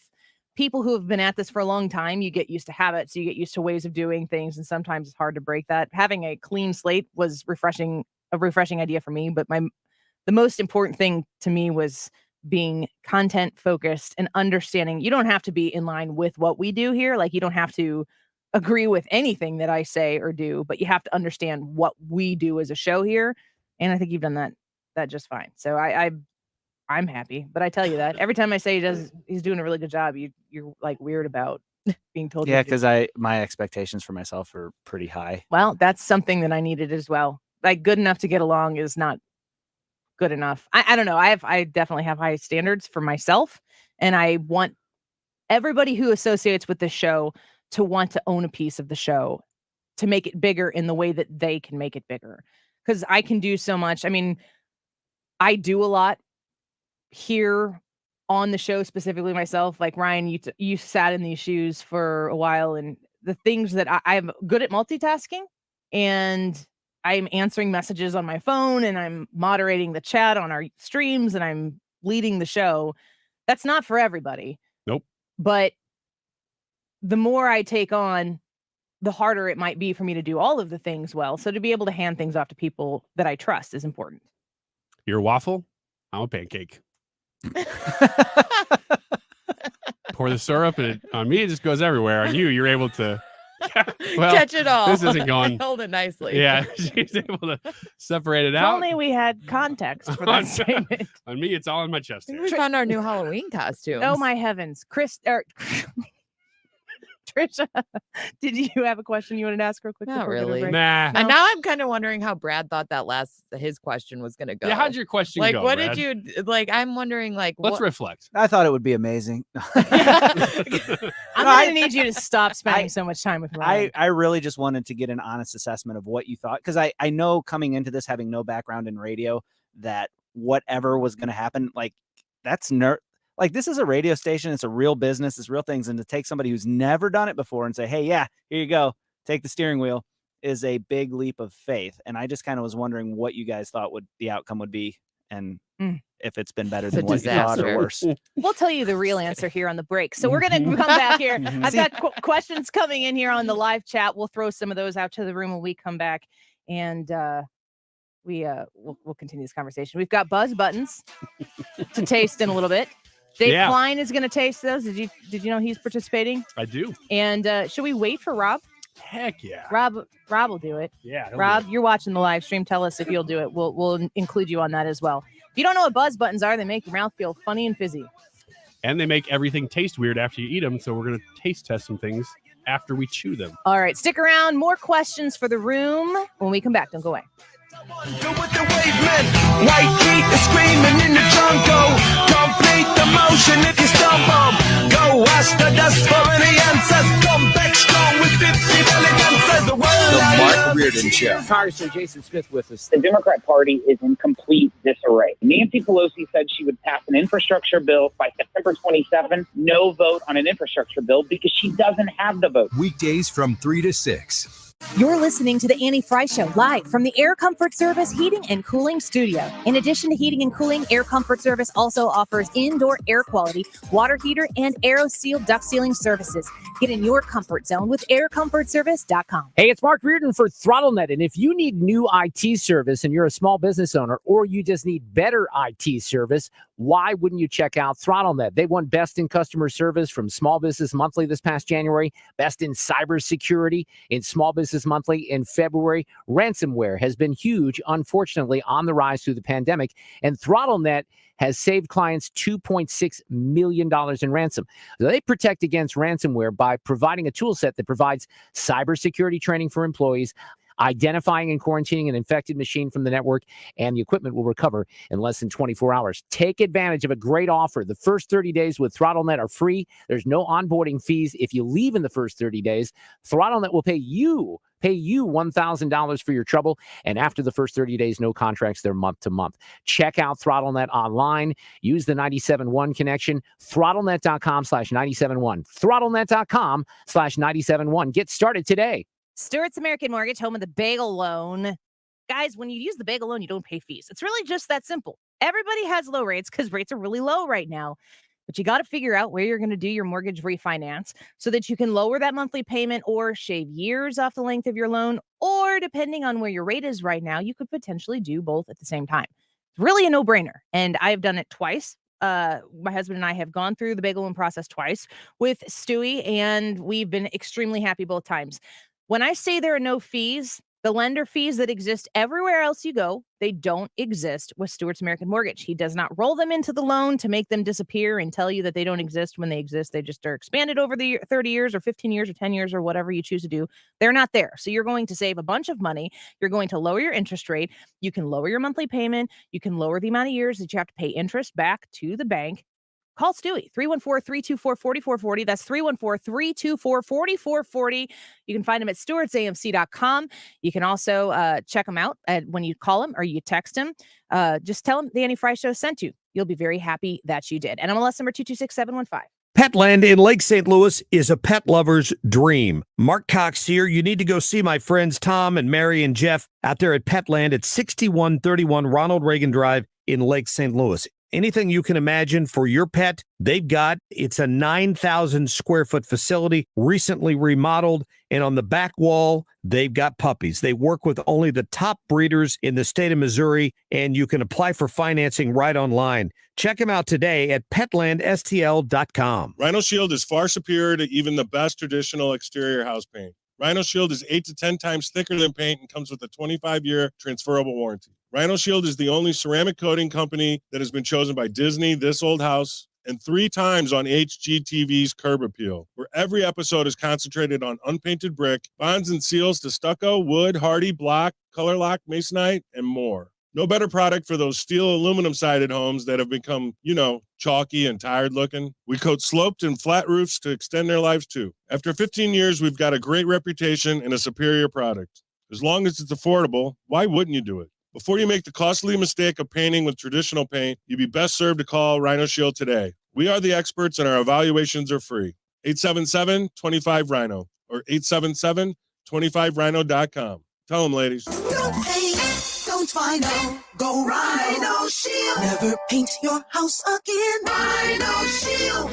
people who have been at this for a long time. You get used to habits, you get used to ways of doing things, and sometimes it's hard to break that. Having a clean slate was a refreshing idea for me, but the most important thing to me was being content focused and understanding you don't have to be in line with what we do here. Like, you don't have to agree with anything that I say or do, but you have to understand what we do as a show here. And I think you've done that just fine. So I'm happy, but I tell you that every time I say he's doing a really good job, you're like weird about being told. Yeah, because my expectations for myself are pretty high. Well, that's something that I needed as well. Like, good enough to get along is not good enough. I don't know. I definitely have high standards for myself, and I want everybody who associates with the show to want to own a piece of the show, to make it bigger in the way that they can make it bigger. Because I can do so much. I mean, I do a lot here on the show, specifically myself. Like Ryan, you sat in these shoes for a while, and the things that I'm good at multitasking, and I'm answering messages on my phone, and I'm moderating the chat on our streams, and I'm leading the show. That's not for everybody. Nope. But the more I take on, the harder it might be for me to do all of the things well. So to be able to hand things off to people that I trust is important. You're a waffle. I'm a pancake. Pour the syrup, and on me, it just goes everywhere. On you, you're able to catch it all. This isn't going. Hold it nicely. Yeah, she's able to separate it If out. only we had context for that statement. On me, it's all in my chest. We found our new Halloween costume. Oh my heavens. Trisha, did you have a question you wanted to ask real quick? Not before we go to really. break? Nah. And now I'm kind of wondering how Brad thought that his question was going to go. Yeah, how'd your question like, go, what Brad? did you like? I'm wondering, like, Let's reflect. I thought it would be amazing. I'm going to need you to stop spending so much time with Ryan. I really just wanted to get an honest assessment of what you thought, because I know coming into this, having no background in radio, that whatever was going to happen, like that's like this is a radio station, it's a real business, it's real things, and to take somebody who's never done it before and say, hey, yeah, here you go, take the steering wheel, is a big leap of faith. And I just kind of was wondering what you guys thought the outcome would be, and if it's been better than what you thought or worse. We'll tell you the real answer here on the break. So we're going to come back here. I've got questions coming in here on the live chat. We'll throw some of those out to the room when we come back, and we'll continue this conversation. We've got buzz buttons to taste in a little bit. Dave Klein is going to taste those. Did you know he's participating? I do. And should we wait for Rob? Heck yeah. Rob will do it. Yeah. Rob, you're watching the live stream. Tell us if you'll do it. We'll include you on that as well. If you don't know what buzz buttons are, they make your mouth feel funny and fizzy. And they make everything taste weird after you eat them. So we're going to taste test some things after we chew them. All right. Stick around. More questions for the room when we come back. Don't go away. White heat is screaming in the jungle. Complete the motion if you stumble. Go wash the dust for any answers. Come back strong with 50 elegances. The Mark Reardon Show. Congressman Jason Smith with us. The Democrat Party is in complete disarray. Nancy Pelosi said she would pass an infrastructure bill by September 27. No vote on an infrastructure bill because she doesn't have the vote. Weekdays from 3 to 6. You're listening to the Annie Frey Show live from the Air Comfort Service Heating and Cooling Studio. In addition to heating and cooling, Air Comfort Service also offers indoor air quality, water heater, and AeroSeal duct sealing services. Get in your comfort zone with aircomfortservice.com. Hey, it's Mark Reardon for ThrottleNet. And if you need new IT service and you're a small business owner, or you just need better IT service, why wouldn't you check out ThrottleNet? They won Best in Customer Service from Small Business Monthly this past January, Best in Cybersecurity in Small Business Monthly in February. Ransomware has been huge, unfortunately, on the rise through the pandemic, and ThrottleNet has saved clients $2.6 million in ransom. So they protect against ransomware by providing a tool set that provides cybersecurity training for employees, identifying and quarantining an infected machine from the network, and the equipment will recover in less than 24 hours. Take advantage of a great offer. The first 30 days with ThrottleNet are free. There's no onboarding fees if you leave in the first 30 days. ThrottleNet will pay you $1,000 for your trouble. And after the first 30 days, no contracts, they're month to month. Check out ThrottleNet online. Use the 97.1 connection, throttlenet.com/971. Throttlenet.com/971. Get started today. Stewart's American Mortgage, home of the bagel loan. Guys, when you use the bagel loan, you don't pay fees. It's really just that simple. Everybody has low rates because rates are really low right now. But you got to figure out where you're going to do your mortgage refinance so that you can lower that monthly payment or shave years off the length of your loan. Or depending on where your rate is right now, you could potentially do both at the same time. It's really a no-brainer. And I've done it twice. My husband and I have gone through the bagel loan process twice with Stewie, and we've been extremely happy both times. When I say there are no fees, The lender fees that exist everywhere else you go, they don't exist with Stewart's American Mortgage. He does not roll them into the loan to make them disappear and tell you that they don't exist when they exist. They just are expanded over the 30 years or 15 years or 10 years or whatever you choose to do. They're not there. So you're going to save a bunch of money. You're going to lower your interest rate. You can lower your monthly payment. You can lower the amount of years that you have to pay interest back to the bank. Call Stewie, 314-324-4440. That's 314-324-4440. You can find him at stewartsamc.com. You can also check him out when you call him or you text him. Just tell him the Annie Frey Show sent you. You'll be very happy that you did. And MLS number 226715. Petland in Lake St. Louis is a pet lover's dream. Mark Cox here. You need to go see my friends Tom and Mary and Jeff out there at Petland at 6131 Ronald Reagan Drive in Lake St. Louis. Anything you can imagine for your pet, they've got. It's a 9,000 square foot facility, recently remodeled, and on the back wall, they've got puppies. They work with only the top breeders in the state of Missouri, and you can apply for financing right online. Check them out today at petlandstl.com. Rhino Shield is far superior to even the best traditional exterior house paint. Rhino Shield is 8 to 10 times thicker than paint and comes with a 25-year transferable warranty. Rhino Shield is the only ceramic coating company that has been chosen by Disney, This Old House, and 3 times on HGTV's Curb Appeal, where every episode is concentrated on unpainted brick, bonds and seals to stucco, wood, hardy, block, color lock, masonite, and more. No better product for those steel aluminum-sided homes that have become, chalky and tired looking. We coat sloped and flat roofs to extend their lives too. After 15 years, we've got a great reputation and a superior product. As long as it's affordable, why wouldn't you do it? Before you make the costly mistake of painting with traditional paint, you'd be best served to call Rhino Shield today. We are the experts and our evaluations are free. 877-25-RHINO or 877-25rhino.com. Tell them, ladies. Don't Rhino, go Rhino Shield. Never paint your house again. Rhino Shield.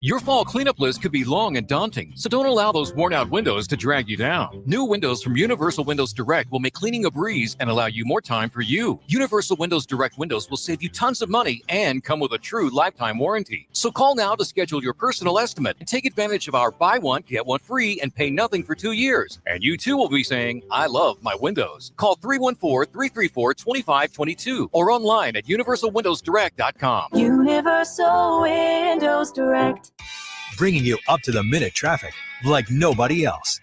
Your fall cleanup list could be long and daunting, so don't allow those worn-out windows to drag you down. New windows from Universal Windows Direct will make cleaning a breeze and allow you more time for you. Universal Windows Direct windows will save you tons of money and come with a true lifetime warranty. So call now to schedule your personal estimate and take advantage of our buy one, get one free and pay nothing for 2 years. And you too will be saying, I love my windows. Call 314-334-2522 or online at universalwindowsdirect.com. Universal Windows Direct. Bringing you up-to-the-minute traffic like nobody else.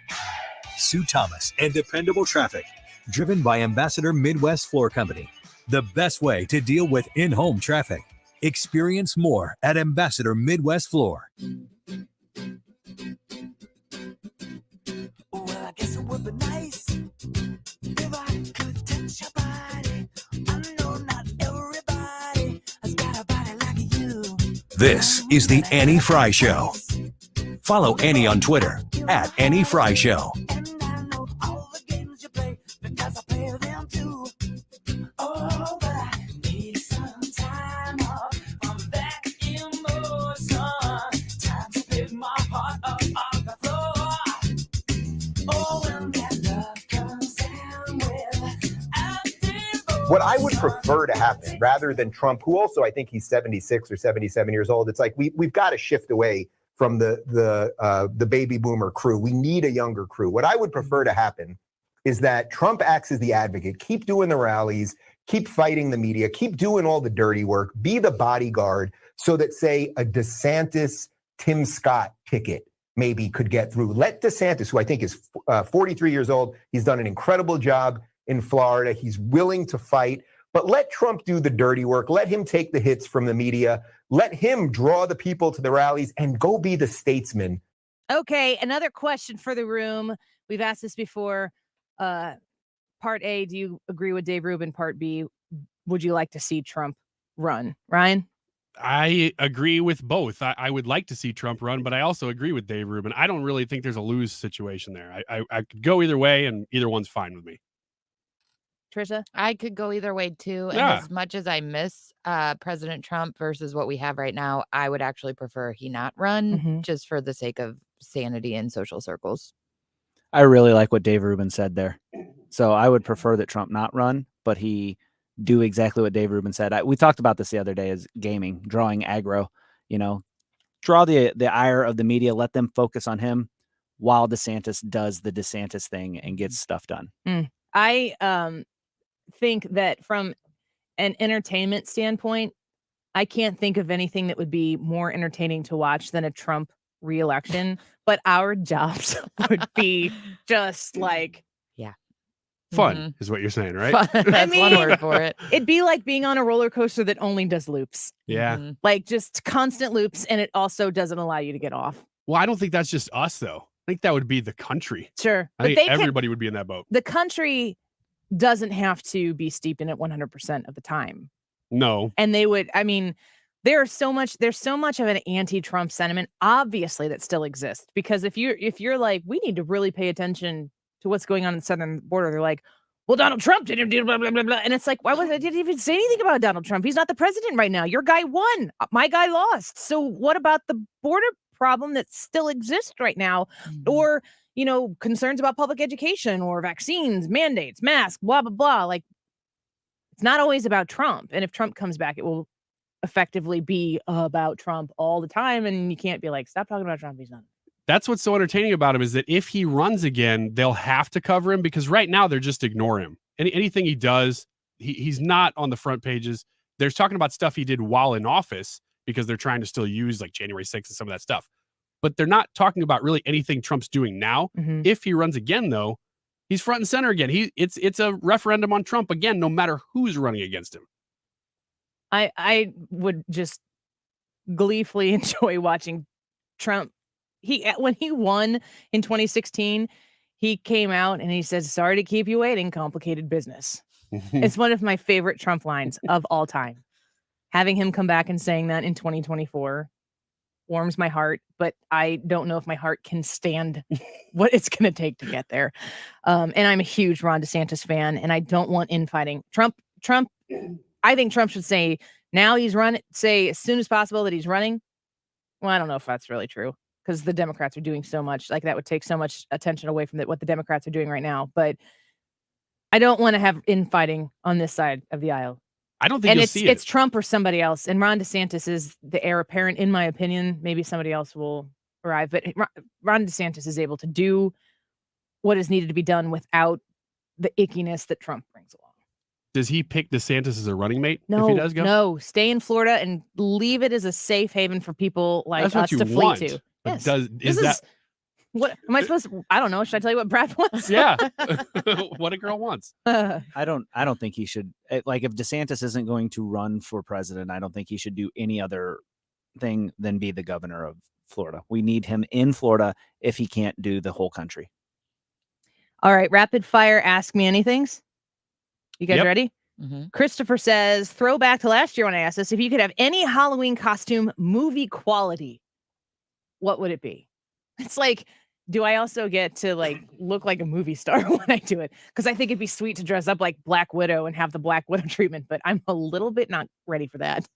Sue Thomas and dependable traffic, driven by Ambassador Midwest Floor Company. The best way to deal with in-home traffic. Experience more at Ambassador Midwest Floor. Well, I guess it would be nice if I could touch your body. I know not everybody has got a body like you. This is the Annie Frey Show. Follow Annie on Twitter at Annie Frey Show. What I would prefer to happen, rather than Trump, who also I think he's 76 or 77 years old, it's like we've got to shift away from the baby boomer crew. We need a younger crew. What I would prefer to happen is that Trump acts as the advocate, keep doing the rallies, keep fighting the media, keep doing all the dirty work, be the bodyguard, so that, say, a DeSantis, Tim Scott ticket maybe could get through. Let DeSantis, who I think is 43 years old, he's done an incredible job in Florida. He's willing to fight, but let Trump do the dirty work. Let him take the hits from the media. Let him draw the people to the rallies and go be the statesman. Okay, another question for the room. We've asked this before. Part A, do you agree with Dave Rubin? Part B, would you like to see Trump run? Ryan? I agree with both. I would like to see Trump run, but I also agree with Dave Rubin. I don't really think there's a lose situation there. I could go either way, and either one's fine with me. Trisha? I could go either way too. Yeah. And as much as I miss President Trump versus what we have right now, I would actually prefer he not run, just for the sake of sanity in social circles. I really like what Dave Rubin said there. So I would prefer that Trump not run, but he do exactly what Dave Rubin said. We talked about this the other day as gaming, drawing aggro, draw the ire of the media, let them focus on him while DeSantis does the DeSantis thing and gets stuff done. I think that from an entertainment standpoint, I can't think of anything that would be more entertaining to watch than a Trump re-election, but our jobs would be just like Fun is what you're saying, right? Fun. That's one word for it. It'd be like being on a roller coaster that only does loops. Yeah. Like just constant loops, and it also doesn't allow you to get off. Well, I don't think that's just us, though. I think that would be the country. Sure. I think everybody would be in that boat. The country doesn't have to be steeped in it 100% of the time. No. And they would, I mean, there's so much of an anti-Trump sentiment, obviously, that still exists. Because if you're like, we need to really pay attention to what's going on in the southern border, they're like, well, Donald Trump didn't do blah, blah, blah, blah. And it's like, why was I didn't even say anything about Donald Trump? He's not the president right now. Your guy won. My guy lost. So what about the border problem that still exists right now? Or, concerns about public education or vaccines, mandates, masks, blah, blah, blah. Like, it's not always about Trump. And if Trump comes back, it will effectively be about Trump all the time. And you can't be like, stop talking about Trump. He's not. That's what's so entertaining about him is that if he runs again, they'll have to cover him because right now they're just ignore him. Anything he does, he's not on the front pages. They're talking about stuff he did while in office because they're trying to still use like January 6th and some of that stuff. But they're not talking about really anything Trump's doing now. Mm-hmm. If he runs again, though, he's front and center again. It's a referendum on Trump again, no matter who's running against him. I would just gleefully enjoy watching Trump. When he won in 2016, he came out and he said, "Sorry to keep you waiting, complicated business." It's one of my favorite Trump lines of all time. Having him come back and saying that in 2024 warms my heart, but I don't know if my heart can stand what it's going to take to get there. And I'm a huge Ron DeSantis fan, and I don't want infighting. Trump, I think Trump should say say as soon as possible that he's running. Well, I don't know if that's really true because the Democrats are doing so much. Like that would take so much attention away from what the Democrats are doing right now. But I don't want to have infighting on this side of the aisle. I don't think it's Trump or somebody else. And Ron DeSantis is the heir apparent, in my opinion. Maybe somebody else will arrive. But Ron DeSantis is able to do what is needed to be done without the ickiness that Trump brings along. Does he pick DeSantis as a running mate No, if he does go? No, stay in Florida and leave it as a safe haven for people like us to flee to. Yes. What am I supposed to? I don't know. Should I tell you what Brad wants? Yeah. What a girl wants. I don't think he should. Like, if DeSantis isn't going to run for president, I don't think he should do any other thing than be the governor of Florida. We need him in Florida if he can't do the whole country. All right. Rapid fire. Ask me anythings. You guys ready? Mm-hmm. Christopher says, throwback to last year when I asked this, if you could have any Halloween costume movie quality, what would it be? It's like, do I also get to like look like a movie star when I do it? Because I think it'd be sweet to dress up like Black Widow and have the Black Widow treatment, but I'm a little bit not ready for that.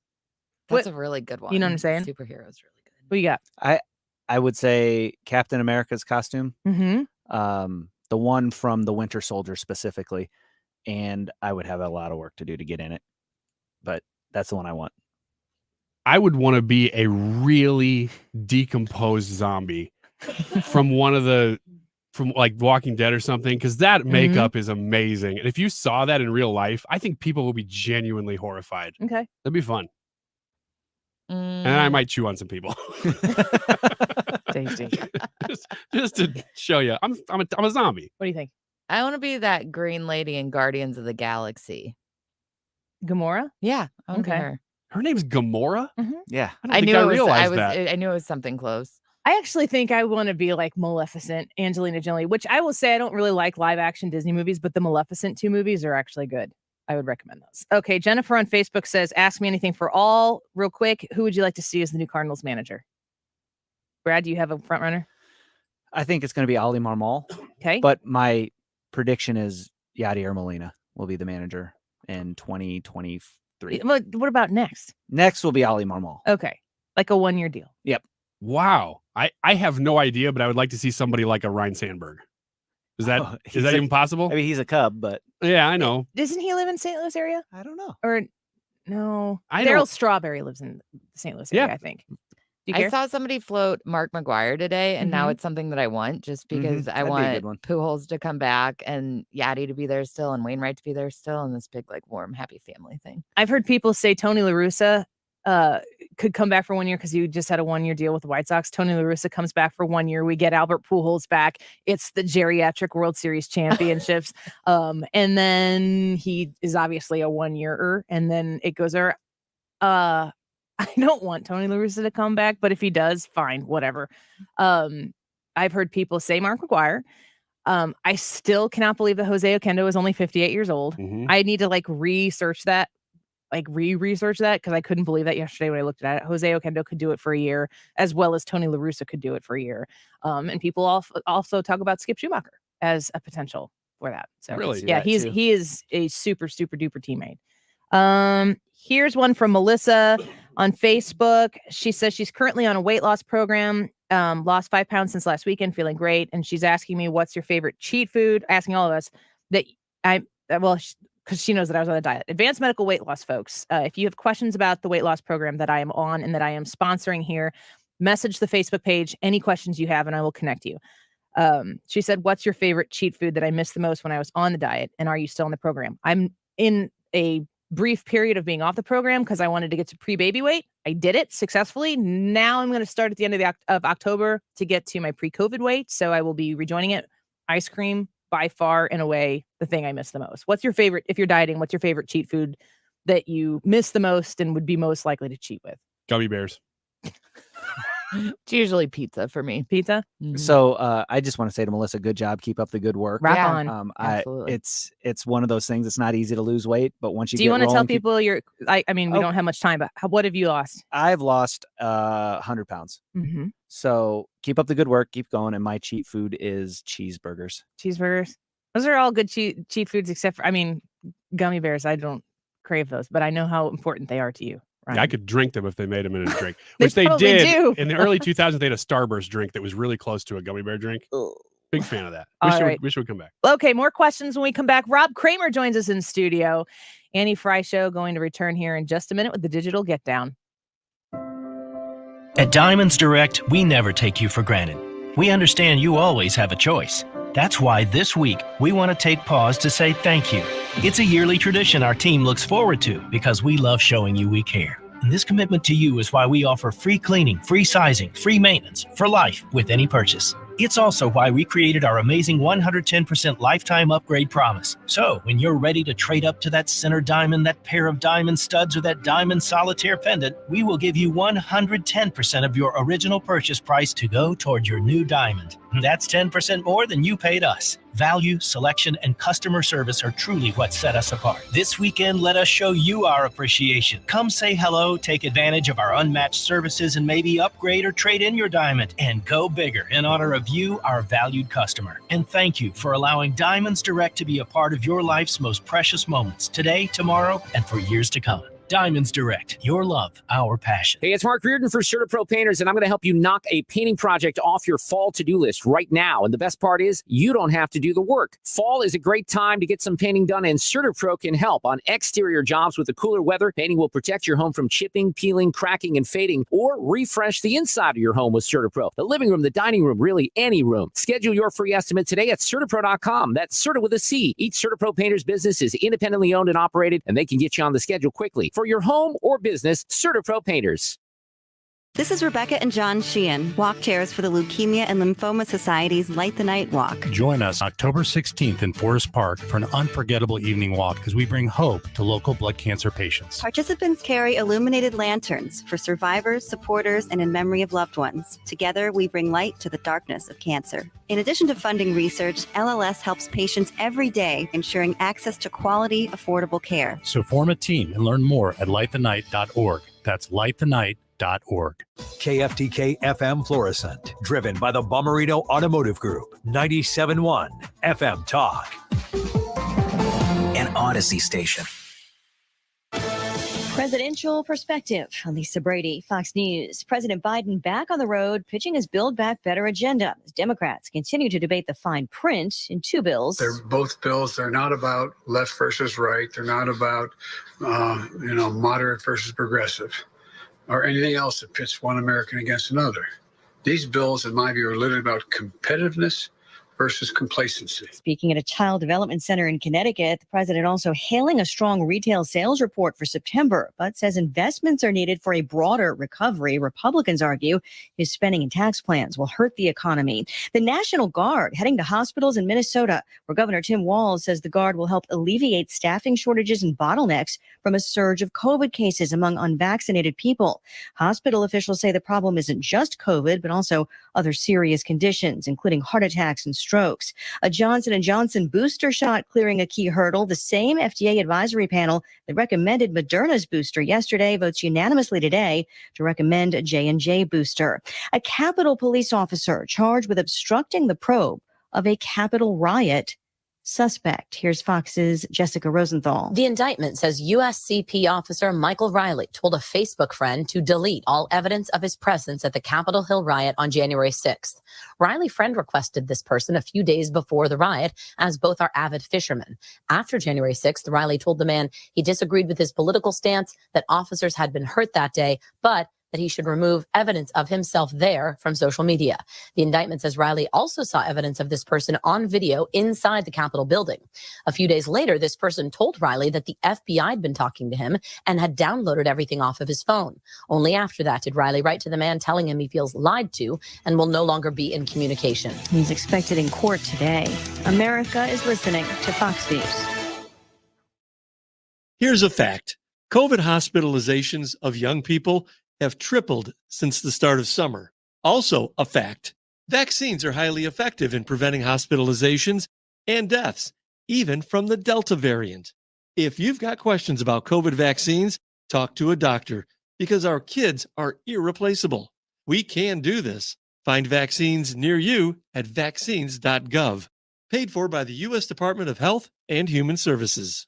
That's a really good one. You know what I'm saying? Superheroes really good. What you got? I would say Captain America's costume. Mm-hmm. The one from the Winter Soldier specifically. And I would have a lot of work to do to get in it. But that's the one I want. I would want to be a really decomposed zombie from like Walking Dead or something, because that makeup is amazing. And if you saw that in real life, I think people will be genuinely horrified. Okay. That'd be fun. And I might chew on some people. Tasty. just to show you, I'm a zombie. What do you think? I want to be that green lady in Guardians of the Galaxy. Gamora? Yeah. Okay. Her name's Gamora? Mm-hmm. Yeah. I knew it was something close. I actually think I want to be like Maleficent, Angelina Jolie, which I will say I don't really like live action Disney movies, but the Maleficent 2 movies are actually good. I would recommend those. Okay. Jennifer on Facebook says, ask me anything for all. Real quick, who would you like to see as the new Cardinals manager? Brad, do you have a front runner? I think it's going to be Ali Marmol. Okay. But my prediction is Yadier Molina will be the manager in 2023. What about next? Next will be Ali Marmol. Okay. Like a 1-year deal. Yep. Wow. I have no idea, but I would like to see somebody like a Ryan Sandberg. Is that even possible? I mean, he's a Cub, but yeah, I know. Doesn't he live in St. Louis area? I don't know. Or no. Daryl Strawberry lives in the St. Louis area, I think. I saw somebody float Mark McGuire today, and now Mhm. it's something that I want just because I That'd be a good one. want Pujols to come back and Yachty to be there still and Wainwright to be there still and this big, like, warm, happy family thing. I've heard people say Tony La Russa could come back for 1 year because you just had a 1-year deal with the White Sox. Tony La Russa comes back for 1 year. We get Albert Pujols back. It's the geriatric World Series championships. And then he is obviously a 1-year-er. And then it goes there. I don't want Tony La Russa to come back, but if he does, fine, whatever. I've heard people say Mark McGuire. I still cannot believe that Jose Oquendo is only 58 years old. I need to research that. Research that because I couldn't believe that yesterday when I looked at it. Jose Oquendo could do it for a year as well as Tony La Russa could do it for a year. And people also talk about Skip Schumacher as a potential for that. So Really? yeah, he is a super, super duper teammate. Here's one from Melissa on Facebook. She says she's currently on a weight loss program, lost 5 pounds since last weekend, feeling great. And she's asking me, what's your favorite cheat food? Asking all of us because she knows that I was on a diet. Advanced Medical Weight Loss, folks. If you have questions about the weight loss program that I am on and that I am sponsoring here, message the Facebook page, any questions you have, and I will connect you. She said, what's your favorite cheat food that I missed the most when I was on the diet? And are you still in the program? I'm in a brief period of being off the program because I wanted to get to pre-baby weight. I did it successfully. Now I'm going to start at the end of October to get to my pre-COVID weight. So I will be rejoining it. Ice cream, by far and away, the thing I miss the most. What's your favorite, if you're dieting, what's your favorite cheat food that you miss the most and would be most likely to cheat with? Gummy bears. It's usually pizza for me. Pizza? Mhm. So I just want to say to Melissa, good job. Keep up the good work. Rock on. Absolutely. It's one of those things. It's not easy to lose weight, but once you Do you get want to tell rolling, people we don't have much time, but what have you lost? I've lost 100 pounds. Mm-hmm. So keep up the good work. Keep going. And my cheat food is cheeseburgers. Cheeseburgers. Those are all good cheat foods, except for, gummy bears. I don't crave those, but I know how important they are to you. Right? Yeah, I could drink them if they made them in a drink, They which they probably did do. in the early 2000s. They had a Starburst drink that was really close to a gummy bear drink. Big fan of that. All Wish right. it would come back. Okay, more questions when we come back. Rob Kramer joins us in studio. Annie Frey Show going to return here in just a minute with the Digital Getdown. At Diamonds Direct, we never take you for granted. We understand you always have a choice. That's why this week, we want to take pause to say thank you. It's a yearly tradition our team looks forward to because we love showing you we care. And this commitment to you is why we offer free cleaning, free sizing, free maintenance for life with any purchase. It's also why we created our amazing 110% lifetime upgrade promise. So when you're ready to trade up to that center diamond, that pair of diamond studs, or that diamond solitaire pendant, we will give you 110% of your original purchase price to go toward your new diamond. That's 10% more than you paid us. Value, selection, and customer service are truly what set us apart. This weekend, let us show you our appreciation. Come say hello, take advantage of our unmatched services, and maybe upgrade or trade in your diamond. And go bigger in honor of you, our valued customer. And thank you for allowing Diamonds Direct to be a part of your life's most precious moments, today, tomorrow, and for years to come. Diamonds Direct, your love, our passion. Hey, it's Mark Reardon for CertaPro Painters, and I'm going to help you knock a painting project off your fall to-do list right now. And the best part is, you don't have to do the work. Fall is a great time to get some painting done, and CertaPro can help on exterior jobs with the cooler weather. Painting will protect your home from chipping, peeling, cracking, and fading, or refresh the inside of your home with CertaPro. The living room, the dining room, really any room. Schedule your free estimate today at CertaPro.com. That's Certa with a C. Each CertaPro Painters business is independently owned and operated, and they can get you on the schedule quickly. For your home or business, CertaPro Painters. This is Rebecca and John Sheehan, walk chairs for the Leukemia and Lymphoma Society's Light the Night Walk. Join us October 16th in Forest Park for an unforgettable evening walk as we bring hope to local blood cancer patients. Participants carry illuminated lanterns for survivors, supporters, and in memory of loved ones. Together, we bring light to the darkness of cancer. In addition to funding research, LLS helps patients every day, ensuring access to quality, affordable care. So form a team and learn more at lightthenight.org. That's lightthenight.org. KFTK FM Florissant, driven by the Bomarito Automotive Group, 97.1 FM Talk. An Odyssey station. Presidential perspective. Lisa Brady, Fox News. President Biden back on the road, pitching his Build Back Better agenda as Democrats continue to debate the fine print in two bills. They're both bills. They're not about left versus right. They're not about, moderate versus progressive. or anything else that pits one American against another. These bills, in my view, are literally about competitiveness versus complacency. Speaking at a child development center in Connecticut, the president also hailing a strong retail sales report for September, but says investments are needed for a broader recovery. Republicans argue his spending and tax plans will hurt the economy. The National Guard heading to hospitals in Minnesota, where Governor Tim Walz says the Guard will help alleviate staffing shortages and bottlenecks from a surge of COVID cases among unvaccinated people. Hospital officials say the problem isn't just COVID, but also other serious conditions, including heart attacks and strokes. A Johnson & Johnson booster shot clearing a key hurdle. The same FDA advisory panel that recommended Moderna's booster yesterday votes unanimously today to recommend a J&J booster. A Capitol police officer charged with obstructing the probe of a Capitol riot. Suspect. Here's Fox's Jessica Rosenthal. The indictment says USCP officer Michael Riley told a Facebook friend to delete all evidence of his presence at the Capitol Hill riot on January 6th. Riley friend requested this person a few days before the riot, as both are avid fishermen. After January 6th, Riley told the man he disagreed with his political stance, that officers had been hurt that day, but that he should remove evidence of himself there from social media. The indictment says Riley also saw evidence of this person on video inside the Capitol building. A few days later, this person told Riley that the FBI had been talking to him and had downloaded everything off of his phone. Only after that did Riley write to the man telling him he feels lied to and will no longer be in communication. He's expected in court today. America is listening to Fox News. Here's a fact. COVID hospitalizations of young people have tripled since the start of summer. Also a fact, vaccines are highly effective in preventing hospitalizations and deaths, even from the Delta variant. If you've got questions about COVID vaccines, talk to a doctor, because our kids are irreplaceable. We can do this. Find vaccines near you at vaccines.gov. Paid for by the U.S. Department of Health and Human Services.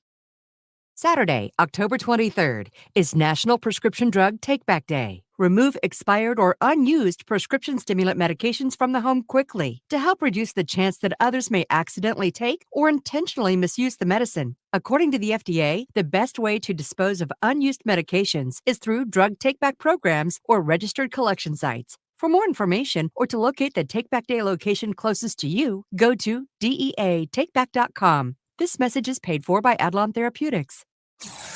Saturday, October 23rd, is National Prescription Drug Take-Back Day. Remove expired or unused prescription stimulant medications from the home quickly to help reduce the chance that others may accidentally take or intentionally misuse the medicine. According to the FDA, the best way to dispose of unused medications is through drug take-back programs or registered collection sites. For more information or to locate the Take-Back Day location closest to you, go to DEATakeback.com. This message is paid for by Adlon Therapeutics.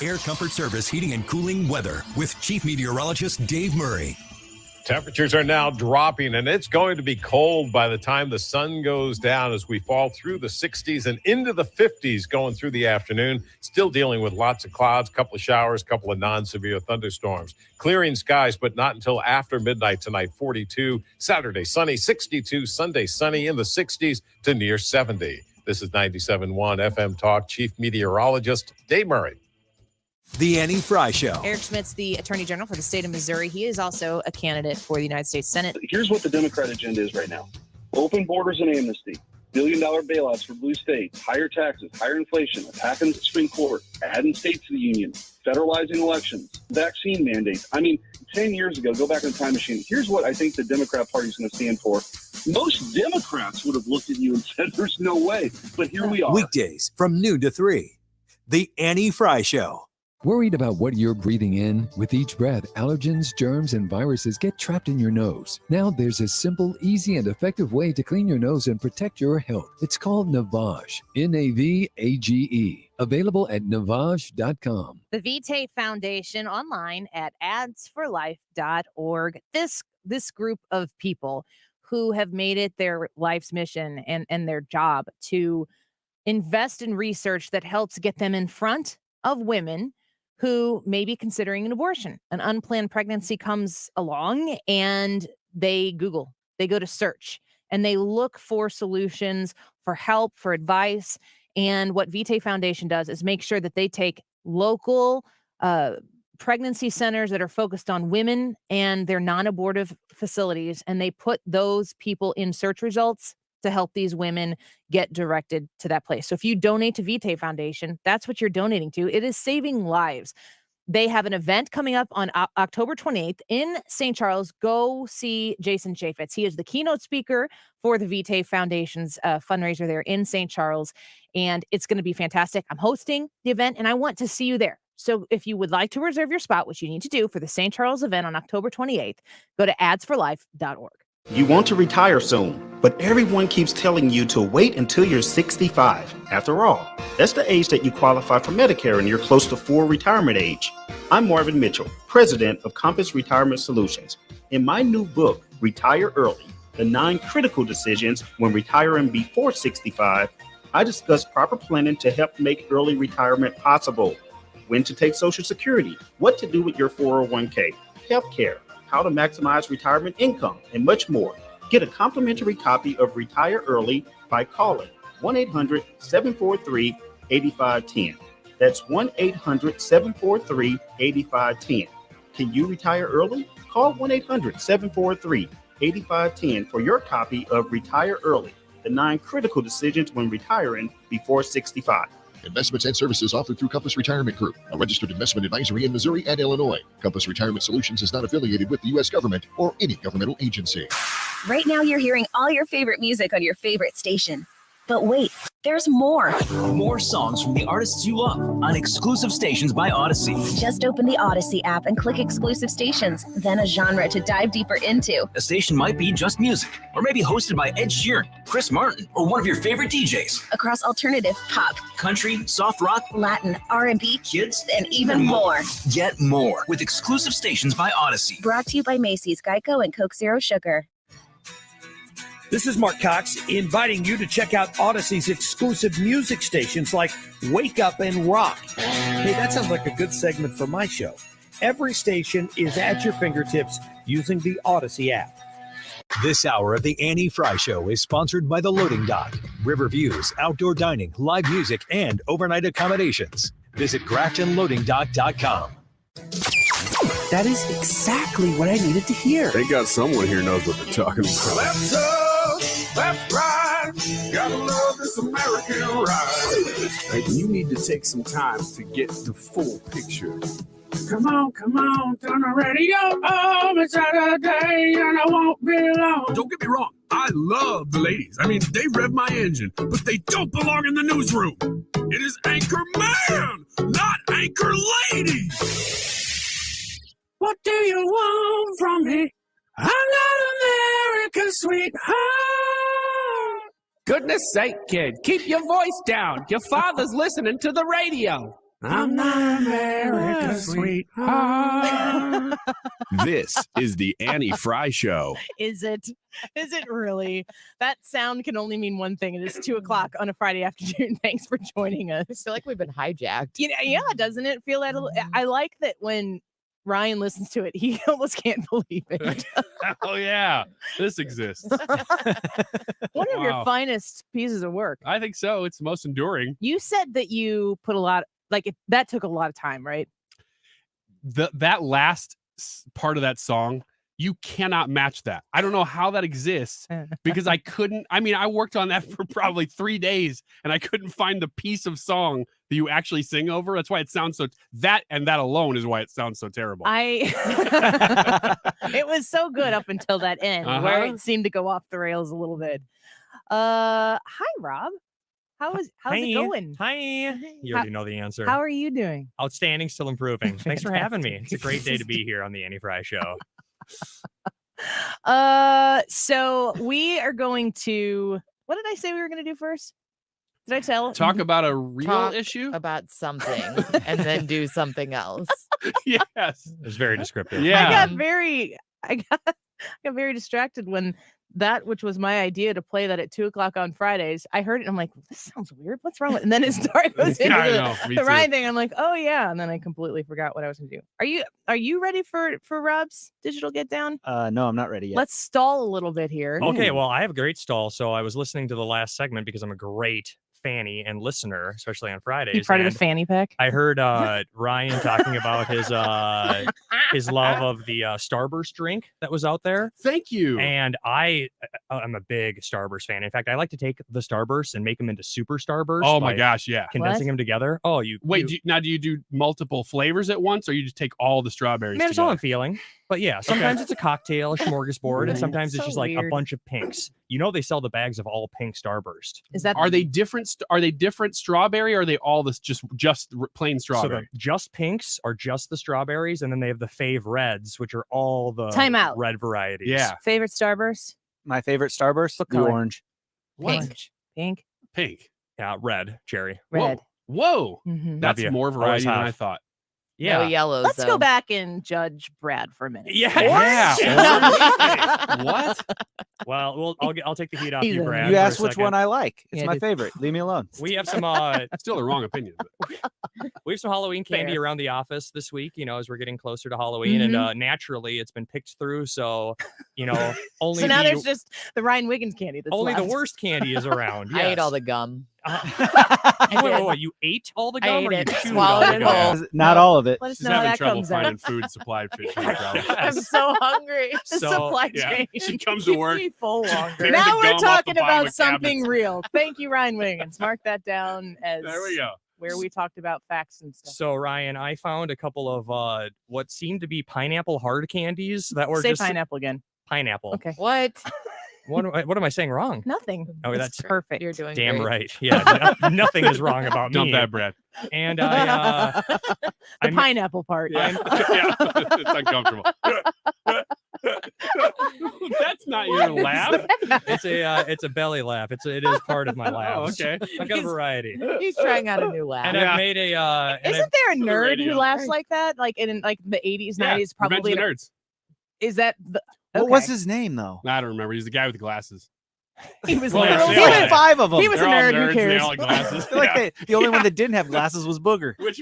Air Comfort Service Heating and Cooling weather with Chief Meteorologist Dave Murray. Temperatures are now dropping, and it's going to be cold by the time the sun goes down as we fall through the 60s and into the 50s going through the afternoon. Still dealing with lots of clouds, couple of showers, couple of non-severe thunderstorms. Clearing skies, but not until after midnight tonight. 42, Saturday sunny, 62, Sunday sunny in the 60s to near 70. This is 97.1 FM Talk. Chief Meteorologist Dave Murray. The Annie Frey Show. Eric Schmidt's the Attorney General for the state of Missouri. He is also a candidate for the United States Senate. Here's what the Democrat agenda is right now. Open borders and amnesty. billion-dollar bailouts for blue states, higher taxes, higher inflation, attacking the Supreme Court, adding states to the union, federalizing elections, vaccine mandates. I mean, 10 years ago, go back in the time machine. Here's what I think the Democrat Party is going to stand for. Most Democrats would have looked at you and said, there's no way. But here we are. Weekdays from noon to 3. The Annie Frey Show. Worried about what you're breathing in? With each breath, allergens, germs, and viruses get trapped in your nose. Now there's a simple, easy, and effective way to clean your nose and protect your health. It's called Navage. Navage. Available at Navage.com. The Vitae Foundation online at adsforlife.org. This group of people who have made it their life's mission and their job to invest in research that helps get them in front of women who may be considering an abortion. An unplanned pregnancy comes along and they Google, they go to search, and they look for solutions, for help, for advice. And what Vitae Foundation does is make sure that they take local pregnancy centers that are focused on women and their non-abortive facilities, and they put those people in search results to help these women get directed to that place. So if you donate to Vitae Foundation, that's what you're donating to. It is saving lives. They have an event coming up on October 28th in St. Charles. Go see Jason Chaffetz. He is the keynote speaker for the Vitae Foundation's fundraiser there in St. Charles, and it's going to be fantastic. I'm hosting the event, and I want to see you there. So if you would like to reserve your spot, which you need to do for the St. Charles event on October 28th, go to adsforlife.org. You want to retire soon, but everyone keeps telling you to wait until you're 65. After all, that's the age that you qualify for Medicare and you're close to full retirement age. I'm Marvin Mitchell, president of Compass Retirement Solutions. In my new book, Retire Early, The 9 Critical Decisions When Retiring Before 65, I discuss proper planning to help make early retirement possible. When to take Social Security, what to do with your 401k, healthcare, how to maximize retirement income, and much more. Get a complimentary copy of Retire Early by calling 1-800-743-8510. That's 1-800-743-8510. Can you retire early? Call 1-800-743-8510 for your copy of Retire Early, The 9 Critical Decisions When Retiring Before 65. Investments and services offered through Compass Retirement Group, a registered investment advisory in Missouri and Illinois. Compass Retirement Solutions is not affiliated with the U.S. government or any governmental agency. Right now, you're hearing all your favorite music on your favorite station. But wait, there's more. More songs from the artists you love on exclusive stations by Odyssey. Just open the Odyssey app and click exclusive stations, then a genre to dive deeper into. A station might be just music, or maybe hosted by Ed Sheeran, Chris Martin, or one of your favorite DJs. Across alternative, pop, country, soft rock, Latin, R&B, kids, and even more. Get more with exclusive stations by Odyssey. Brought to you by Macy's, Geico, and Coke Zero Sugar. This is Mark Cox inviting you to check out Odyssey's exclusive music stations like Wake Up and Rock. Hey, that sounds like a good segment for my show. Every station is at your fingertips using the Odyssey app. This hour of the Annie Frey Show is sponsored by The Loading Dock, River Views, outdoor dining, live music, and overnight accommodations. Visit GraftonLoadingDock.com. That is exactly what I needed to hear. They got someone here knows what they're talking about. Left up, left right, gotta love this American ride. Hey, you need to take some time to get the full picture. Come on, turn the radio on. It's Saturday and I won't be long. Don't get me wrong, I love the ladies. I mean, they rev my engine, but they don't belong in the newsroom. It is Anchor Man, not Anchor Lady. What do you want from me? I'm not America's sweetheart. Goodness sake, kid, keep your voice down. Your father's listening to the radio. I'm not America's sweetheart. This is the Annie Frey Show. Is it? Is it really? That sound can only mean one thing. It is 2:00 on a Friday afternoon. Thanks for joining us. I feel like we've been hijacked. Yeah, doesn't it feel that? I like that when Ryan listens to it, he almost can't believe it. Oh yeah, this exists. One of your finest pieces of work. I think so. It's the most enduring. You said that you put a lot, that took a lot of time, right? That last part of that song, you cannot match that. I don't know how that exists because I couldn't. I mean, I worked on that for probably 3 days and I couldn't find the piece of song that you actually sing over. That's why it sounds so. That alone is why it sounds so terrible. It was so good up until that end where it seemed to go off the rails a little bit. Hi, Rob. How's it going? Hi. You already know the answer. How are you doing? Outstanding, still improving. Thanks for having me. It's a great day to be here on the Annie Frey Show. So we are going to, what did I say we were going to do first? Did I tell? Talk about a real issue? About something and then do something else. Yes. It was very descriptive. Yeah. I got very distracted when that, which was my idea to play that at 2:00 on Fridays, I heard it and I'm like, this sounds weird. What's wrong with it? And then it started into the Ryan thing. I'm like, oh yeah. And then I completely forgot what I was going to do. Are you ready for Rob's Digital Getdown? No, I'm not ready yet. Let's stall a little bit here. Okay, well, I have a great stall. So I was listening to the last segment because I'm a great fanny and listener, especially on Fridays. You part of the fanny pack? I heard Ryan talking about his love of the Starburst drink that was out there. Thank you. And I'm a big Starburst fan. In fact, I like to take the Starburst and make them into Super Starburst. Oh my gosh, yeah. Condensing them together. Oh, wait. Do you do multiple flavors at once, or you just take all the strawberries? Man, it's all I'm feeling. But yeah, sometimes it's a cocktail, a smorgasbord, and sometimes it's So just like a weird. bunch of pinks. You know, they sell the bags of all pink Starburst. Is that Are they different? Are they different strawberry? Or are they all this just plain strawberry? So the just pinks are just the strawberries, and then they have the fave reds, which are all the Time out. red varieties. Yeah. favorite Starburst? My favorite Starburst, the color? orange. Pink. Pink. Pink. Yeah, red, cherry. Red. Whoa. Mhm. That's Love you. more Always variety than have. I thought. Yeah. No yellows. Let's though. go back and judge Brad for a minute. Yeah. Yeah. What? Well, I'll take the heat off He's you, a- Brad. You for a asked which second. one I like. It's Yeah, my dude. favorite. Leave me alone. We have some Still the wrong opinion. we have some Halloween candy Fair. around the office this week, as we're getting closer to Halloween, and naturally it's been picked through, so only So now the, there's just the Ryan Wiggins candy that's only left. the worst candy is around. I ate yes. all the gum. Wait, you ate all the I gum, ate or you it. chewed Swallowed all the it gum? whole. Not all of it. Let us She's know how having that trouble comes finding out. food supply chain. I'm so hungry. The So, supply yeah, chain. she comes to work. Keeps me full longer. Tears Now the we're gum off the talking bottom about of something cabinets. real. Thank you, Ryan Wiggins. Mark that down as There we go. where we talked about facts and stuff. So Ryan, I found a couple of what seemed to be pineapple hard candies that were Say just pineapple again. pineapple. Okay. What? What am I saying wrong? Nothing. Oh, It's that's perfect. You're doing damn great. right. Yeah, nothing is wrong about Dump me. that, Brad. And I The I'm- pineapple part. Yeah. Yeah. It's uncomfortable. That's not your laugh. it's a belly laugh. It is part of my laugh. Oh, okay. I got a variety. He's trying out a new laugh. And Yeah. I've made a and Isn't there a for the nerd radio. who laughs like that? Like in like the 80s, 90s, Revenge probably. of the Nerds. Is that the What was okay. his name though? I don't remember. He's the guy with the glasses. He was Well, literally they all had- 5 of them. he was a They're all nerd. nerds Who and they cares? all had glasses. I feel like Yeah. the only one that didn't have glasses was Booger. Which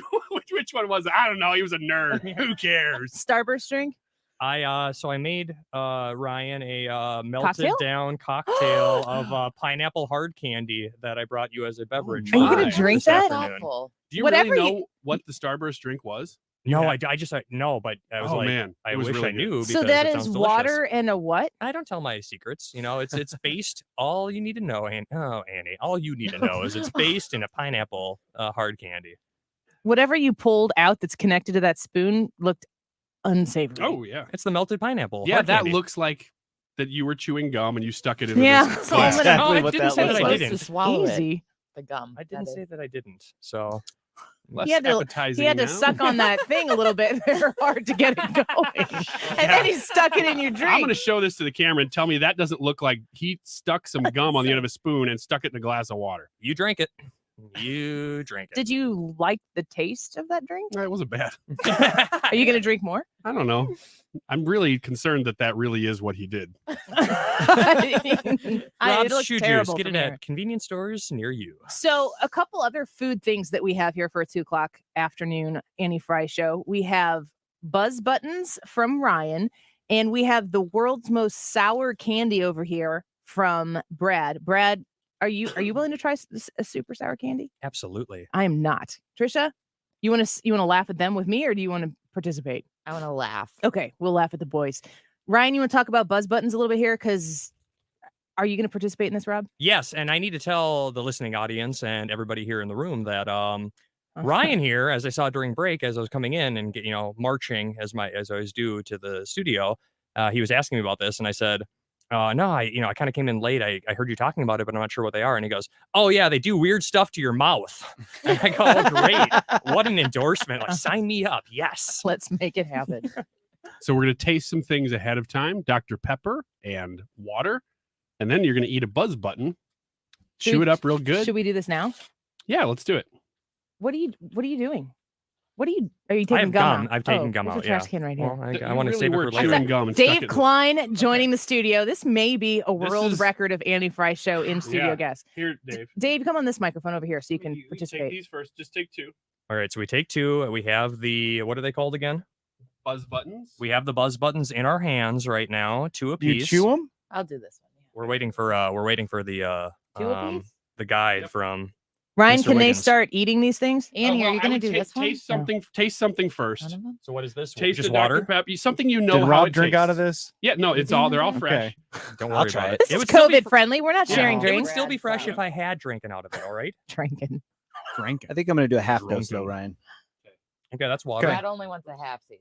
one was it? I don't know. He was a nerd. Who cares? Starburst drink. so I made Ryan a melted Cocktail? down cocktail of pineapple hard candy that I brought you as a beverage. Are you gonna my. drink this that? afternoon. Awful. Do you Whatever really you- know what the Starburst drink was? No, Yeah. I just no, but I was Oh, like, man. I It was wish really I good. knew. So because that it is sounds delicious. water and a what? I don't tell my secrets. It's based. All you need to know, Annie. All you need to know is it's based in a pineapple hard candy. Whatever you pulled out that's connected to that spoon looked unsavory. Oh yeah. It's the melted pineapple. Yeah, hard that candy. looks like that you were chewing gum and you stuck it in Yeah, this so I'm glass. gonna- No, Exactly I what didn't that say looks that I like. Supposed to didn't. swallow it. Easy. The gum. I didn't that say is. that I didn't. So Less He had to appetizing he had to now. suck on that thing a little bit very hard to get it going, and then he stuck it in your drink. I'm going to show this to the camera and tell me that doesn't look like he stuck some gum on the end of a spoon and stuck it in a glass of water. you drank it. You drank it. Did you like the taste of that drink? It wasn't bad. Are you going to drink more? I don't know. I'm really concerned that really is what he did. It Rob's looks shoe terrible juice. Get from it here. at convenience stores near you. So, a couple other food things that we have here for a 2:00 afternoon Annie Frey show. We have Buzz Buttons from Ryan, and we have the world's most sour candy over here from Brad. Brad, are you willing to try a super sour candy? Absolutely. I am not. Trisha, you want to laugh at them with me, or do you want to participate? I want to laugh. Okay, we'll laugh at the boys. Ryan, you want to talk about Buzz Buttons a little bit here? Because are you going to participate in this, Rob? Yes, and I need to tell the listening audience and everybody here in the room that Ryan here, as I saw during break, as I was coming in and marching as I always do to the studio, he was asking me about this, and I said, no, I kind of came in late. I heard you talking about it, but I'm not sure what they are. And he goes, oh yeah, they do weird stuff to your mouth. And I go, oh, great. What an endorsement. Like, sign me up. Yes. Let's make it happen. So we're going to taste some things ahead of time, Dr. Pepper and water, and then you're going to eat a Buzz Button, chew it up real good. Should we do this now? Yeah, let's do it. What are you doing? Are you I taking have gum gum. out? I've taken Oh, gum there's out. a trash Yeah. can right here. Well, You I want to really save it were for chewing later. gum and stuck it Dave in- Klein joining the studio. This may be a This world is- record of Annie Frey show in studio Yeah. guest. Here, Dave. Dave, come on this microphone over here so you can You take participate. these first. Just take two. All right. So we take two. We have the, what are they called again? Buzz Buttons. We have the Buzz Buttons in our hands right now, two You apiece. chew them? I'll do this one. We're waiting for the Two apiece? the guide from Ryan, Mr. can they Wiggins. start eating these things? Annie, are you I going to would do this one? Taste something. Taste something first. None of them? So what is this? Taste Just the Dr. water? Pepper. Something you know Did how Rob it drink out of tastes. this? Yeah, no, they're all fresh. Don't I'll worry try about it. it. This It is would still be COVID friendly. We're not Yeah. sharing It would drinks. still be fresh if I had drinking out of it. All right. Drinking. I think I'm going to do a half dose though, Drunken. Ryan. Okay, that's water. Brad only wants a half seas.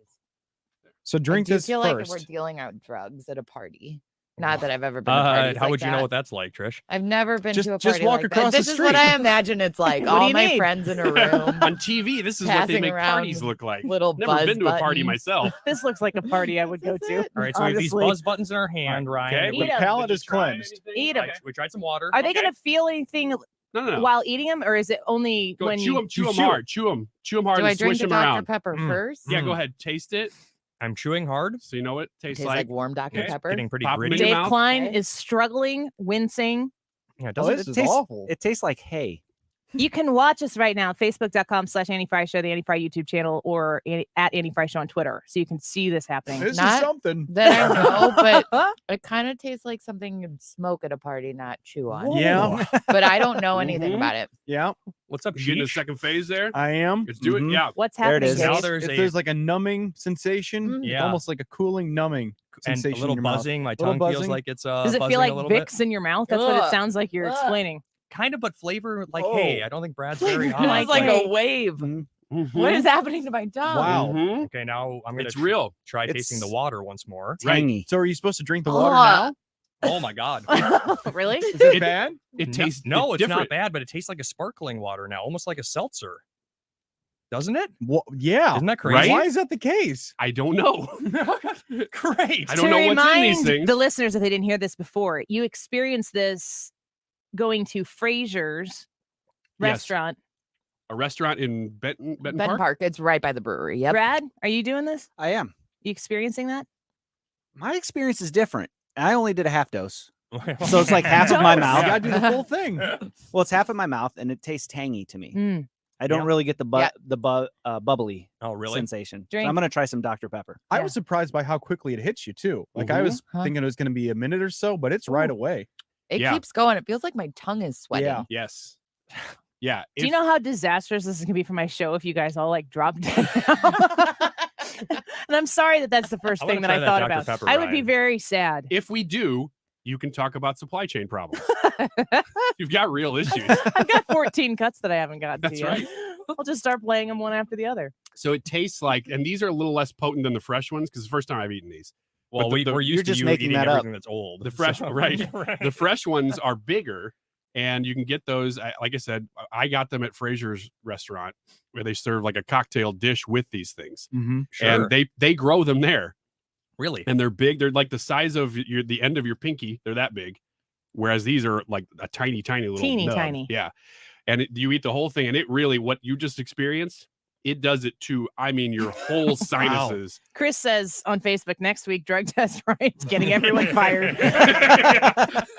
So drink do you this feel first. like we're dealing out drugs at a party? Not that I've ever been to parties how like would you know that. what that's like, Trish? I've never been Just- to a just party walk like across that. the This is what I street. imagine it's like. What do All you my need? friends in a room. On TV, this is what they Passing make around parties look like. little Never buzz been to a party buttons. myself. This looks like a party I would go to. All right, so we have these honestly. buzz buttons in our hand, Ryan. Okay. The Eat 'em. palate is Did you try cleansed. anything? Eat 'em. We tried some water. Are they going to feel anything No. while eating them, or is it only Go when chew you them, chew them chew 'em. hard, chew them hard, Do and I drink swish the them Dr. around. Pepper first? Yeah, go ahead, taste it. I'm chewing hard. So you know what it It tastes tastes like warm Dr. Okay. Pepper. Getting pretty Pop 'em in gritty. your Dave mouth. Klein Okay. is struggling, wincing. Yeah, it Oh, doesn't. this It is tastes awful. It tastes like hay. You can watch us right now, Facebook.com/Annie Frey Show, the Annie Frey YouTube channel, or at Annie Frey Show on Twitter. So you can see this happening. This Not is something. That I know, but it kind of tastes like something you'd smoke at a party, not chew on. Yeah. But I don't know anything Mhm. about it. Yeah, What's up, You getting the Cheech? second phase there? I am. Let's do Mhm. it. Yeah. What's There it happening? is. Dave? Now there's If a there's like a numbing sensation, it's Yeah. almost like a cooling numbing and sensation. a little in your mouth. buzzing. My Little tongue feels buzzing. like it's Does it buzzing feel like a little Vicks in your mouth? That's what it Ugh. sounds like you're Ugh. explaining. Kind of, but flavor like Oh. hey. I don't think Brad's very It high. was like Wait. a wave. Mhm. What is happening to my tongue? Wow. Mhm. Okay, now I'm gonna It's real. try It's- tasting the water once more. Tangy. So are you supposed to drink the water Ugh. now? Oh my god. Really? Is it bad? It tastes no, it's not different. bad, but it tastes like a sparkling water now, almost like a seltzer. Doesn't it? Yeah. Isn't that crazy? Why is that the case? I don't know. Great. I don't know what's in these remind things. the listeners, if they didn't hear this before, you experienced this going to Fraser's restaurant. A restaurant in Benton Benton Park. It's right by the brewery. Yep. Brad, are you doing this? I am. You experiencing that? My experience is different. I only did a half dose. So it's like half of my You mouth. gotta do the full thing. Well, it's half of my mouth and it tastes tangy to me. Mm. I don't Yeah. really get the Yeah. bubbly Oh, really? sensation. So Drink. I'm gonna try some Dr. Pepper. I Yeah. was surprised by how quickly it hits you too. Like I Mhm. was Huh. thinking it was going to be a minute or so, but it's right away. It Yeah. keeps going. It feels like my tongue is sweating. Yeah. Yes. Yeah. Do you know how disastrous this is gonna be for my show if you guys all like drop dead? And I'm sorry that that's the first I wanna thing that try I that thought Dr. about. Pepper, I would be Ryan. very sad. if we do, you can talk about supply chain problems. You've got real issues. I've got 14 cuts that I haven't gotten That's to yet. right. I'll just start playing them one after the other. So it tastes like, and these are a little less potent than the fresh ones because the first time I've eaten these. Well, But the- we're used to just you making eating that up. everything that's old. The fresh, so- right? The fresh ones are bigger, and you can get those. Like I said, I got them at Fraser's restaurant where they serve like a cocktail dish with these things, Mm-hmm. Sure. and they grow them there, really. and they're big. They're like the size of the end of your pinky. They're that big, whereas these are like a tiny little Teeny nub. tiny. Yeah, and you eat the whole thing, and it really what you just experienced. It does it to, I mean, your whole sinuses. Chris says on Facebook next week, drug test, right? Getting everyone fired.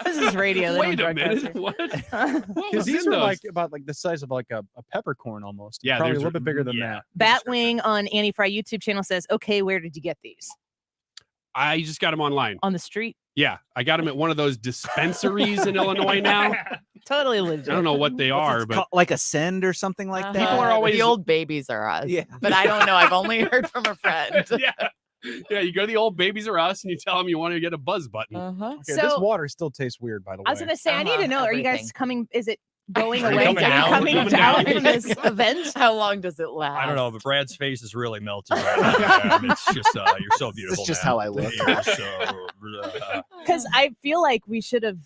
This is radio. They Wait don't a drug test minute. you. What? Because these are like about like the size of like a peppercorn almost. Yeah, Probably a these little are- bit bigger than yeah. that. Batwing on Annie Frey YouTube channel says, okay, where did you get these? I just got them online. On the street? Yeah, I got them at one of those dispensaries in Illinois now. Totally legit. I don't know what they are, but like a send or something like that. People are always the old babies are us. Yeah. But I don't know. I've only heard from a friend. yeah, you go to the old Babies R Us and you tell them you want to get a buzz button. Uh-huh. Okay, this So- water still tastes weird, by the way. I was going to say, I need to know, are you guys Everything. coming? Is it going Are you away? coming Are you down? coming Coming down down? from this event? How long does it last? I don't know, but Brad's face is really melting right now. man. It's just you're so beautiful. just man. how I look. You're so, Because I feel like we should have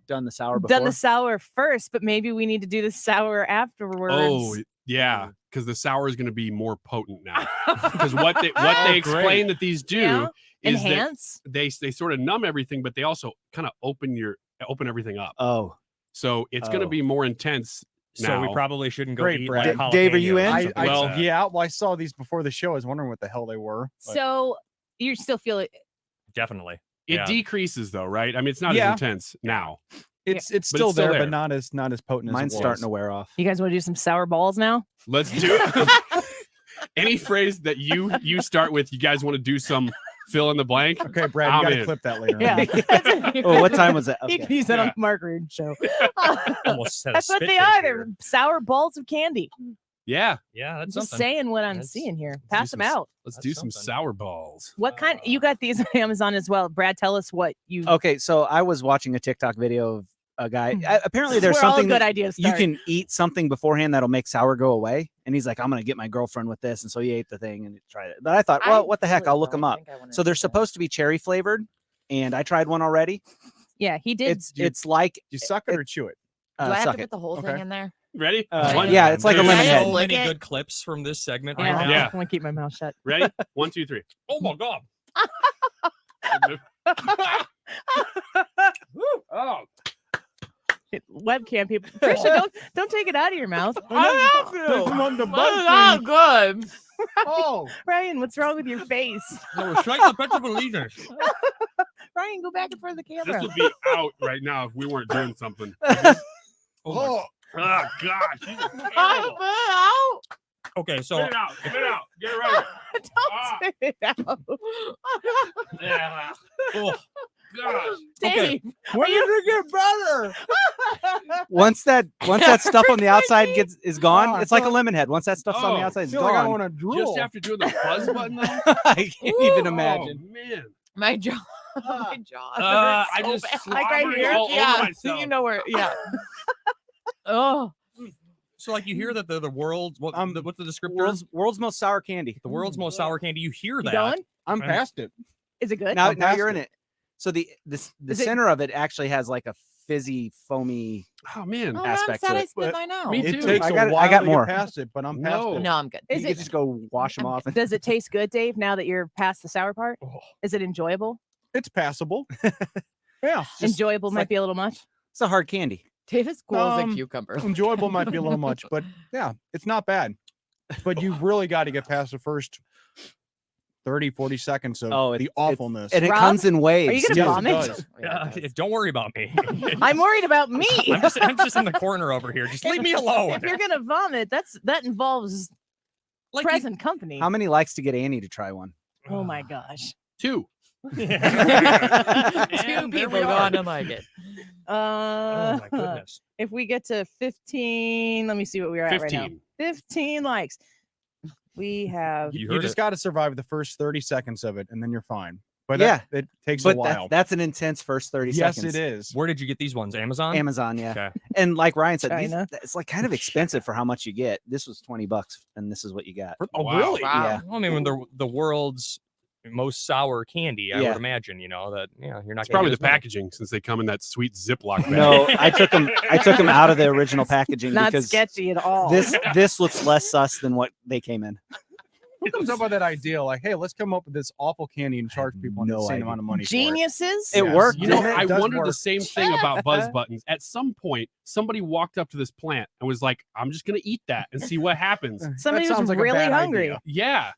Done the sour before. done the sour first, but maybe we need to do the sour afterwards. Oh, yeah, because the sour is going to be more potent now. Because what they explain that these do Yeah. is Enhance? that they sort of numb everything, but they also kind of open everything up. Oh. So it's going to Oh. be more intense. So now. we probably shouldn't go Great, eat Brad. like Dave, are you in? jalapenos or something like that. Yeah, well, I saw these before the show. I was wondering what the hell they were. but- So you still feel it? Definitely. It Yeah. decreases though, right? I mean, it's not Yeah. as intense now. it's But still it's still there, there. but not as potent as Mine's it was. starting to wear off. You guys want to do some sour balls now? Let's do it. Any phrase that you start with, you guys want to do some fill in the blank? Okay, Brad, you I'm got to in. clip that later. Yeah. on. Oh, what time was that? You Okay. can use that on the Mark Reed show. Almost had a That's what spit they take are. here. They're sour balls of candy. Yeah. Yeah, I'm that's just something. saying what I'm That's- seeing here. do Pass them some- out. Let's That's do some something. sour balls. What kind? You got these on Amazon as well. Brad, tell us what you. Okay, so I was watching a TikTok video of a guy. Apparently, there's Where all something good that ideas you start. can eat something beforehand that'll make sour go away. And he's like, I'm gonna get my girlfriend with this, and so he ate the thing and tried it. But I thought, well, what the heck? I'll look them up. So they're supposed to be cherry flavored, and I tried one already. Yeah, he did. It's like you suck it or chew it. Do I have suck to it. put the whole thing in there? Ready? Yeah, it's like a lemon head. So many good clips from this segment right now. Yeah. I'm gonna keep my mouth shut. Ready? 1, 2, 3. Oh my god. Oh. Webcam people. Trisha, don't take it out of your mouth. Not good. Oh, Ryan, what's wrong with your face? No, strike the Pledge of Allegiance. Ryan, go back in front of the camera. This would be out right now if we weren't doing something. Oh God. She's terrible. Okay, so Spit it out. Spit it out. Get it right. Don't spit it out. Yeah. Oh, gosh. Dave, when did it get better? Once that stuff on the outside is gone, it's like a lemon head. Once that stuff's on the Oh, outside, it's I feel like I gone. want to drool. Just after doing the buzz button, though. I can't even imagine. Oh, man. My jaw. My jaw. I hurts so just bad. slobbered all over Yeah. myself. You know where? Yeah. Oh. So like you hear that the world's what's the descriptor? World's most sour candy. The world's most sour candy. You hear You that? going? I'm And- past it. Is it good? Now I'm past you're in it. it. So the Is it- center of it actually has like a fizzy, foamy Oh man. Oh, I'm aspect sad to I it. spit mine out. Me It too. takes I a got while to more. more. Get past it, but I'm past No. it. No, I'm good. You Is can it? just go wash them off. Does it taste good, Dave? Now that you're past the sour part, is it enjoyable? It's passable. Yeah, Enjoyable it's might like- be a little much. It's a hard candy. David's cool as a cucumber. enjoyable might be a little much, but yeah, it's not bad. But you've really got to get past the first 30, 40 seconds of the awfulness. And it Rob, comes in waves. Are you gonna too. vomit? Don't worry about me. I'm worried about me. I'm just in the corner over here. Just leave me alone. If you're gonna vomit, that involves Like present company. How many likes to get Annie to try one? Oh my gosh. 2. Two And there people we are. gonna like it. Oh my goodness. If we get to 15, let me see what we are at right now. 15 likes. We have. You You heard just it. got to survive the first 30 seconds of it, and then you're fine. But Yeah. it takes But a while. that's an intense first 30 yes, seconds. it is. Where did you get these ones? Amazon? Amazon, yeah. Okay. And like Ryan said, China. it's like kind of expensive for how much you get. This was $20, and this is what you got. Oh, Wow. really? Yeah. Well, I mean, when the world's most sour candy, I Yeah. would imagine, that you're not. It's probably gonna the get as many. packaging since they come in that sweet Ziploc bag. No, I took them out of the original packaging Not because sketchy at all. this looks less sus than what they came in. Who comes up with that idea? Like, hey, let's come up with this awful candy and charge people an no insane idea. amount of money. Geniuses. It worked. You know, didn't it? I It does wondered the work. same thing about buzz buttons. At some point, somebody walked up to this plant and was like, I'm just going to eat that and see what happens. Somebody That was sounds like a really bad hungry. idea. Yeah.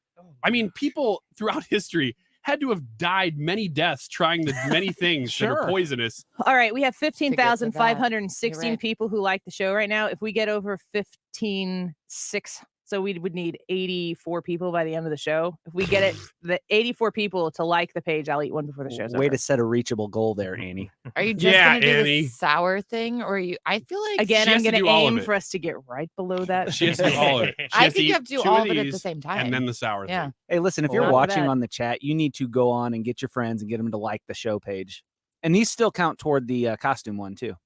I mean, people throughout history had to have died many deaths trying the many things that are Sure. poisonous. All right, we have To get to that. 15,516 You're right. people who like the show right now. If we get over 15,600, so we would need 84 people by the end of the show. If we get it, the 84 people to like the page, I'll eat one before the show's Way over. to set a reachable goal there, Annie. Are you just Yeah, gonna do Annie. the sour thing, or are you? I feel like Again, She I'm has to going do to all of aim it. for us to get right below that. She has to do all of it. She I has think you eat have to do 2 all of of it at the these same time. And then the sour Yeah. thing. Hey, listen, if Well, you're not for watching that. on the chat, you need to go on and get your friends and get them to like the show page. And these still count toward the costume one, too.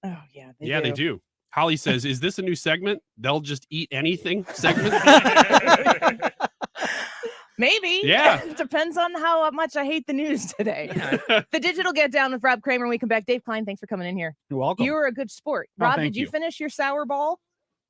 Oh, yeah. Yeah, they do. Holly says, is this a new segment? They'll just eat anything segment? Maybe. Yeah. It depends on how much I hate the news today. The Digital Get Down with Rob Kramer. When we come back, Dave Klein, thanks for coming in here. You're welcome. You were a good sport. Oh, Rob, thank did you you. finish your sour ball?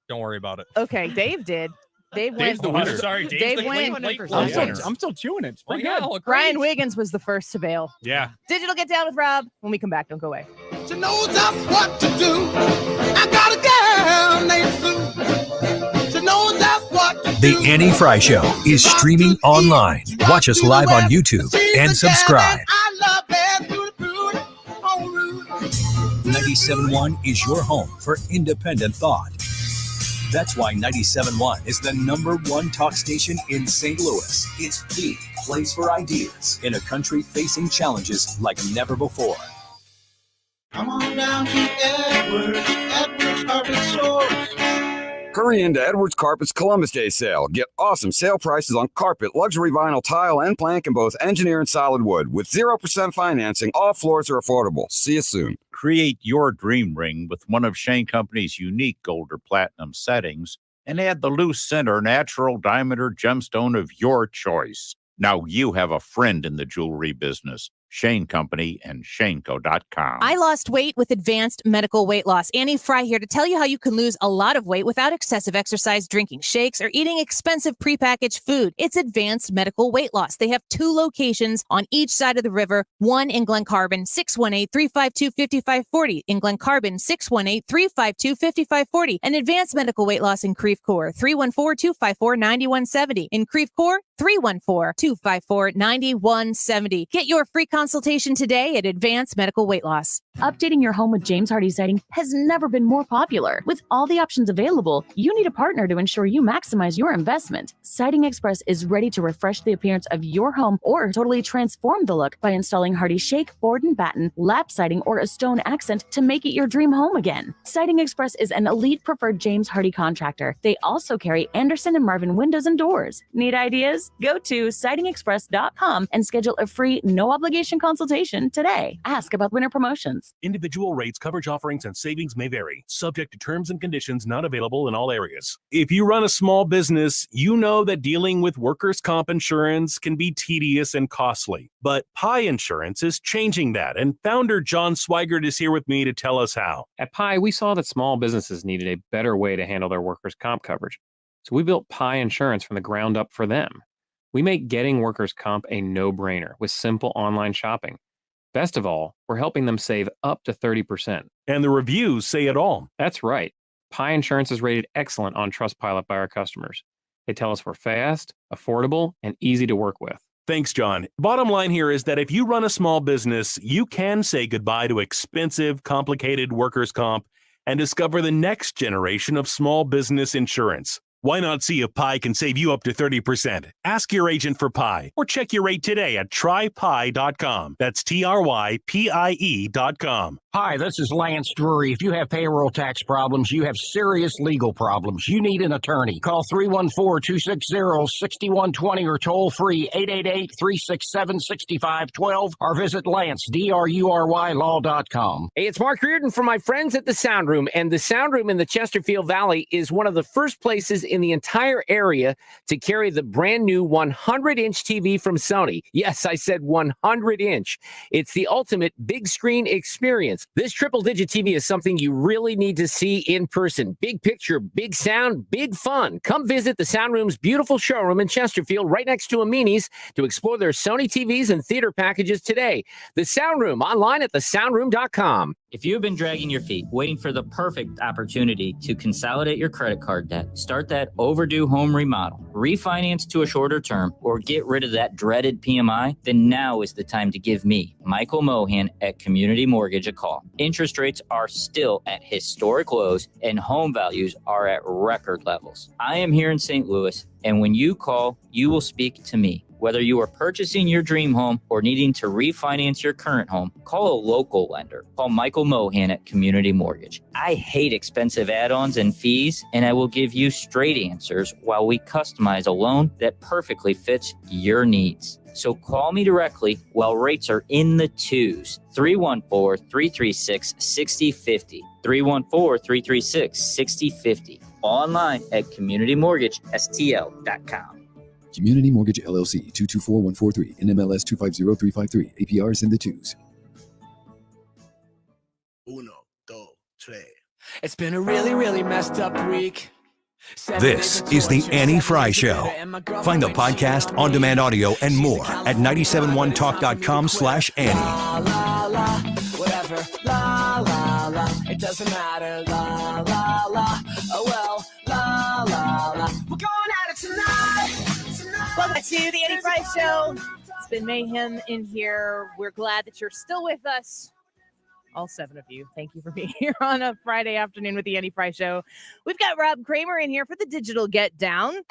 Don't worry about it. Okay, Dave did. Dave Dave's went. the winner. Sorry, Dave the went. late I'm winner. still chewing it. It's Well, pretty yeah, good. look, Brian great. Wiggins was the first to bail. Yeah. Digital Get Down with Rob. When we come back, don't go away. She knows just what to do. I got a girl named Sue. She knows just what to do. The Annie Frey Show is streaming online. Watch us live on YouTube and subscribe. I love that rude, oh, rude. 97.1 is your home for independent thought. That's why 97.1 is the #1 talk station in St. Louis. It's the place for ideas in a country facing challenges like never before. Come on down to Edwards Carpet Store. Hurry into Edwards Carpet's Columbus Day sale. Get awesome sale prices on carpet, luxury vinyl, tile, and plank in both engineer and solid wood. With 0% financing, all floors are affordable. See you soon. Create your dream ring with one of Shane Company's unique gold or platinum settings and add the loose center natural diamond or gemstone of your choice. Now you have a friend in the jewelry business. Shane Company and shaneco.com. I lost weight with advanced medical weight loss. Annie Frey here to tell you how you can lose a lot of weight without excessive exercise, drinking shakes, or eating expensive prepackaged food. It's advanced medical weight loss. They have 2 locations on each side of the river, one in Glen Carbon, 618-352-5540. In Glen Carbon, 618-352-5540. And advanced medical weight loss in Creve Coeur, 314-254-9170. In Creve Coeur, 314-254-9170. Get your free consultation today at Advanced Medical Weight Loss. Updating your home with James Hardie siding has never been more popular. With all the options available, you need a partner to ensure you maximize your investment. Siding Express is ready to refresh the appearance of your home or totally transform the look by installing Hardie shake, board and batten, lap siding, or a stone accent to make it your dream home again. Siding Express is an elite preferred James Hardie contractor. They also carry Anderson and Marvin windows and doors. Need ideas? Go to sidingexpress.com and schedule a free, no obligation consultation today. Ask about winter promotions. Individual rates, coverage offerings, and savings may vary, subject to terms and conditions not available in all areas. If you run a small business, you know that dealing with workers' comp insurance can be tedious and costly. But Pi Insurance is changing that, and founder John Swigert is here with me to tell us how. At Pi, we saw that small businesses needed a better way to handle their workers' comp coverage. So we built Pi Insurance from the ground up for them. We make getting workers' comp a no-brainer with simple online shopping. Best of all, we're helping them save up to 30%. And the reviews say it all. That's right. Pi Insurance is rated excellent on Trustpilot by our customers. They tell us we're fast, affordable, and easy to work with. Thanks, John. Bottom line here is that if you run a small business, you can say goodbye to expensive, complicated workers' comp and discover the next generation of small business insurance. Why not see if Pi can save you up to 30%? Ask your agent for Pi or check your rate today at trypi.com. That's TRYPIE.com. Hi, this is Lance Drury. If you have payroll tax problems, you have serious legal problems, you need an attorney. Call 314-260-6120 or toll free 888-367-6512 or visit Lance, DRURYlaw.com. Hey, it's Mark Reardon from my friends at the Sound Room, and the Sound Room in the Chesterfield Valley is one of the first places in the entire area to carry the brand new 100-inch TV from Sony. Yes, I said 100-inch. It's the ultimate big screen experience. This triple-digit TV is something you really need to see in person. Big picture, big sound, big fun. Come visit the Sound Room's beautiful showroom in Chesterfield right next to Amini's to explore their Sony TVs and theater packages today. The Sound Room, online at thesoundroom.com. If you've been dragging your feet, waiting for the perfect opportunity to consolidate your credit card debt, start that overdue home remodel, refinance to a shorter term, or get rid of that dreaded PMI, then now is the time to give me, Michael Mohan at Community Mortgage, a call. Interest rates are still at historic lows and home values are at record levels. I am here in St. Louis, and when you call, you will speak to me. Whether you are purchasing your dream home or needing to refinance your current home, call a local lender. Call Michael Mohan at Community Mortgage. I hate expensive add-ons and fees, and I will give you straight answers while we customize a loan that perfectly fits your needs. So call me directly while rates are in the twos. 314-336-6050. 314-336-6050. Online at communitymortgagestl.com. Community Mortgage LLC, 224-143, NMLS 250353, APRs in the twos. Uno, dos, tres. It's been a really, really messed up week. This is the Annie Frey Show. Find the podcast, on-demand audio, and more at 971talk.com/Annie. La, la, la, whatever, la, la, la, it doesn't matter, la, la, la, oh well, la, la, la, we're going at it tonight. Welcome to the Annie Frey Show. It's been mayhem in here. We're glad that you're still with us. All 7 of you. Thank you for being here on a Friday afternoon with the Annie Frey Show. We've got Rob Kramer in here for the Digital Getdown.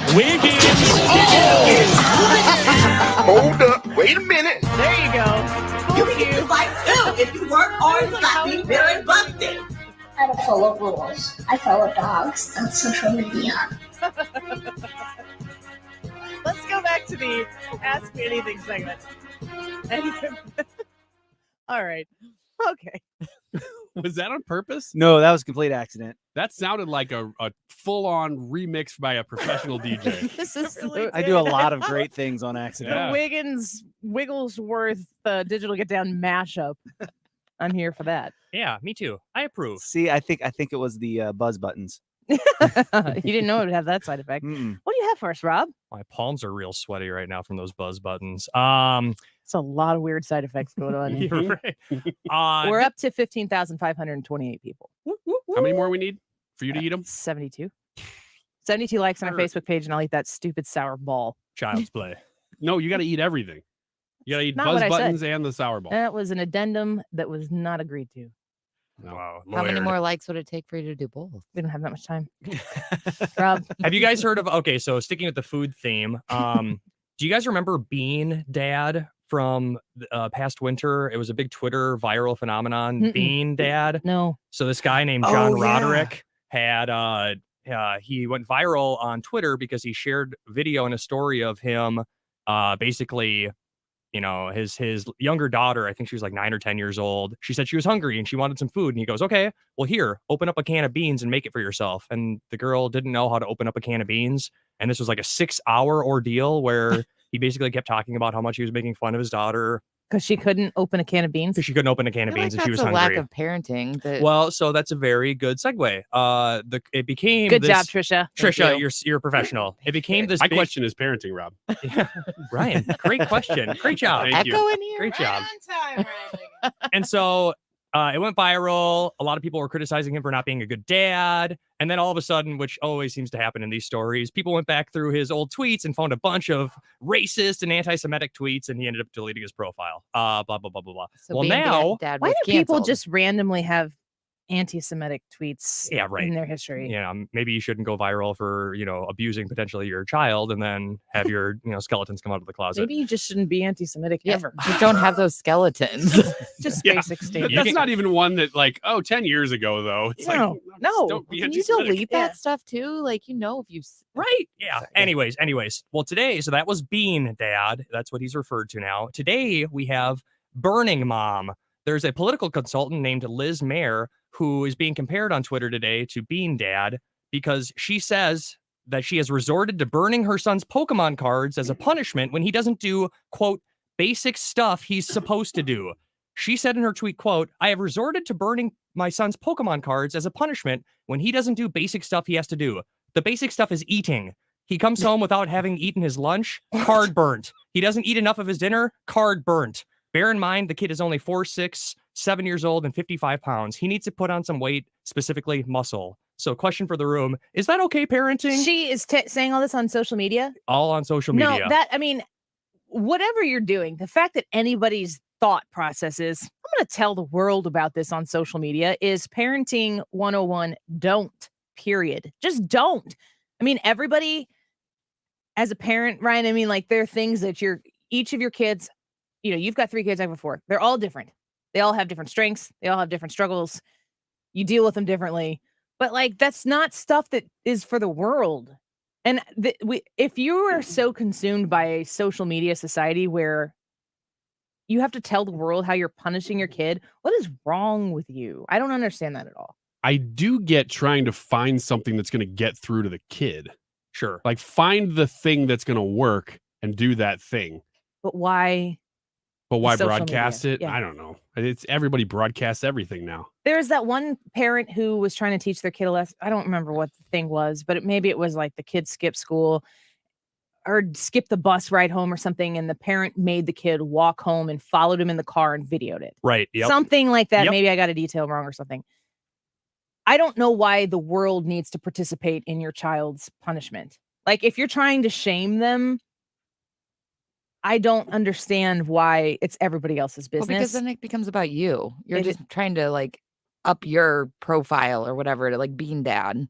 Hold up. Wait a minute. There you go. You can get the fight too if you work hard. You got to be very busted. I don't follow rules. I follow dogs on social media. Let's go back to the Ask Me Anything segment. All right. Okay. Was that on purpose? No, that was a complete accident. That sounded like a full-on remix by a professional DJ. This is I do a lot of great things on accident. Yeah. Wiggins Wigglesworth Digital Getdown mashup. I'm here for that. Yeah, me too. I approve. See, I think it was the buzz buttons. You didn't know it would have that side effect. Mm-mm. What do you have for us, Rob? My palms are real sweaty right now from those buzz buttons. It's a lot of weird side effects going on. You're right. We're up to 15,528 people. How many more we need for you to eat them? 72. 72 likes on our Facebook page, and I'll eat that stupid sour ball. Child's play. No, you got to eat everything. You got to eat Not buzz what I buttons said. and the sour ball. That was an addendum that was not agreed to. Wow. How many more likes would it take for you to do both? We don't have that much time. Rob, Have you guys heard of? Okay, so sticking with the food theme, do you guys remember Bean Dad from past winter? It was a big Twitter viral phenomenon. Mm-mm. Bean Dad. No. So this guy named Oh, John yeah. Roderick had he went viral on Twitter because he shared video and a story of him basically, you know, his younger daughter, I think she was like 9 or 10 years old. She said she was hungry and she wanted some food. And he goes, okay, well, here, open up a can of beans and make it for yourself. And the girl didn't know how to open up a can of beans. And this was like a 6-hour ordeal where he basically kept talking about how much he was making fun of his daughter. because she couldn't open a can of beans. Because she couldn't open a can of beans and she was That's a hungry. lack of parenting. That Well, so that's a very good segue. It became Good this, job, Trisha. Thank Trisha, you. you're a professional. It became this. I big- question his parenting, Rob. Ryan, great question. Great job. Thank you. echo in here. Great job. And so it went viral. A lot of people were criticizing him for not being a good dad. And then all of a sudden, which always seems to happen in these stories, people went back through his old tweets and found a bunch of racist and anti-Semitic tweets, and he ended up deleting his profile. Blah, blah, blah, blah, blah. So Well, being now... dad Why was do people canceled. just randomly have anti-Semitic tweets Yeah, right. in their history? Yeah, maybe you shouldn't go viral for, abusing potentially your child and then have your, skeletons come out of the closet. Maybe you just shouldn't be anti-Semitic ever. You don't have those skeletons. Just Yeah. basic statement. That's not even one that 10 years ago, though. It's No, no. don't be Can you anti-Semitic. delete that stuff too? Like, if you Right. Yeah. Anyways. Well, today, so that was Bean Dad. That's what he's referred to now. Today, we have Burning Mom. There's a political consultant named Liz Mayer who is being compared on Twitter today to Bean Dad because she says that she has resorted to burning her son's Pokemon cards as a punishment when he doesn't do, quote, basic stuff he's supposed to do. She said in her tweet, quote, I have resorted to burning my son's Pokemon cards as a punishment when he doesn't do basic stuff he has to do. The basic stuff is eating. He comes home without having eaten his lunch, card burnt. He doesn't eat enough of his dinner, card burnt. Bear in mind, the kid is only 4, 6, 7 years old and 55 pounds. He needs to put on some weight, specifically muscle. So question for the room, is that okay parenting? She is saying all this on social media? All on social media. No, whatever you're doing, the fact that anybody's thought process is, I'm going to tell the world about this on social media, is parenting 101. Don't, period. Just don't. Everybody as a parent, Ryan, there are things that each of your kids, you've got 3 kids, I have 4. They're all different. They all have different strengths. They all have different struggles. You deal with them differently. But that's not stuff that is for the world. And if you are so consumed by a social media society where you have to tell the world how you're punishing your kid, what is wrong with you? I don't understand that at all. I do get trying to find something that's going to get through to the kid. Sure. Find the thing that's going to work and do that thing. But why? But why social broadcast media? it? Yeah. I don't know. It's everybody broadcasts everything now. There's that one parent who was trying to teach their kid a lesson. I don't remember what the thing was, but maybe it was like the kid skipped school or skip the bus ride home or something. And the parent made the kid walk home and followed him in the car and videoed it. Right. Yep. Something like that. Yep. Maybe I got a detail wrong or something. I don't know why the world needs to participate in your child's punishment. If you're trying to shame them, I don't understand why it's everybody else's business. Well, because then it becomes about you. You're just trying to up your profile or whatever to Bean Dad.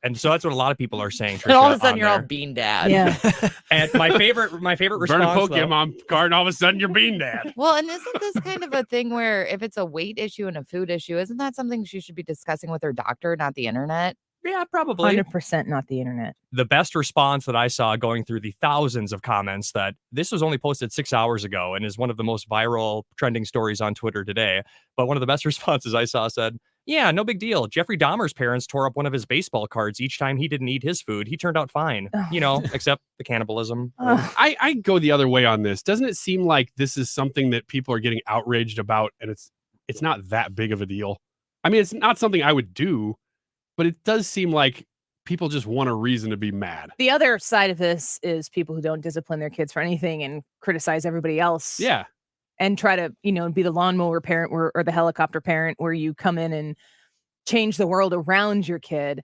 And so that's what a lot of people are saying. And all of Trisha, a sudden on you're all there. bean dad. Yeah. And my favorite Burn a response, though, Pokemon card, and all of a sudden you're bean dad. Well, and isn't this kind of a thing where if it's a weight issue and a food issue, isn't that something she should be discussing with her doctor, not the internet? yeah, probably 100% not the internet. the best response that I saw going through the thousands of comments that this was only posted 6 hours ago and is one of the most viral trending stories on Twitter today. But one of the best responses I saw said, yeah, no big deal. Jeffrey Dahmer's parents tore up one of his baseball cards each time he didn't eat his food. He turned out fine, you know, except the cannibalism. I go the other way on this. Doesn't it seem like this is something that people are getting outraged about and it's not that big of a deal? I mean, it's not something I would do, but it does seem like people just want a reason to be mad. The other side of this is people who don't discipline their kids for anything and criticize everybody else. Yeah. And try to, you know, be the lawnmower parent or the helicopter parent where you come in and change the world around your kid.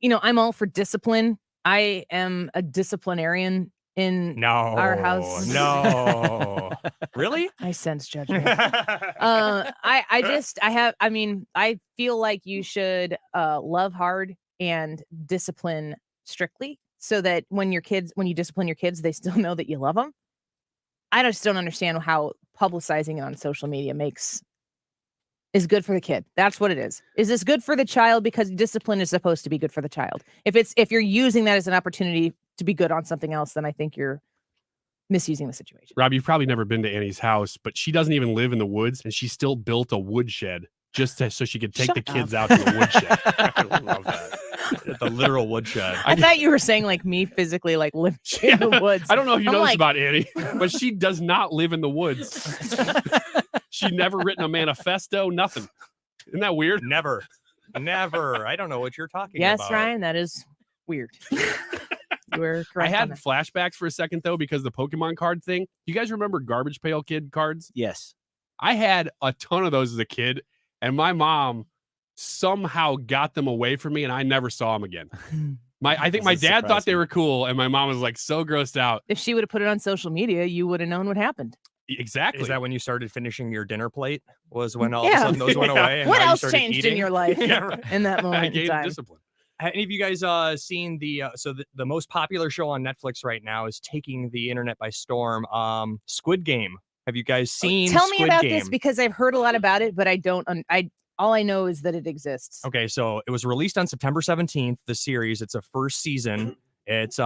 I'm all for discipline. I am a disciplinarian in our house. No. Really? I sense judgment. I feel like you should love hard and discipline strictly so that when you discipline your kids, they still know that you love them. I just don't understand how publicizing it on social media is good for the kid. That's what it is. Is this good for the child? Because discipline is supposed to be good for the child. If you're using that as an opportunity to be good on something else, then I think you're misusing the situation. Rob, you've probably never been to Annie's house, but she doesn't even live in the woods, and she still built a woodshed so she could take the kids out to the woodshed. I love that. The literal woodshed. I thought you were saying like me physically like living in the woods. I don't know if you I'm know this like- about Annie, but she does not live in the woods. She's never written a manifesto, nothing. Isn't that weird? Never. I don't know what you're talking Yes, about. Ryan, that is weird. You were correct. I had on that. flashbacks for a second, though, because the Pokemon card thing. You guys remember Garbage Pail Kid cards? Yes. I had a ton of those as a kid, and my mom somehow got them away from me, and I never saw them again. I think my dad thought they were cool, and my mom was like so grossed out. If she would have put it on social media, you would have known what happened. Exactly. Is that when you started finishing your dinner plate? Was when all of a sudden those went away? And What now you else started changed eating? in your life Yeah, right. in that moment I in gained time? discipline. Have any of you guys seen the most popular show on Netflix right now is taking the internet by storm? Squid Game. Have you guys seen? Tell me Squid about Game? this because I've heard a lot about it, but I don't. All I know is that it exists. Okay, so it was released on September 17th. The series. It's a first season. It's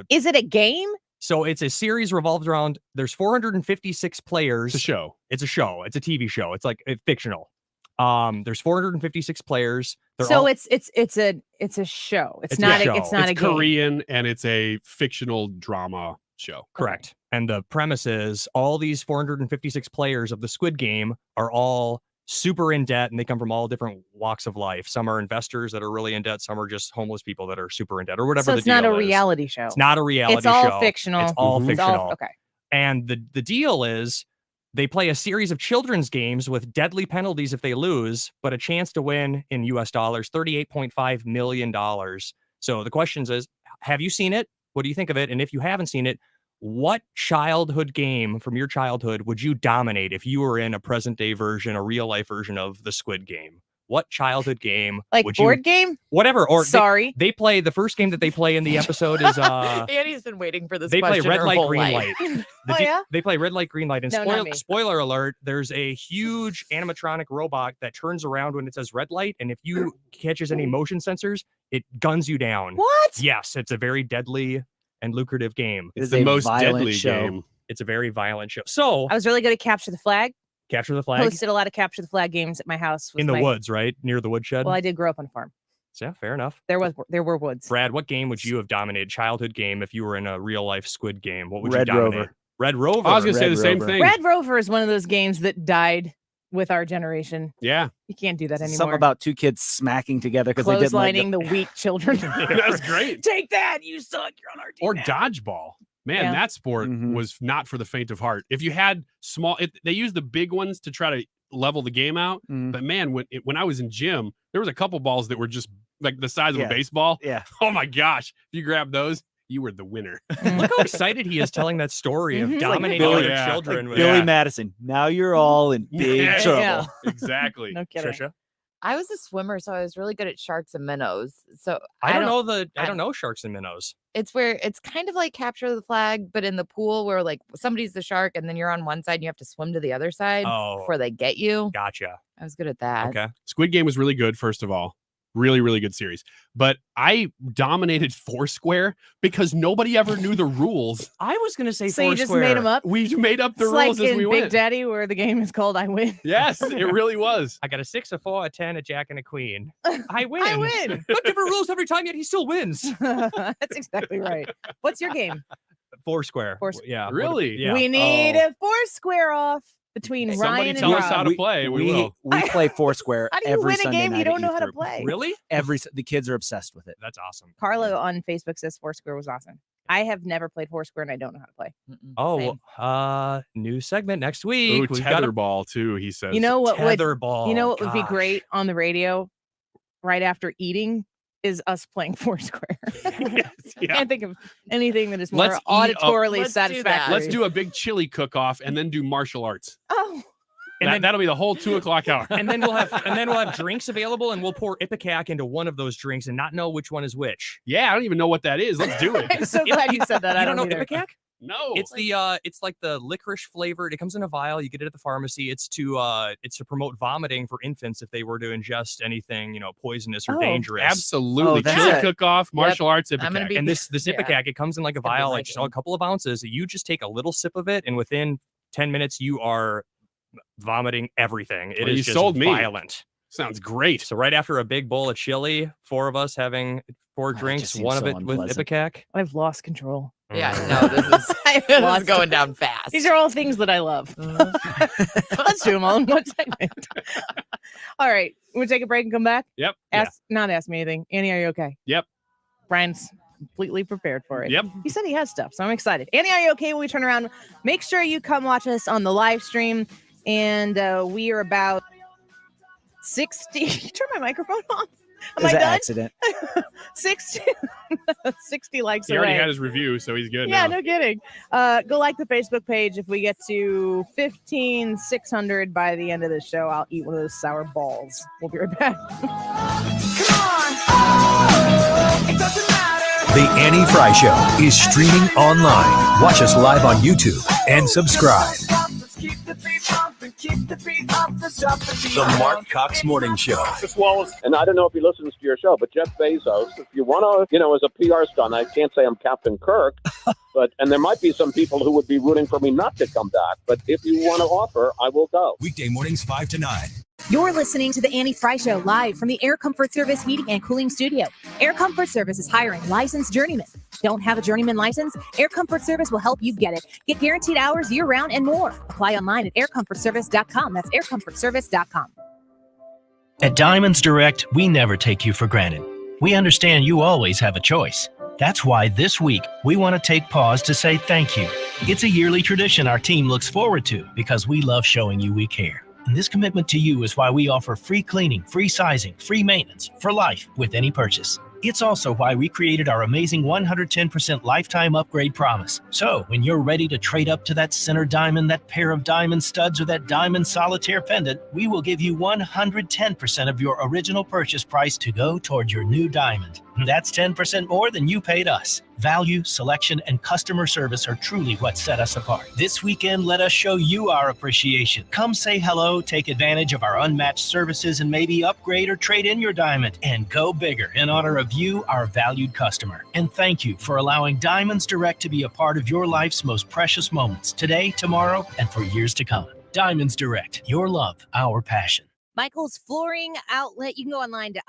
Is it a game? So it's a series revolved around. There's 456 players. It's a show. It's a show. It's a TV show. It's like fictional. There's 456 players. They're So all- it's a show. It's not a show. it's not It's a game. Korean, and it's a fictional drama show. Correct. And the premise is all these 456 players of the Squid Game are all super in debt, and they come from all different walks of life. Some are investors that are really in debt. Some are just homeless people that are super in debt, or whatever. So the it's not deal a is. reality show. It's not a reality It's all show. fictional. It's all Mhm. It's fictional. all- okay. And the deal is they play a series of children's games with deadly penalties if they lose, but a chance to win in US dollars, $38.5 million. So the question is, have you seen it? What do you think of it? And if you haven't seen it, what childhood game from your childhood would you dominate if you were in a present day version, a real life version of the Squid Game? What childhood game Like would board you, game? whatever, or Sorry. they play the first game that they play in the episode is Annie's been waiting for this they play question red her light, whole green life. light. Oh, yeah? They play red light, green light. And No, not me. spoiler alert, there's a huge animatronic robot that turns around when it says red light. And if you catches any motion sensors, it guns you down. What? Yes, it's a very deadly and lucrative game. It is the a most violent deadly show. game. It's a very violent show. So I was really good at capture the flag. capture the flag Posted a lot of capture the flag games at my house. with in the my- woods, right? Near the woodshed. Well, I did grow up on a farm. So, yeah, fair enough. There were woods. Brad, what game would you have dominated? Childhood game if you were in a real life Squid Game? What would Red you dominate? Rover. Red Rover. I was going to say Red the same Rover. thing. Red Rover is one of those games that died with our generation. Yeah. You can't do that anymore. Something about two kids smacking together because they didn't like Clotheslining the weak children. That's great. Take that, you suck. You're on our team. Or now. dodgeball. Man, Yeah. that sport Mhm. was not for the faint of heart. If you had they used the big ones to try to level the game out. Mhm. But man, when I was in gym, there was a couple balls that were just like the size of Yeah. a baseball. Yeah. Oh my gosh. If you grabbed those, you were the winner. Look how excited he is telling that story of Mhm. It's like dominating Billy- other yeah. children. with- Billy Yeah. Madison. Now you're all in big Yeah. trouble. Yeah. Exactly. No kidding. Trisha. I was a swimmer, so I was really good at sharks and minnows. So I don't know sharks and minnows. It's where it's kind of like capture the flag, but in the pool where like somebody's the shark and then you're on one side and you have to swim to the other side before they get you. Gotcha. I was good at that. Okay. Squid Game was really good, first of all. Really, really good series. But I dominated Foursquare because nobody ever knew the rules. I was going to say So Foursquare. you just made them up? We made up the It's rules like as in we Big went. Daddy where the game is called I Win. Yes, it really was. I got a 6, a 4, a 10, a jack, and a queen. I win. I win. But different rules every time, yet he still wins. That's exactly right. What's your game? Foursquare. Foursquare. Yeah. Really? Yeah. We need a Foursquare off between Somebody Ryan and tell Rob. us how to play. We will. We play Foursquare How do you every win a Sunday game night you at don't know youth how to group. play? Really? The kids are obsessed with it. That's awesome. Carlo on Facebook says Foursquare was awesome. I have never played Foursquare and I don't know how to play. Oh, new segment next week. Ooh, We've got a tetherball too, he says. You know what would tetherball. You know what would be Gosh. great on the radio right after eating is us playing Foursquare. Can't think of anything that is more Let's auditorily let's satisfactory. Let's do a big chili cook-off and then do martial arts. Oh, And That'll be the whole 2:00 hour. and then we'll have drinks available, and we'll pour Ipecac into one of those drinks and not know which one is which. Yeah, I don't even know what that is. Let's do it. I'm so glad you said that. You I don't know either. Ipecac? No. It's it's like the licorice flavored. It comes in a vial. You get it at the pharmacy. It's to promote vomiting for infants if they were to ingest anything poisonous or dangerous. Absolutely. that's Chili it. cook-off, martial arts, I'm gonna Ipecac. be- And this Yeah. Ipecac, it comes in like a gonna be vial, like like just a couple of ounces. You just take a little sip of it, and within 10 minutes, you are vomiting everything. It Well, is you just sold me. violent. Sounds great. So right after a big bowl of chili, 4 of us having 4 it drinks, just seems one of so it with unpleasant. Ipecac. I've lost control. Yeah, no, this is going down fast. These are all things that I love. Let's do them all in one segment. All right. We'll take a break and come back. Yep. Not ask me anything. Annie, are you okay? Yep. Brian's completely prepared for it. Yep. He said he has stuff, so I'm excited. Annie, are you okay when we turn around? Make sure you come watch us on the live stream. And we are about 60. Turn my microphone off. Am It was I an done? accident. 60 likes He already away. had his review, so he's good Yeah, now. no kidding. Go like the Facebook page. If we get to 15,600 by the end of the show, I'll eat one of those sour balls. We'll be right back. The Annie Frey Show is streaming online. Watch us live on YouTube and subscribe. The Mark Cox Morning Show. And I don't know if he listens to your show, but Jeff Bezos, if you want to, as a PR stunt, I can't say I'm Captain Kirk, and there might be some people who would be rooting for me not to come back, but if you want to offer, I will go. Weekday mornings 5 to 9. You're listening to the Annie Frey Show live from the Air Comfort Service Heating and Cooling Studio. Air Comfort Service is hiring licensed journeymen. Don't have a journeyman license? Air Comfort Service will help you get it. Get guaranteed hours year-round and more. Apply online at aircomfortservice.com. That's aircomfortservice.com. At Diamonds Direct, we never take you for granted. We understand you always have a choice. That's why this week, we want to take pause to say thank you. It's a yearly tradition our team looks forward to because we love showing you we care. And this commitment to you is why we offer free cleaning, free sizing, free maintenance for life with any purchase. It's also why we created our amazing 110% lifetime upgrade promise. So when you're ready to trade up to that center diamond, that pair of diamond studs, or that diamond solitaire pendant, we will give you 110% of your original purchase price to go toward your new diamond. That's 10% more than you paid us. Value, selection, and customer service are truly what set us apart. This weekend, let us show you our appreciation. Come say hello, take advantage of our unmatched services, and maybe upgrade or trade in your diamond. And go bigger in honor of you, our valued customer. And thank you for allowing Diamonds Direct to be a part of your life's most precious moments, today, tomorrow, and for years to come. Diamonds Direct, your love, our passion. Michael's Flooring Outlet. You can go online to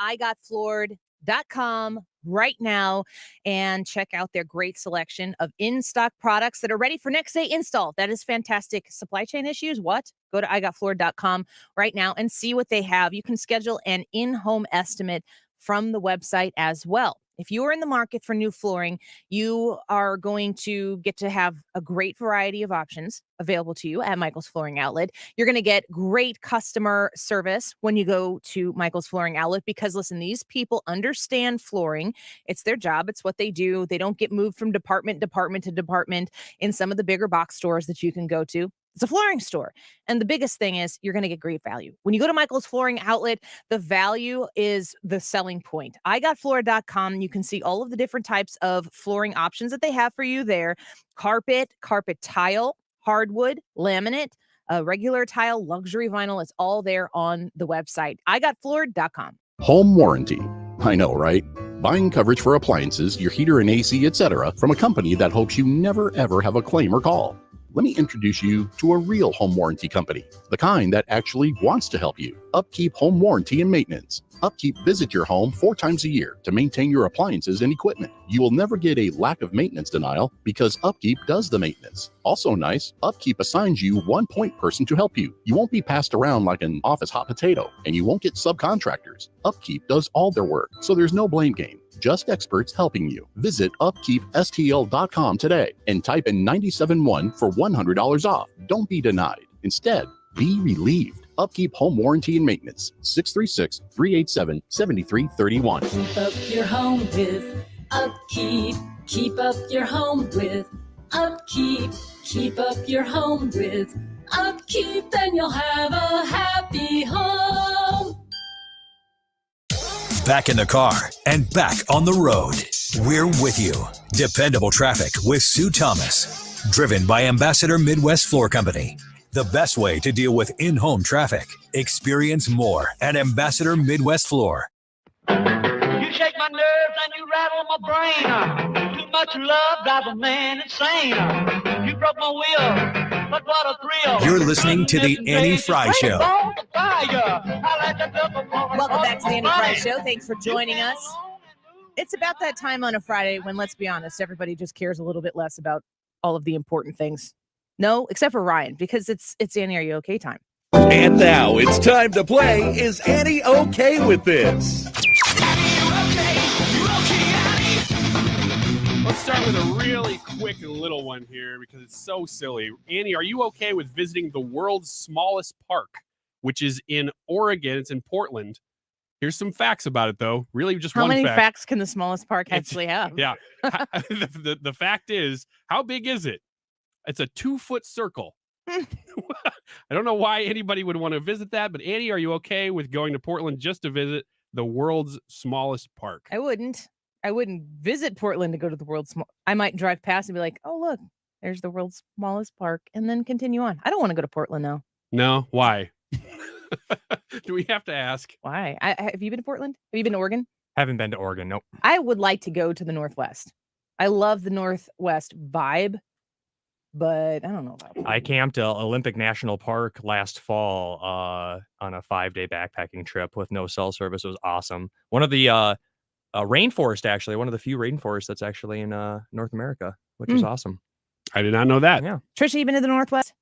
igotfloored.com right now and check out their great selection of in-stock products that are ready for next day install. That is fantastic. Supply chain issues? What? Go to igotfloored.com right now and see what they have. You can schedule an in-home estimate from the website as well. If you are in the market for new flooring, you are going to get to have a great variety of options available to you at Michael's Flooring Outlet. You're going to get great customer service when you go to Michael's Flooring Outlet because, listen, these people understand flooring. It's their job. It's what they do. They don't get moved from department to department in some of the bigger box stores that you can go to. It's a flooring store. And the biggest thing is you're going to get great value. When you go to Michael's Flooring Outlet, the value is the selling point. IGotFlooring.com. You can see all of the different types of flooring options that they have for you there. Carpet tile, hardwood, laminate, regular tile, luxury vinyl. It's all there on the website. IGotFloored.com. Home warranty. I know, right? Buying coverage for appliances, your heater and AC, etc., from a company that hopes you never ever have a claim or call. Let me introduce you to a real home warranty company, the kind that actually wants to help you. Upkeep Home Warranty and Maintenance. Upkeep visit your home 4 times a year to maintain your appliances and equipment. You will never get a lack of maintenance denial because Upkeep does the maintenance. Also nice, Upkeep assigns you one point person to help you. You won't be passed around like an office hot potato, and you won't get subcontractors. Upkeep does all their work, so there's no blame game. Just experts helping you. Visit upkeepstl.com today and type in 971 for $100 off. Don't be denied. Instead, be relieved. Upkeep Home Warranty and Maintenance. 636-387-7331. Keep up your home with Upkeep. Keep up your home with Upkeep. Keep up your home with Upkeep, and you'll have a happy home. Back in the car and back on the road. We're with you. Dependable traffic with Sue Thomas. Driven by Ambassador Midwest Floor Company. The best way to deal with in-home traffic. Experience more at Ambassador Midwest Floor. You shake my nerves and you rattle my brain. Too much love drives a man insane. You broke my will, but what a thrill. You're listening to the Annie Frey Show. Welcome back to the Annie Frey Show. Thanks for joining us. It's about that time on a Friday when, let's be honest, everybody just cares a little bit less about all of the important things. No, except for Ryan, because it's Annie, are you okay time. And now it's time to play Is Annie Okay With This? Let's start with a really quick and little one here because it's so silly. Annie, are you okay with visiting the world's smallest park, which is in Oregon? It's in Portland. Here's some facts about it, though. Really, just one fact. How many facts can the smallest park actually have? Yeah. The fact is, how big is it? It's a 2-foot circle. I don't know why anybody would want to visit that, but Annie, are you okay with going to Portland just to visit the world's smallest park? I wouldn't visit Portland to go to the world's small. I might drive past and be like, oh, look, there's the world's smallest park, and then continue on. I don't want to go to Portland, though. No? Why? Do we have to ask? Why? Have you been to Portland? Have you been to Oregon? Haven't been to Oregon, nope. I would like to go to the Northwest. I love the Northwest vibe, but I don't know about I camped at Olympic National Park last fall on a 5-day backpacking trip with no cell service. It was awesome. One of the rainforest, actually, one of the few rainforests that's actually in North America, which is awesome. I did not know that. Yeah. Trisha, you been to the Northwest?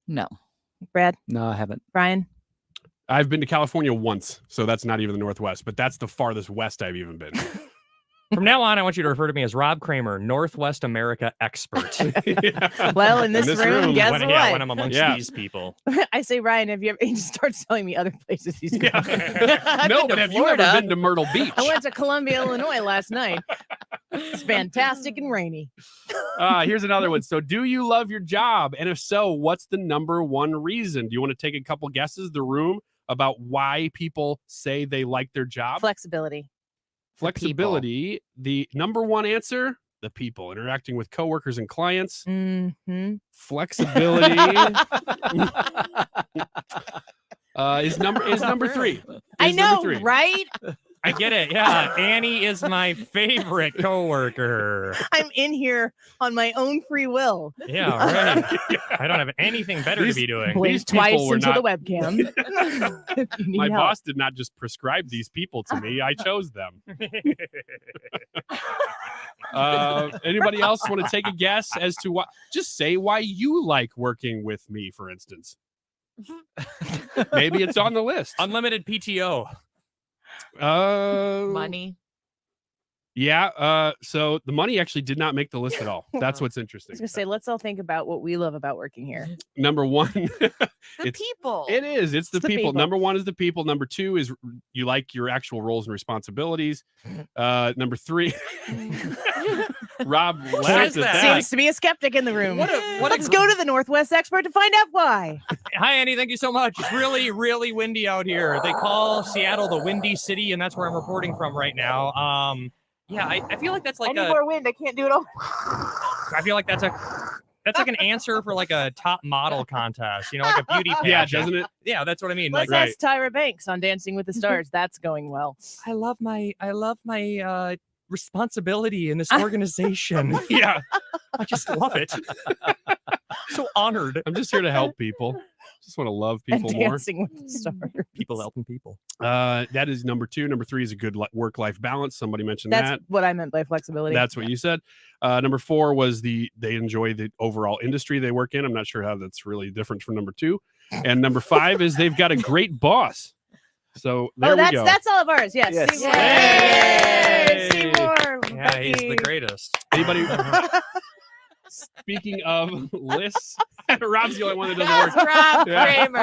No. Brad? No, I haven't. Brian? I've been to California once, so that's not even the Northwest, but that's the farthest west I've even been. From now on, I want you to refer to me as Rob Kramer, Northwest America expert. Well, in this room, guess what? Yeah, when I'm amongst these people. I say, Ryan, have you ever? He starts telling me other places he's gone. No, but have you ever been to Myrtle Beach? I went to Columbia, Illinois last night. It's fantastic and rainy. Here's another one. So, do you love your job? And if so, what's the number one reason? Do you want to take a couple guesses, the room, about why people say they like their job? Flexibility. Flexibility. The number one answer, the people interacting with coworkers and clients. Mm-hmm. Flexibility is number 3. I know, right? I get it. Yeah. Annie is my favorite coworker. I'm in here on my own free will. Yeah, right. I don't have anything better to be doing. Blink twice into the webcam. My boss did not just prescribe these people to me. I chose them. Anybody else want to take a guess as to why? Just say why you like working with me, for instance. Maybe it's on the list. Unlimited PTO. Money. Yeah. So the money actually did not make the list at all. That's what's I interesting. was gonna say, let's all think about what we love about working here. Number one, The people. It is. It's the the people. people. Number one is the people. Number two is you like your actual roles and responsibilities. Number three, Rob laughed at that. Seems to be a skeptic in the room. Let's go to the Northwest expert to find out why. Hi, Annie. Thank you so much. It's really, really windy out here. They call Seattle the Windy City, and that's where I'm reporting from right now. Yeah, I feel like that's like I need more wind. I can't do it all. I feel like that's like an answer for like a top model contest, like a beauty pageant. Yeah, doesn't it? Yeah, that's what I mean. Let's Like, ask Tyra Banks on Dancing with the Stars. That's going well. I love my responsibility in this organization. Yeah, I just love it. So honored. I'm just here to help people. Just want to love And people more. Dancing with the Stars. People helping people. That is number two. Number three is a good work-life balance. Somebody mentioned That's that. what I meant by flexibility. That's what you said. Number four was they enjoy the overall industry they work in. I'm not sure how that's really different from number two. And number five is they've got a great boss. So there we go. That's all of ours. Yes. Yes. Seymour. Seymour. Yeah, he's Becky. the greatest. Anybody? Speaking of lists, Rob's the only one that doesn't Rob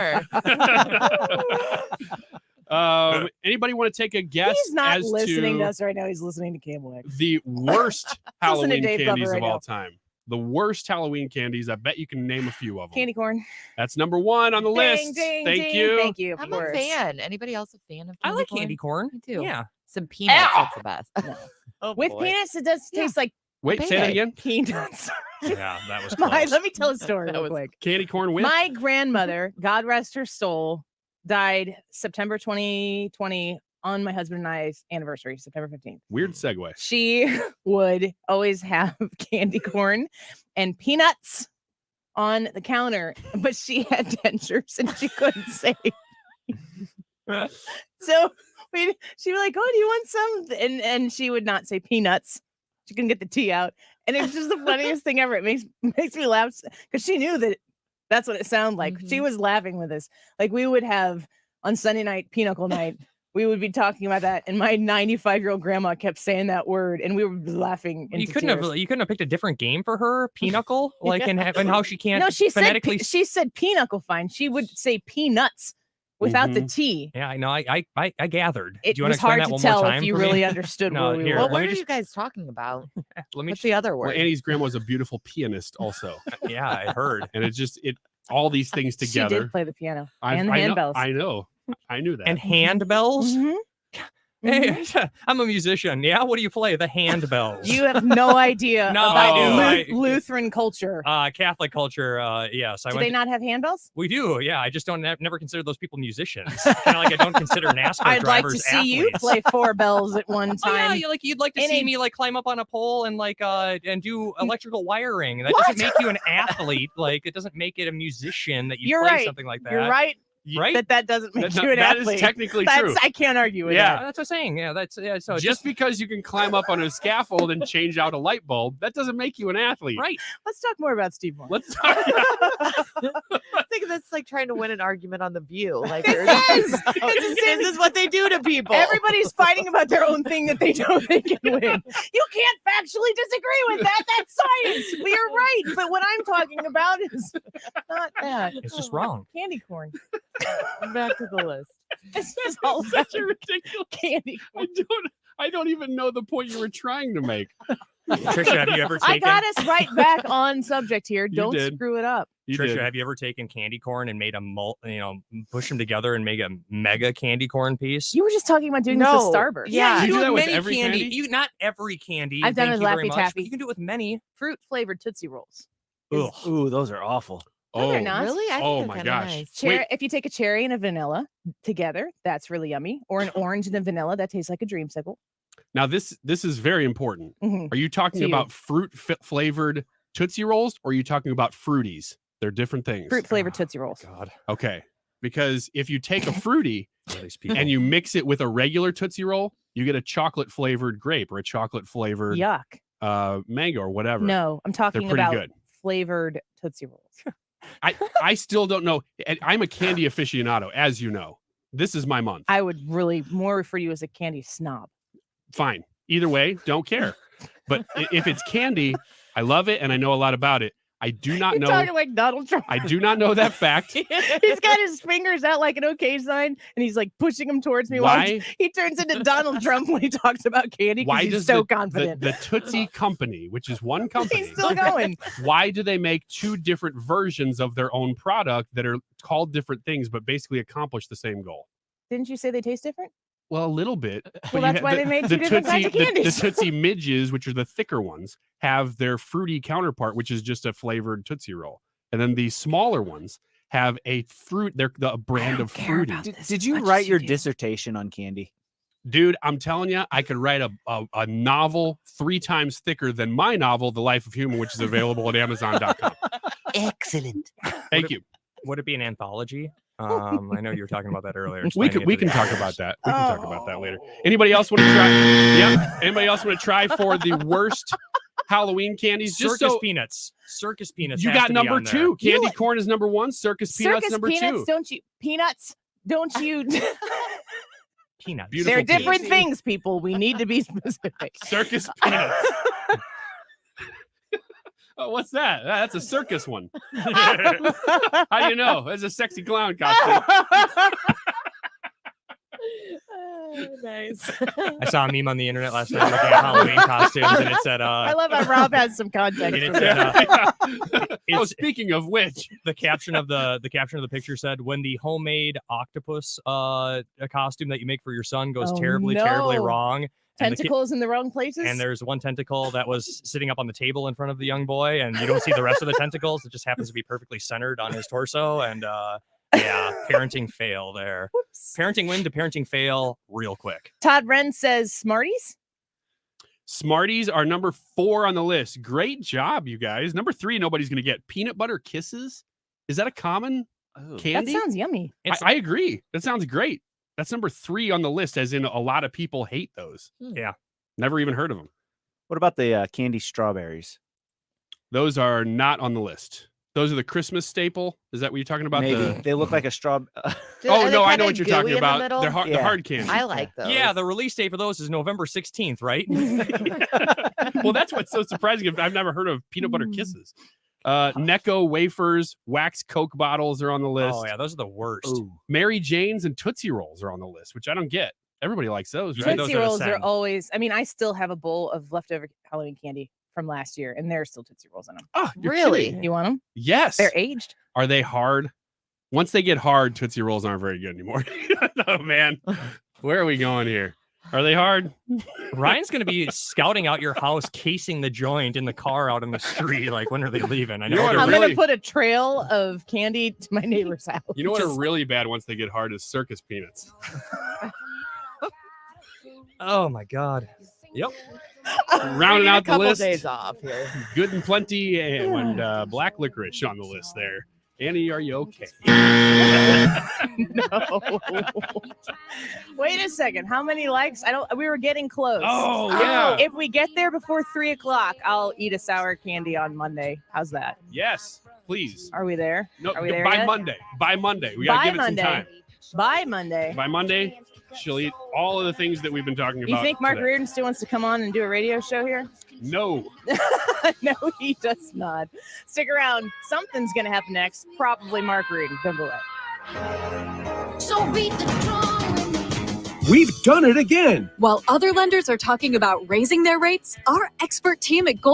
work. Anybody want to take a guess? He's not as listening to to us right now. He's listening to Camel. the worst Listen to Halloween Dave candies Glover of right all now. time? The worst Halloween candies. I bet you can name a few of them. Candy corn. That's number one on the list. Ding, Thank ding. you. Thank you. Of I'm course. a fan. Anybody else a fan of candy I like corn? candy corn. Me too. Yeah. Some peanuts. That's the best. With peanuts, it does taste like Wait, say that again. peanuts. Yeah, that was Let me tell a story real quick. Candy corn with? My grandmother, God rest her soul, died September 2020 on my husband and I's anniversary, September 15th. Weird segue. She would always have candy corn and peanuts on the counter, but she had dentures and she couldn't say. So she'd be like, "Oh, do you want some?" And she would not say peanuts. She couldn't get the T out. And it was just the funniest thing ever. It makes me laugh because she knew that that's what it sounded like. She was laughing with us. Like we would have on Sunday night, pinochle night, we would be talking about that. And my 95-year-old grandma kept saying that word and we were laughing. You couldn't have picked a different game for her, pinochle, like and how she can't No, she phonetically. said pinochle fine. She would say peanuts without the T. Yeah, I know. I gathered. It Do you want was to explain hard that to one tell more if time you for me? really understood No, where we here, were. let What me are just you guys talking about? let me What's the other word? Well, Annie's grandma was a beautiful pianist also. Yeah, I heard. And it all these things She together. did play the piano I and the know- handbells. I know. I knew that. And handbells. Mhm. Hey, I'm a musician. Yeah, what do you play? The handbells. You have no idea No, about I do. Lutheran culture. Catholic culture. Yes, Do they not have handbells? We do. Yeah, I just don't never consider those people musicians. Kind of like I don't consider NASCAR I'd like to drivers see athletes. you play four bells at one Oh, yeah, time. you'd like to in see a- me like climb up on a pole and like and do electrical wiring. That What? doesn't make you an athlete. Like it doesn't make it a musician that you You're play right. something like that. You're right. Right? That doesn't make That- you an that is athlete. technically That's, true. I can't argue with Yeah. that. That's what I'm saying. Yeah, that's so just because you can climb up on a scaffold and change out a light bulb, that doesn't make you an athlete. right. Let's talk more about Steve Moore. Let's talk. I think that's like trying to win an argument on The View. Like, It is. It's this is what they do to people. Everybody's fighting about their own thing that they don't think can win. You can't factually disagree with that. That's science. But you're right. But what I'm talking about is not that. It's just wrong. Candy corn. Back to the list. This is all Such a ridiculous. candy corn. I don't even know the point you were trying to make. Trisha, have you ever I taken? got us right back on subject here. Don't did. screw it up. You Trisha, did. have you ever taken candy corn and made push them together and make a mega candy corn piece? You were just talking about doing this No. with Starburst. Yeah. You you do do that it with many every candy. candy? You not every candy. I've done it thank with you very Laffy much, Taffy. but You can do it with many. Fruit flavored Tootsie Rolls. Ugh. Ooh, those are awful. No, they're not. Really? I think Oh they're my kinda gosh. nice. Wait. If you take a cherry and a vanilla together, that's really yummy. Or an orange and a vanilla, that tastes like a dreamsicle. Now this is very important. Mhm. Are you talking To you. about fruit flavored Tootsie Rolls, or are you talking about Fruities? They're different things. Fruit flavored Tootsie Rolls. God. Okay. Because if you take a fruity These people. and you mix it with a regular Tootsie Roll, you get a chocolate flavored grape or a chocolate flavored Yuck. mango or whatever. No, I'm talking pretty about good. flavored Tootsie Rolls. I still don't know. And I'm a candy aficionado, as you know. This is my month. I would really more refer you as a candy snob. Fine. Either way, don't care. But if it's candy, I love it and I know a lot about it. I do not know. Talking like Donald Trump. I do not know that fact. He's got his fingers out like an okay sign, and he's like pushing them towards me. Why? While he turns into Donald Trump when he talks about candy. Why he's does so confident? The Tootsie Company, which is one company, He's still going. Why do they make two different versions of their own product that are called different things, but basically accomplish the same goal? Didn't you say they taste different? Well, a little bit. Well, that's why they made two different kinds of candies. The Tootsie Midges, which are the thicker ones, have their fruity counterpart, which is just a flavored Tootsie Roll. And then the smaller ones have a fruit. They're the brand of fruity. Did you write your dissertation on candy? Dude, I'm telling you, I could write a novel 3 times thicker than my novel, The Life of Human, which is available at Amazon.com. Excellent. Thank you. Would it be an anthology? I know you were talking about that earlier. We can talk about that. We can talk about that later. Anybody else want to try? Yeah. Anybody else want to try for the worst Halloween candies? Circus peanuts. Circus peanuts. You got number 2. Candy corn is number 1. Circus peanuts number 2. Peanuts, don't you? Peanuts. They're different things, people. We need to be specific. Circus peanuts. Oh, what's that? That's a circus one. How do you know? It's a sexy clown costume. Nice. I saw a meme on the internet last night looking at Halloween costumes, and it said, I love how Rob has some context. And it said, speaking of which, the caption of the picture said, "When the homemade octopus costume that you make for your son goes terribly wrong." Tentacles in the wrong places. And there's one tentacle that was sitting up on the table in front of the young boy, and you don't see the rest of the tentacles. It just happens to be perfectly centered on his torso. And yeah, parenting fail there. Whoops. Parenting win to parenting fail real quick. Todd Wren says Smarties. Smarties are number 4 on the list. Great job, you guys. Number 3, nobody's going to get. Peanut butter kisses. Is that a common candy? That sounds yummy. I agree. That sounds great. That's number 3 on the list, as in a lot of people hate those. Yeah. Never even heard of them. What about the candy strawberries? Those are not on the list. Those are the Christmas staple. Is that what you're talking about? Maybe. They look like a straw. Oh, no, I know what you're talking about. They're hard candy. I like those. Yeah, the release date for those is November 16th, right? Well, that's what's so surprising. I've never heard of peanut butter kisses. Necco wafers, wax Coke bottles are on the list. Oh, yeah, those are the worst. Ooh. Mary Jane's and Tootsie Rolls are on the list, which I don't get. Everybody likes those, right? Tootsie Rolls are always, I still have a bowl of leftover Halloween candy from last year, and there's still Tootsie Rolls in them. Oh, really? Kidding. You want them? Yes. They're aged. Are they hard? Once they get hard, Tootsie Rolls aren't very good anymore. Oh, man. Where are we going here? Are they hard? Ryan's going to be scouting out your house, casing the joint in the car out in the street. Like, when are they leaving? I know. I'm going to put a trail of candy to my neighbor's house. You know what are really bad once they get hard is circus peanuts. Oh, my God. Yep. Rounding out the list. Days off here. Good and Plenty and black licorice on the list there. Annie, are you okay? No. Wait a second. How many likes? We were getting close. Oh, yeah. If we get there before 3:00, I'll eat a sour candy on Monday. How's that? Yes, please. Are we there? No, Are we there by yet? Monday. By Monday. We got to give it some time. By Monday. By Monday, she'll eat all of the things that we've been talking about. You think Mark today. Reardon still wants to come on and do a radio show here? No. No, he does not. Stick around. Something's going to happen next. Probably Mark Reardon. Don't go away. So beat the drum. We've done it again. While other lenders are talking about raising their rates, our expert team at Gold